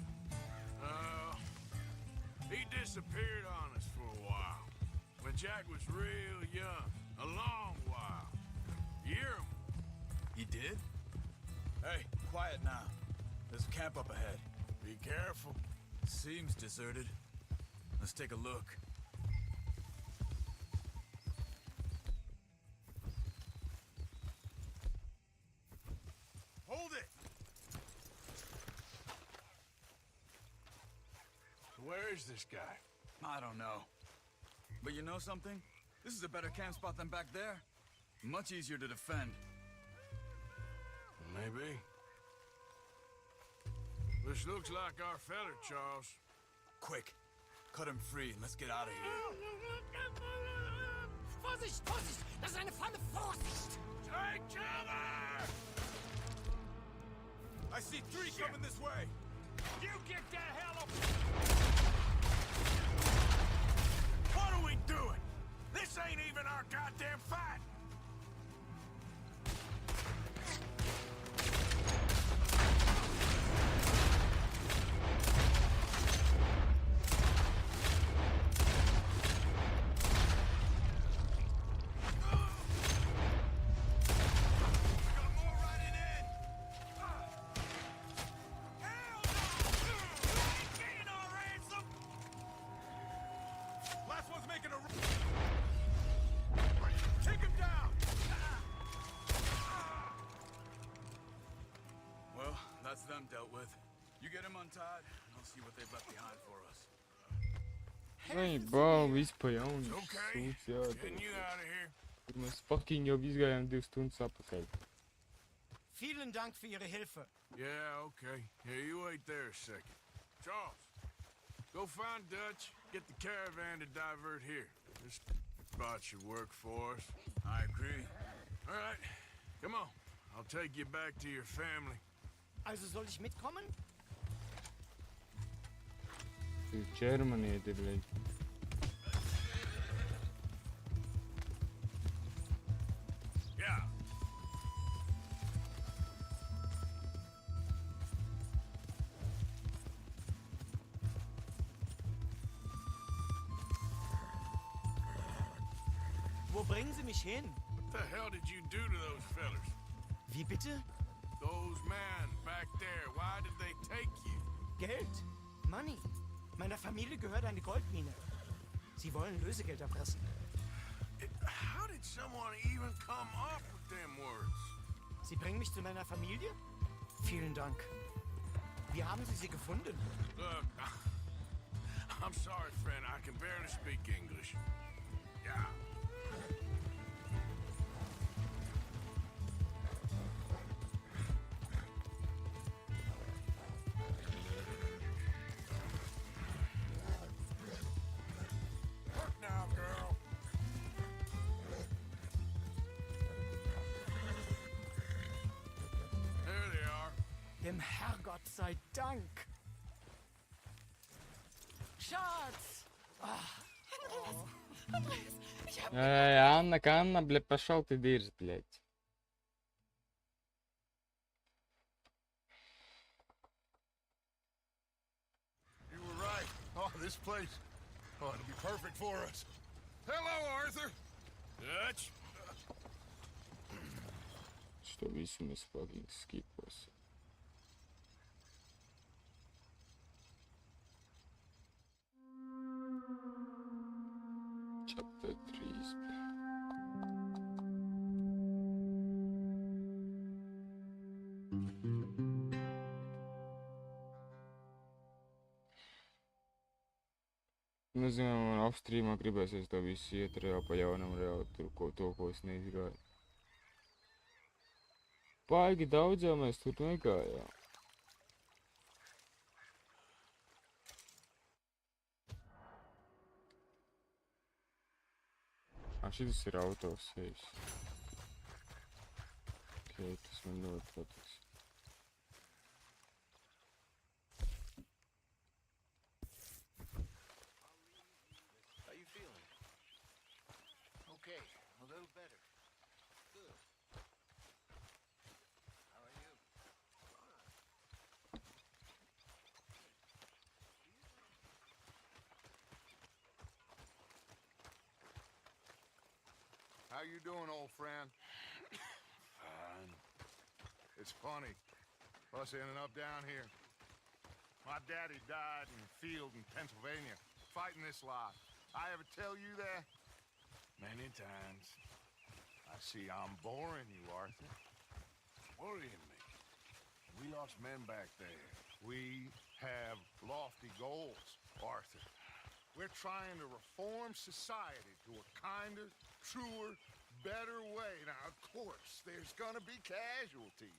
He disappeared on us for a while. When Jack was real young. A long while. Year. He did? Hey, quiet now. There's a camp up ahead. Be careful. Seems deserted. Let's take a look. Hold it! So where is this guy? I don't know. But you know something? This is a better camp spot than back there. Much easier to defend. Maybe. This looks like our feller, Charles. Quick. Cut him free and let's get out of here. Vorsicht, Vorsicht! Das ist eine Falle, Vorsicht! Take cover! I see 3 coming this way. You get the hell up! What are we doing? This ain't even our goddamn fight! Them dealt with. You get him untied, and I'll see what they've left behind for us. Ai, bau, viss pa jaunu. Okay, Sūds, jā. getting you out of here. Tur mēs fucking jau izgājām 2 stundas apakaļ. Vielen Dank für Ihre Hilfe. Yeah, okay. Here, you wait there a second. Charles, go find Dutch, get the caravan to divert here. This spot should work for us. I agree. All right, come on. I'll take you back to your family. Also soll ich mitkommen? Tur ķermanieti, bļeļ. Yeah, Wo bringen Sie mich hin? What the hell did you do to those fellers? Wie bitte? Those men back there, why did they take you? Geld. Money. Meiner Familie gehört eine Goldmine. Sie wollen Lösegeld erpressen. How did someone even come up with them words? Sie bringen mich zu meiner Familie? Vielen Dank. Wie haben Sie gefunden? Look, I'm sorry, friend. I can barely speak English. Yeah. Look now, girl. There they are. Dem Herrgott sei Dank. Schatz! Andreas, ich hab... Анна, блядь, пошел ты дырс, блядь. You were right. Oh, this place. Oh, it'll be perfect for us. Hello, Arthur. Dutch. Что висим из fucking Skeetz. Chapter 3. Nu, zinām, man off-streamā gribēsies to visu iet reāli pa jaunam, reāli tur, to, ko es neizgāju. Baigi daudz jau mēs tur negājām. Šitas ir autosejs. Ok, tas man ļoti patiks. How you feeling? Okay, a little better. Good. How are you? How you doing, old friend? Fine. It's funny, us ending up down here. My daddy died in the field in Pennsylvania, fighting this lot. I ever tell you that? Many times. I see I'm boring you, Arthur. Worrying me. We lost men back there. We have lofty goals, Arthur. We're trying to reform society to a kinder, truer, better way. Now, of course, there's gonna be casualties.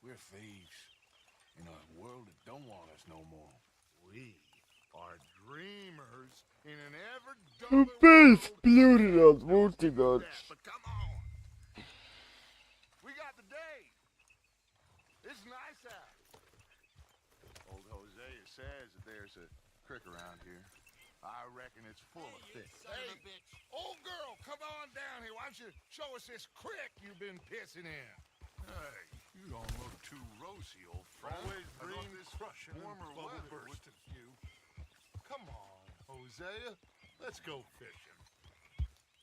We're thieves in a world that don't want us no more. We are dreamers in an ever duller world. But come on. We got the day. It's nice out. Old Hosea says that there's a creek around here. I reckon it's full of fish. Hey, old girl, come on down here. Why don't you show us this creek you've been pissing in? Hey, you don't look too rosy, old friend. Always bring this crushing warmer bubble weather burst. with you. Come on, Hosea. Let's go fishing.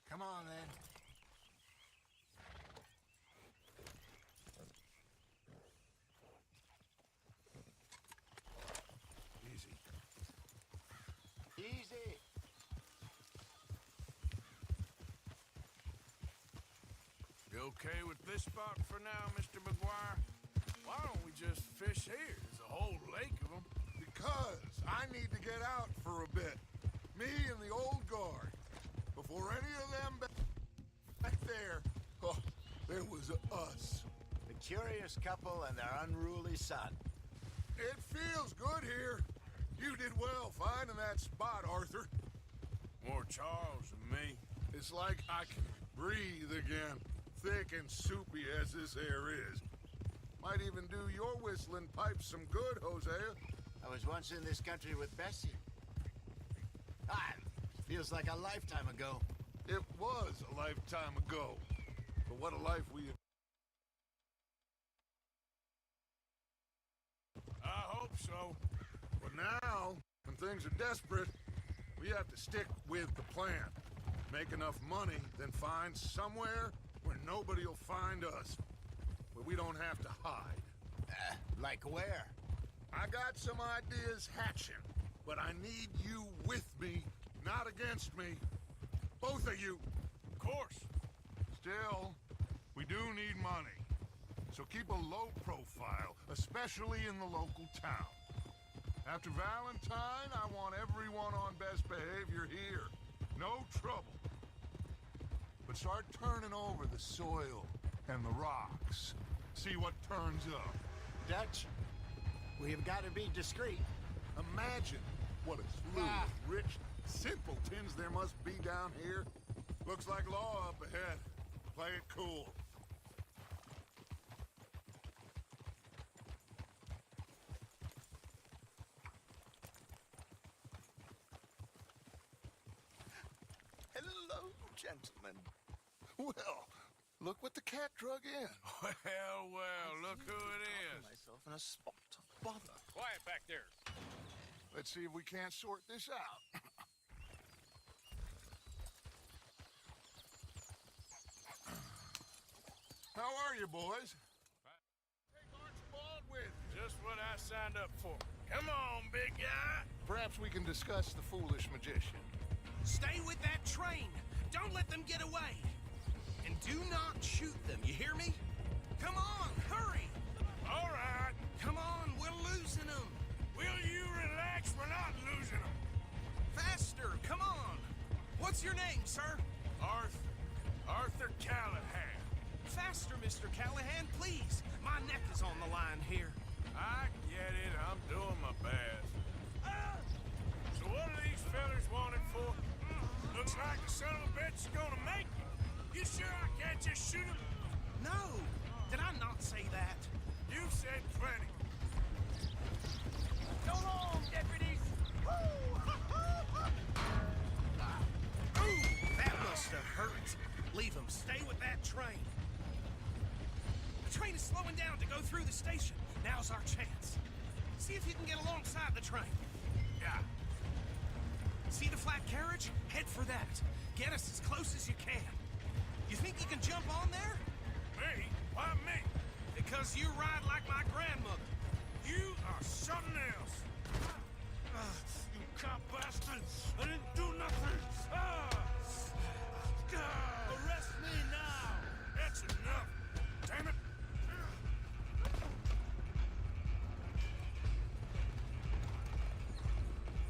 Come on, then. Easy. Easy. You okay with this spot for now, Mr. McGuire? Why don't we just fish here? There's a whole lake of them. Because I need to get out for a bit. Me and the old guard. Before any of them back there, oh, there was us. The curious couple and their unruly son. It feels good here. You did well finding that spot, Arthur. More Charles than me. It's like I can breathe again. Thick and soupy as this air is. Might even do your whistling pipes some good, Hosea. I was once in this country with Bessie. Ah, feels like a lifetime ago. It was a lifetime ago. But what a life we have. I hope so. But now, when things are desperate, we have to stick with the plan. Make enough money, then find somewhere where nobody will find us. Where we don't have to hide. Like where? I got some ideas hatching, but I need you with me, not against me. Both of you. Of course. Still, we do need money. So keep a low profile, especially in the local town. After Valentine, I want everyone on best behavior here. No trouble. But start turning over the soil and the rocks. See what turns up. Dutch, we've got to be discreet. Imagine what a slew of rich simpletons there must be down here. Looks like law up ahead. Play it cool. Hello, gentlemen. Well, look what the cat drug in. Well, look who it is. Myself in a spot of bother. Quiet back there. Let's see if we can't sort this out. How are you, boys? Take Archibald with you. Just what I signed up for. Come on, big guy. Perhaps we can discuss the foolish magician. Stay with that train. Don't let them get away. And do not shoot them, you hear me? Come on, hurry. All right. Come on, we're losing them. Will you relax? We're not losing them. Faster, come on. What's your name, sir? Arthur Callahan. Faster, Mr. Callahan, please. My neck is on the line here. I get it. I'm doing my best. So what are these fellas wanted for? Looks like the son of a bitch is gonna make it. You sure I can't just shoot him? No. Did I not say that? You said plenty. So long, deputies! Ooh, that must have hurt. Leave them. Stay with that train. The train is slowing down to go through the station. Now's our chance. See if you can get alongside the train. Yeah. See the flat carriage? Head for that. Get us as close as you can. You think you can jump on there? Me? Why me? Because you ride like my grandmother. You are something else. You cop bastard! I didn't do nothing! Arrest me now! That's enough! Damn it!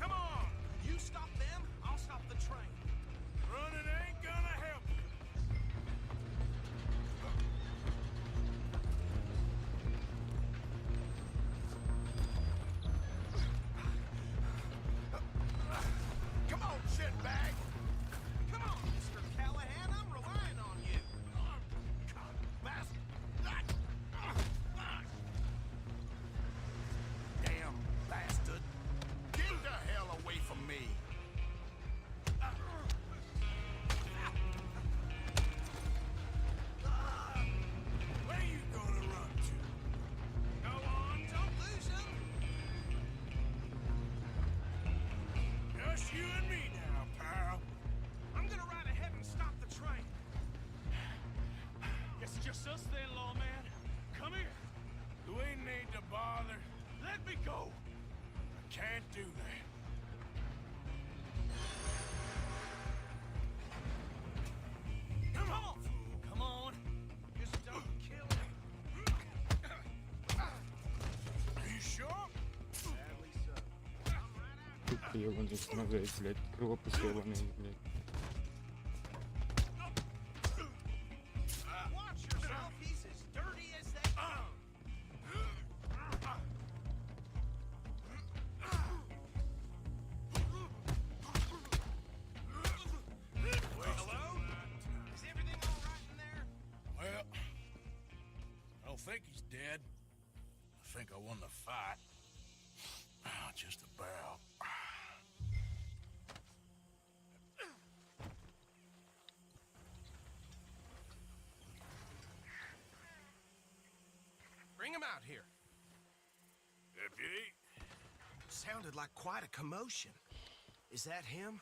Come on! You stop them, I'll stop the train. Running ain't gonna help you. Come on, shitbag! Come on, Mr. Callahan, I'm relying on you. Damn bastard! Get the hell away from me! Where you gonna run to? Go on, don't lose him. Just you and me now, pal. I'm gonna ride ahead and stop the train. Guess it's just us then, lawman. Come here. Do we need to bother? Let me go. I can't do that. Come on, fool, come on. Just don't kill me. Are you sure? Sadly so. Тут ебаный смотреть, блядь, кровопись ебаный, блядь. Watch yourself, he's as dirty as they come. Hello? Is everything all right in there? Well, I don't think he's dead. I think I won the fight. Just about. Bring him out here. Deputy? Sounded like quite a commotion. Is that him?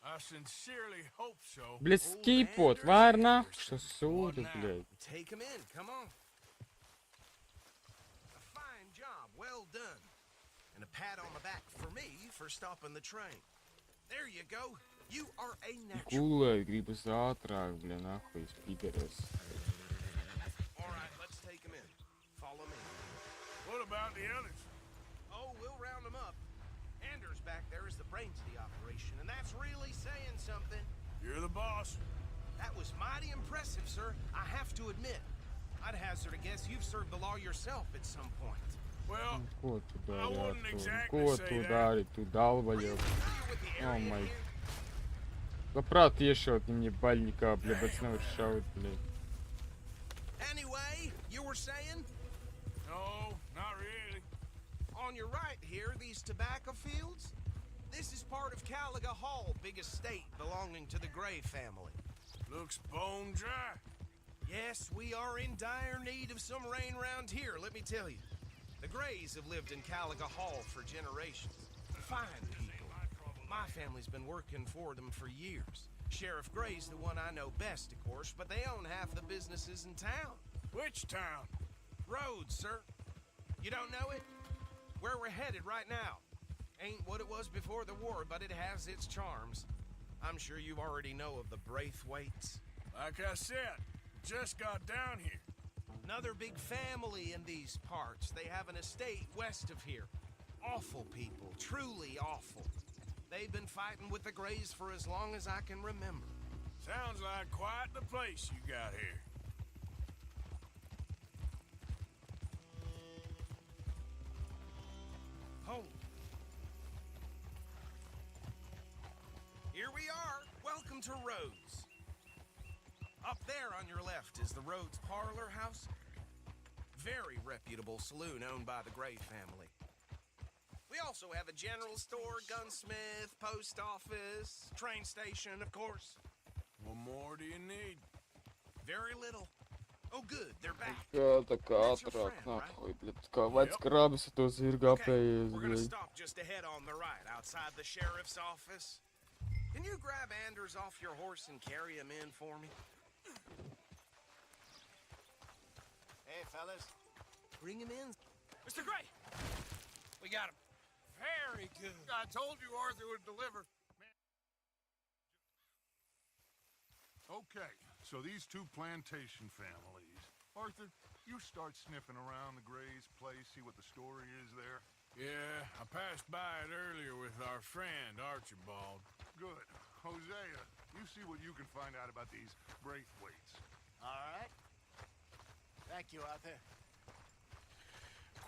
I sincerely hope so. Блядь, скипот, варь нахуй, что суду, блядь. Take him in, come on. A fine job, well done. And a pat on the back for me for stopping the train. There you go. You are a natural. Tequila, gribu ātrāk, bļa, nahoj, pīderes. All right, let's take him in. Follow me. What about the others? Oh, we'll round them up. Anders back there is the brains of the operation, and that's really saying something. You're the boss. That was mighty impressive, sir. I have to admit. I'd hazard a guess you've served the law yourself at some point. Well, Ko tu I dari, wouldn't Artur? exactly Ko say tu that. dari, tu dalbaļo? Oh my. Labprāt iešaut viņam baļņikā, bļa, bet es nevaru šaut, bļa. Anyway, you were saying? No, not really. On your right here, these tobacco fields? This is part of Caliga Hall, big estate belonging to the Gray family. Looks bone dry. Yes, we are in dire need of some rain around here, let me tell you. The Grays have lived in Caliga Hall for generations. Fine people. My family's been working for them for years. Sheriff Gray's the one I know best, of course, but they own half the businesses in town. Which town? Rhodes, sir. You don't know it? Where we're headed right now. Ain't what it was before the war, but it has its charms. I'm sure you already know of the Braithwaites. Like I said, just got down here. Another big family in these parts. They have an estate west of here. Awful people, truly awful. They've been fighting with the Grays for as long as I can remember. Sounds like quite the place you got here. Oh. Here we are. Welcome to Rhodes. Up there on your left is the Rhodes Parlor House. Very reputable saloon owned by the Gray family. We also have a general store, gunsmith, post office, train station, of course. What more do you need? Very little. Oh, good, they're back. Kā tā kā ātrāk, nahoj, bļa, kā vairs krābis to zirga apējies, We're gonna bļa. stop just ahead on the right, outside the sheriff's office. Can you grab Anders off your horse and carry him in for me? Hey, fellas. Bring him in. Mr. Gray! We got him. Very good. I told you Arthur would deliver. Okay, so these two plantation families. Arthur, you start sniffing around the Gray's place, see what the story is there. Yeah, I passed by it earlier with our friend, Archibald. Good. Hosea, you see what you can find out about these Braithwaites. All right. Thank you, Arthur.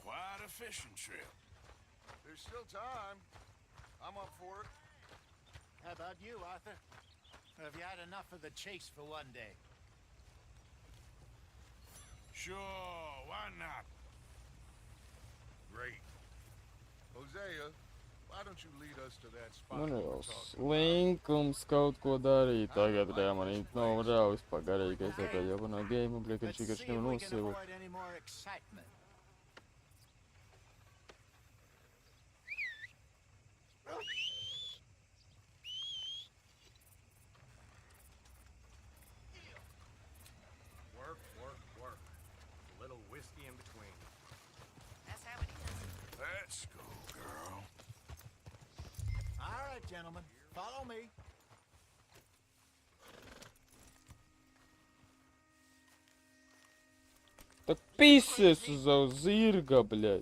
Quite a fishing trip. There's still time. I'm up for it. How about you, Arthur? Or have you had enough of the chase for one day? Sure, why not? Great. Hosea, why don't you lead us to that spot? Man jau slinkums kaut ko darīt tagad, bļa, man nav raujas pagarīgais, tā jau manā gēma, bļa, ka šī garš nevar nosīvot. Any more excitement? Work, work, work. A little whiskey in between. That's how it is. Let's go, girl. All right, gentlemen. Follow me. Так pisies uz savu zirga, bļa.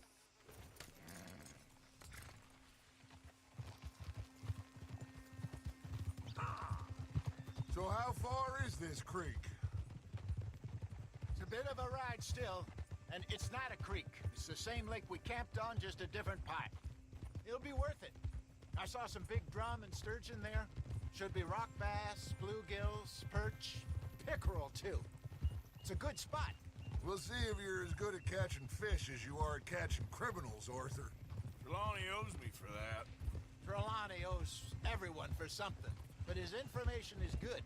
So how far is this creek? It's a bit of a ride still, and it's not a creek. It's the same lake we camped on, just a different pipe. It'll be worth it. I saw some big drum and sturgeon there. Should be rock bass, bluegills, perch, pickerel too. It's a good spot. We'll see if you're as good at catching fish as you are at catching criminals, Arthur. Trelawney owes me for that. Trelawney owes everyone for something, but his information is good.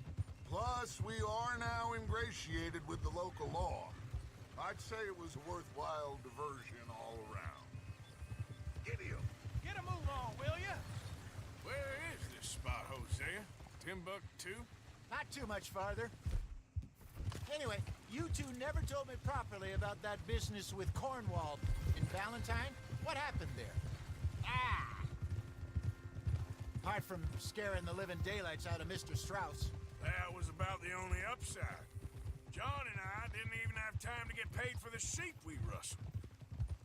Plus, we are now ingratiated with the local law. I'd say it was a worthwhile diversion all around. Giddy up. Get a move on, will ya? Where is this spot, Hosea? Timbuktu? Not too much farther. Anyway, you two never told me properly about that business with Cornwall in Valentine. What happened there? Ah! Apart from scaring the living daylights out of Mr. Strauss. That was about the only upside. John and I didn't even have time to get paid for the sheep we rustled.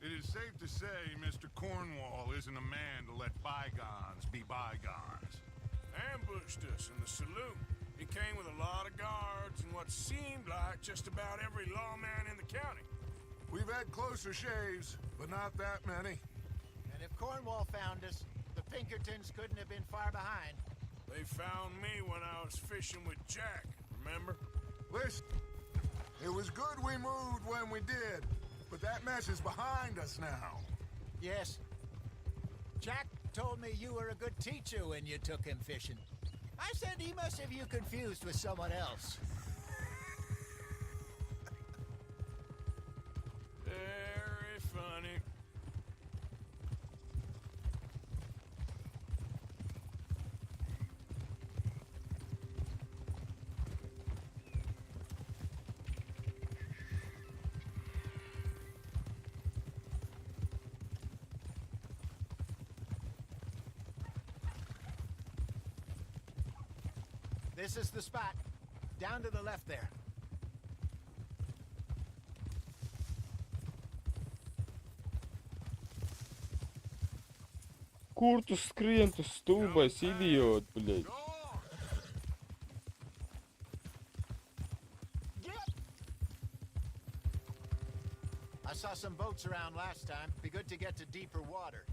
It is safe to say Mr. Cornwall isn't a man to let bygones be bygones. Ambushed us in the saloon. He came with a lot of guards and what seemed like just about every lawman in the county. We've had closer shaves, but not that many. And if Cornwall found us, the Pinkertons couldn't have been far behind. They found me when I was fishing with Jack, remember? Listen, it was good we moved when we did, but that mess is behind us now. Yes. Jack told me you were a good teacher when you took him fishing. I said he must have you confused with someone else. Very funny. This is the spot. Down to the left there. Kur tu skrien, tu stulbais idiot, блядь? I saw some boats around last time. Be good to get to deeper water.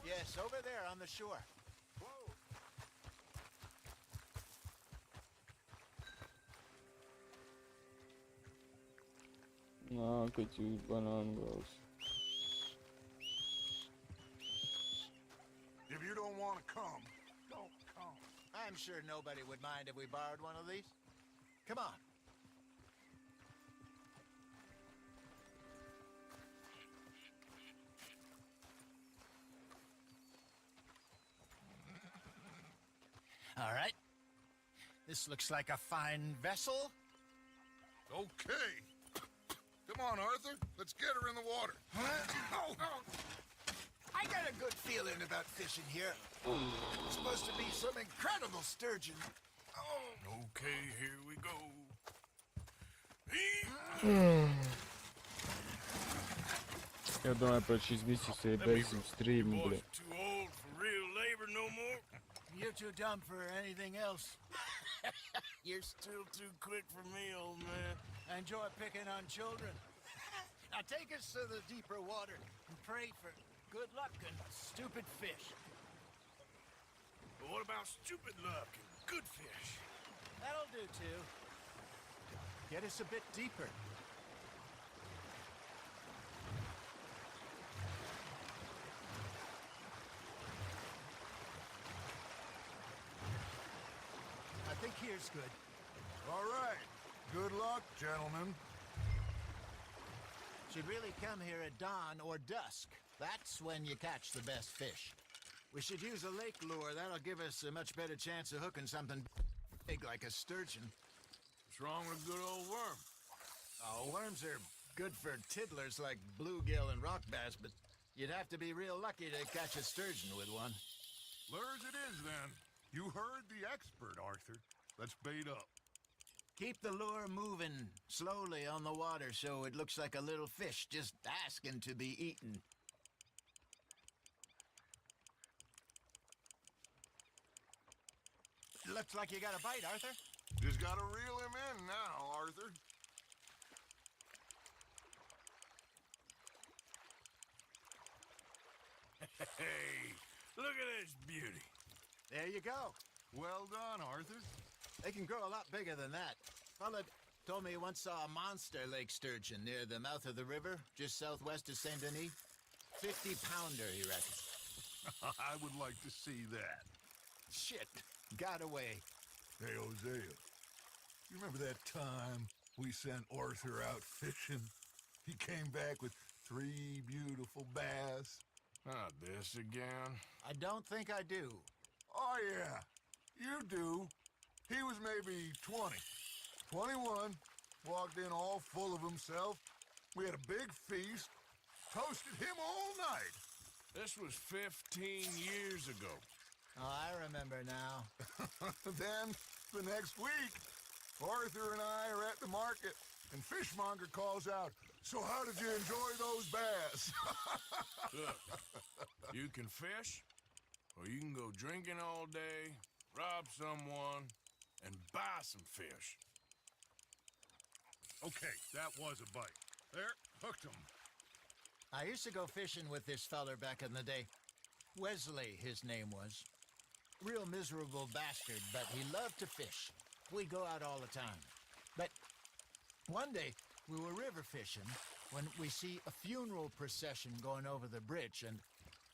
Yes, over there on the shore. Nā, kad jūs banānu gals. If you don't want to come, don't come. I'm sure nobody would mind if we borrowed one of these. Come on. All right. This looks like a fine vessel. Okay. Come on, Arthur. Let's get her in the water. I got a good feeling about fishing here. It's supposed to be some incredible sturgeon. Okay, here we go. Я думаю, под 6 месяцев без стрима, бля. Too old for real labor no more? You're too dumb for anything else. You're still too quick for me, old man. I enjoy picking on children. Now take us to the deeper water and pray for good luck and stupid fish. But what about stupid luck and good fish? That'll do too. Get us a bit deeper. I think here's good. All right. Good luck, gentlemen. Should really come here at dawn or dusk. That's when you catch the best fish. We should use a lake lure. That'll give us a much better chance of hooking something big like a sturgeon. What's wrong with a good old worm? Oh, worms are good for tiddlers like bluegill and rock bass, but you'd have to be real lucky to catch a sturgeon with one. Lures it is, then. You heard the expert, Arthur. Let's bait up. Keep the lure moving slowly on the water so it looks like a little fish just asking to be eaten. Looks like you got a bite, Arthur. Just gotta reel him in now, Arthur. Hey, look at this beauty. There you go. Well done, Arthur. They can grow a lot bigger than that. Fella told me he once saw a monster lake sturgeon near the mouth of the river, just southwest of Saint Denis. 50-pounder, he reckons. I would like to see that. Shit, got away. Hey, Hosea, you remember that time we sent Arthur out fishing? He came back with 3 beautiful bass. Not this again. I don't think I do. Oh, yeah. You do. He was maybe 20. 21. Walked in all full of himself. We had a big feast. Toasted him all night. This was 15 years ago. Oh, I remember now. Then, the next week, Arthur and I are at the market, and Fishmonger calls out, "So how did you enjoy those bass?" Look, you can fish, or you can go drinking all day, rob someone, and buy some fish. Okay, that was a bite. There, hooked him. I used to go fishing with this feller back in the day. Wesley, his name was. Real miserable bastard, but he loved to fish. We'd go out all the time. But one day, we were river fishing when we see a funeral procession going over the bridge, and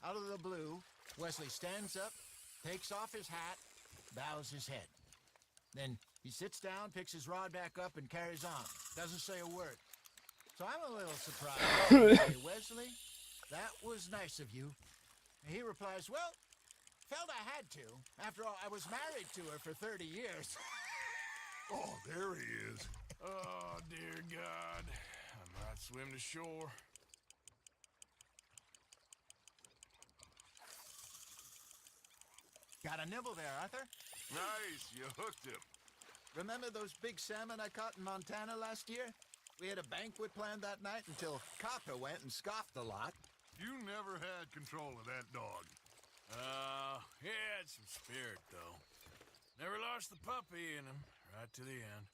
out of the blue, Wesley stands up, takes off his hat, bows his head. Then he sits down, picks his rod back up, and carries on. Doesn't say a word. So I'm a little surprised. Hey, Wesley, that was nice of you. And he replies, well, felt I had to. After all, I was married to her for 30 years. Oh, there he is. Oh, dear God. I might swim to shore. Got a nibble there, Arthur. Nice, you hooked him. Remember those big salmon I caught in Montana last year? We had a banquet planned that night until Copper went and scoffed a lot. You never had control of that dog. He had some spirit, though. Never lost the puppy in him, right to the end.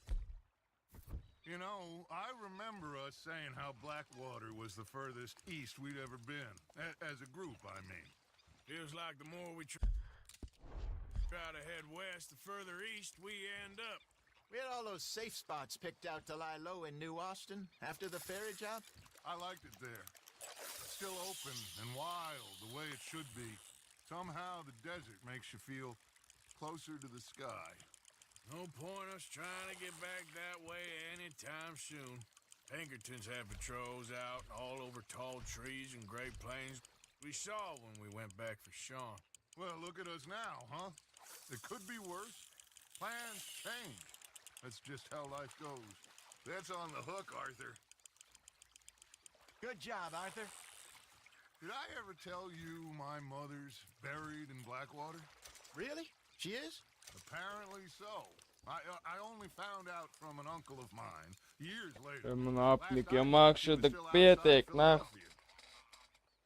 You know, I remember us saying how Blackwater was the furthest east we'd ever been. As a group, I mean. Feels like the more we try to head west, the further east we end up. We had all those safe spots picked out to lie low in New Austin after the ferry job. I liked it there. Still open and wild, the way it should be. Somehow the desert makes you feel closer to the sky. No point us trying to get back that way anytime soon. Pinkertons had patrols out all over tall trees and Great Plains. We saw when we went back for Sean. Well, look at us now, huh? It could be worse. Plans change. That's just how life goes. That's on the hook, Arthur. Good job, Arthur. Did I ever tell you my mother's buried in Blackwater? Really? She is? Apparently so. I only found out from an uncle of mine years later. Monopniki makšķi tak pietiek, nah.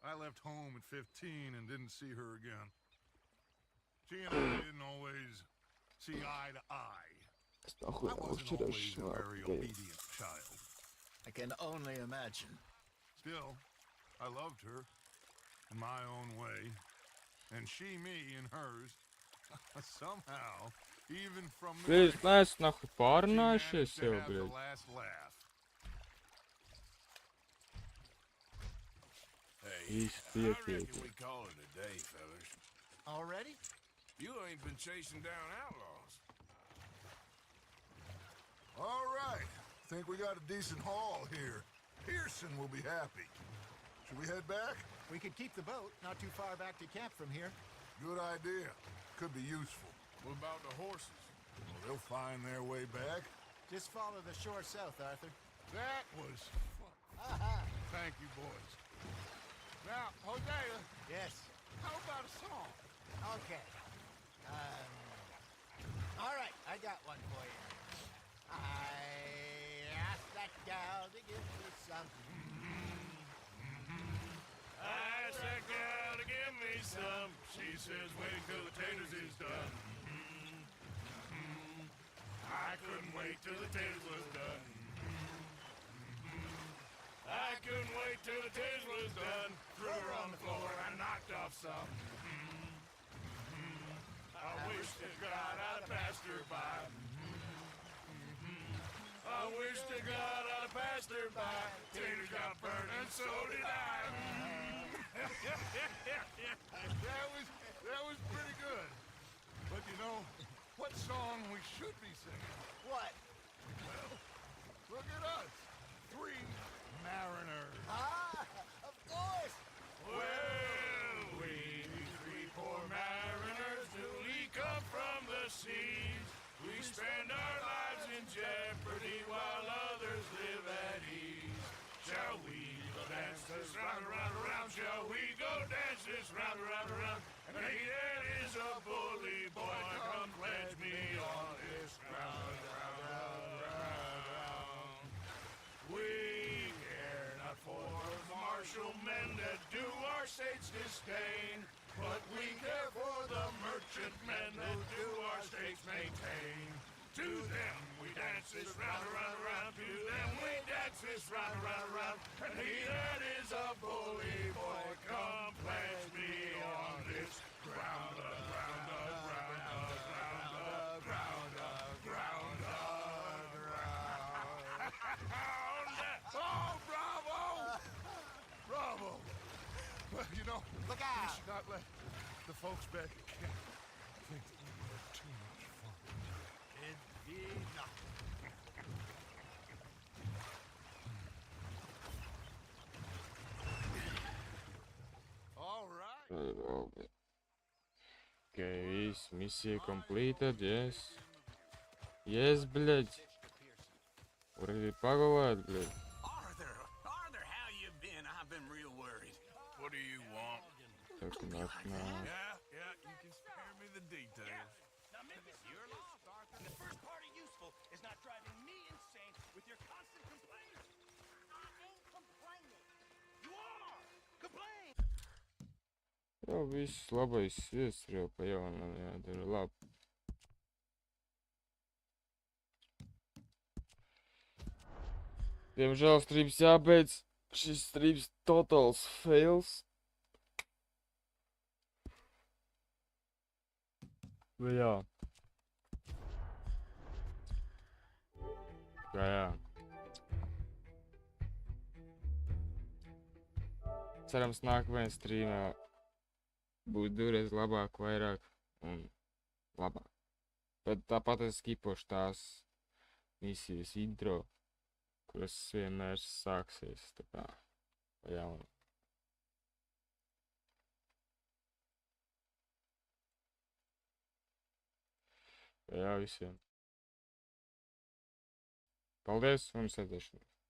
I left home at 15 and didn't see her again. She and I didn't always see eye to eye. I wasn't always a very obedient child. I can only imagine. Still, I loved her in my own way, and she me in hers. Somehow, even from the Mēs nahu pārunājušies jau, the last laugh. Hey, I reckon we call it a day, fellas. Already? You ain't been chasing down outlaws. All right. Think we got a decent haul here. Pearson will be happy. Should we head back? We could keep the boat not too far back to camp from here. Good idea. Could be useful. What about the horses? Well, they'll find their way back. Just follow the shore south, Arthur. That was fun. Thank you, boys. Now, Hosea. Yes. How about a song? Okay. All right, I got one for you. I asked that gal to give me some. I asked that gal to give me some. She says, wait till the taters is done. I couldn't wait till the taters was done. I couldn't wait till the taters was done. Threw her on the floor and knocked off some. I wish to God I'd have passed her by. I wish to God I'd have passed her by. Taters got burned and so did I. That was pretty good. But you know, what song we should be singing? What? Well, look at us. 3 mariners. Ah, of course. Well, we 3 poor mariners who leave Shall we go dance this round, around, around? Shall we go dance this round, around, around? And he that is a bully boy, come pledge me on this ground, round, round, round. We care not for martial men that do our state's disdain, but we care for the merchant men that do our states maintain. To them we dance this round, around, around. To them we dance this round, around, around. And he that is a bully boy, come pledge me on this ground, ground, ground, ground, ground, ground, ground. Oh, bravo! Bravo! Well, you know, Look we out! should not let the folks back at camp think that we have too much fun. Indeed not. All right. Okay, mission completed, yes. Yes, блядь. Вроде погулять, блядь. Arthur, how you been? I've been real worried. What do you want? Так, knock, knock. Yeah, you can spare me the details. Now maybe you're lost, Arthur. And the first part of useful is not driving me insane with your constant complaining. I ain't complaining. You are! Complain! Jau viss labais iestur jau pa jaunam jādara labi. Diemžēl streams jābeidz. Šis streams totals fails. Bet jā. Jā. Cerams, nākamajā streamā būs divreiz labāk, vairāk un labāk. Bet tāpat es skipošu tās misijas intro, kuras vienmēr sāksies tā kā pa jaunu. Jā, visiem. Paldies un sēdēšanos.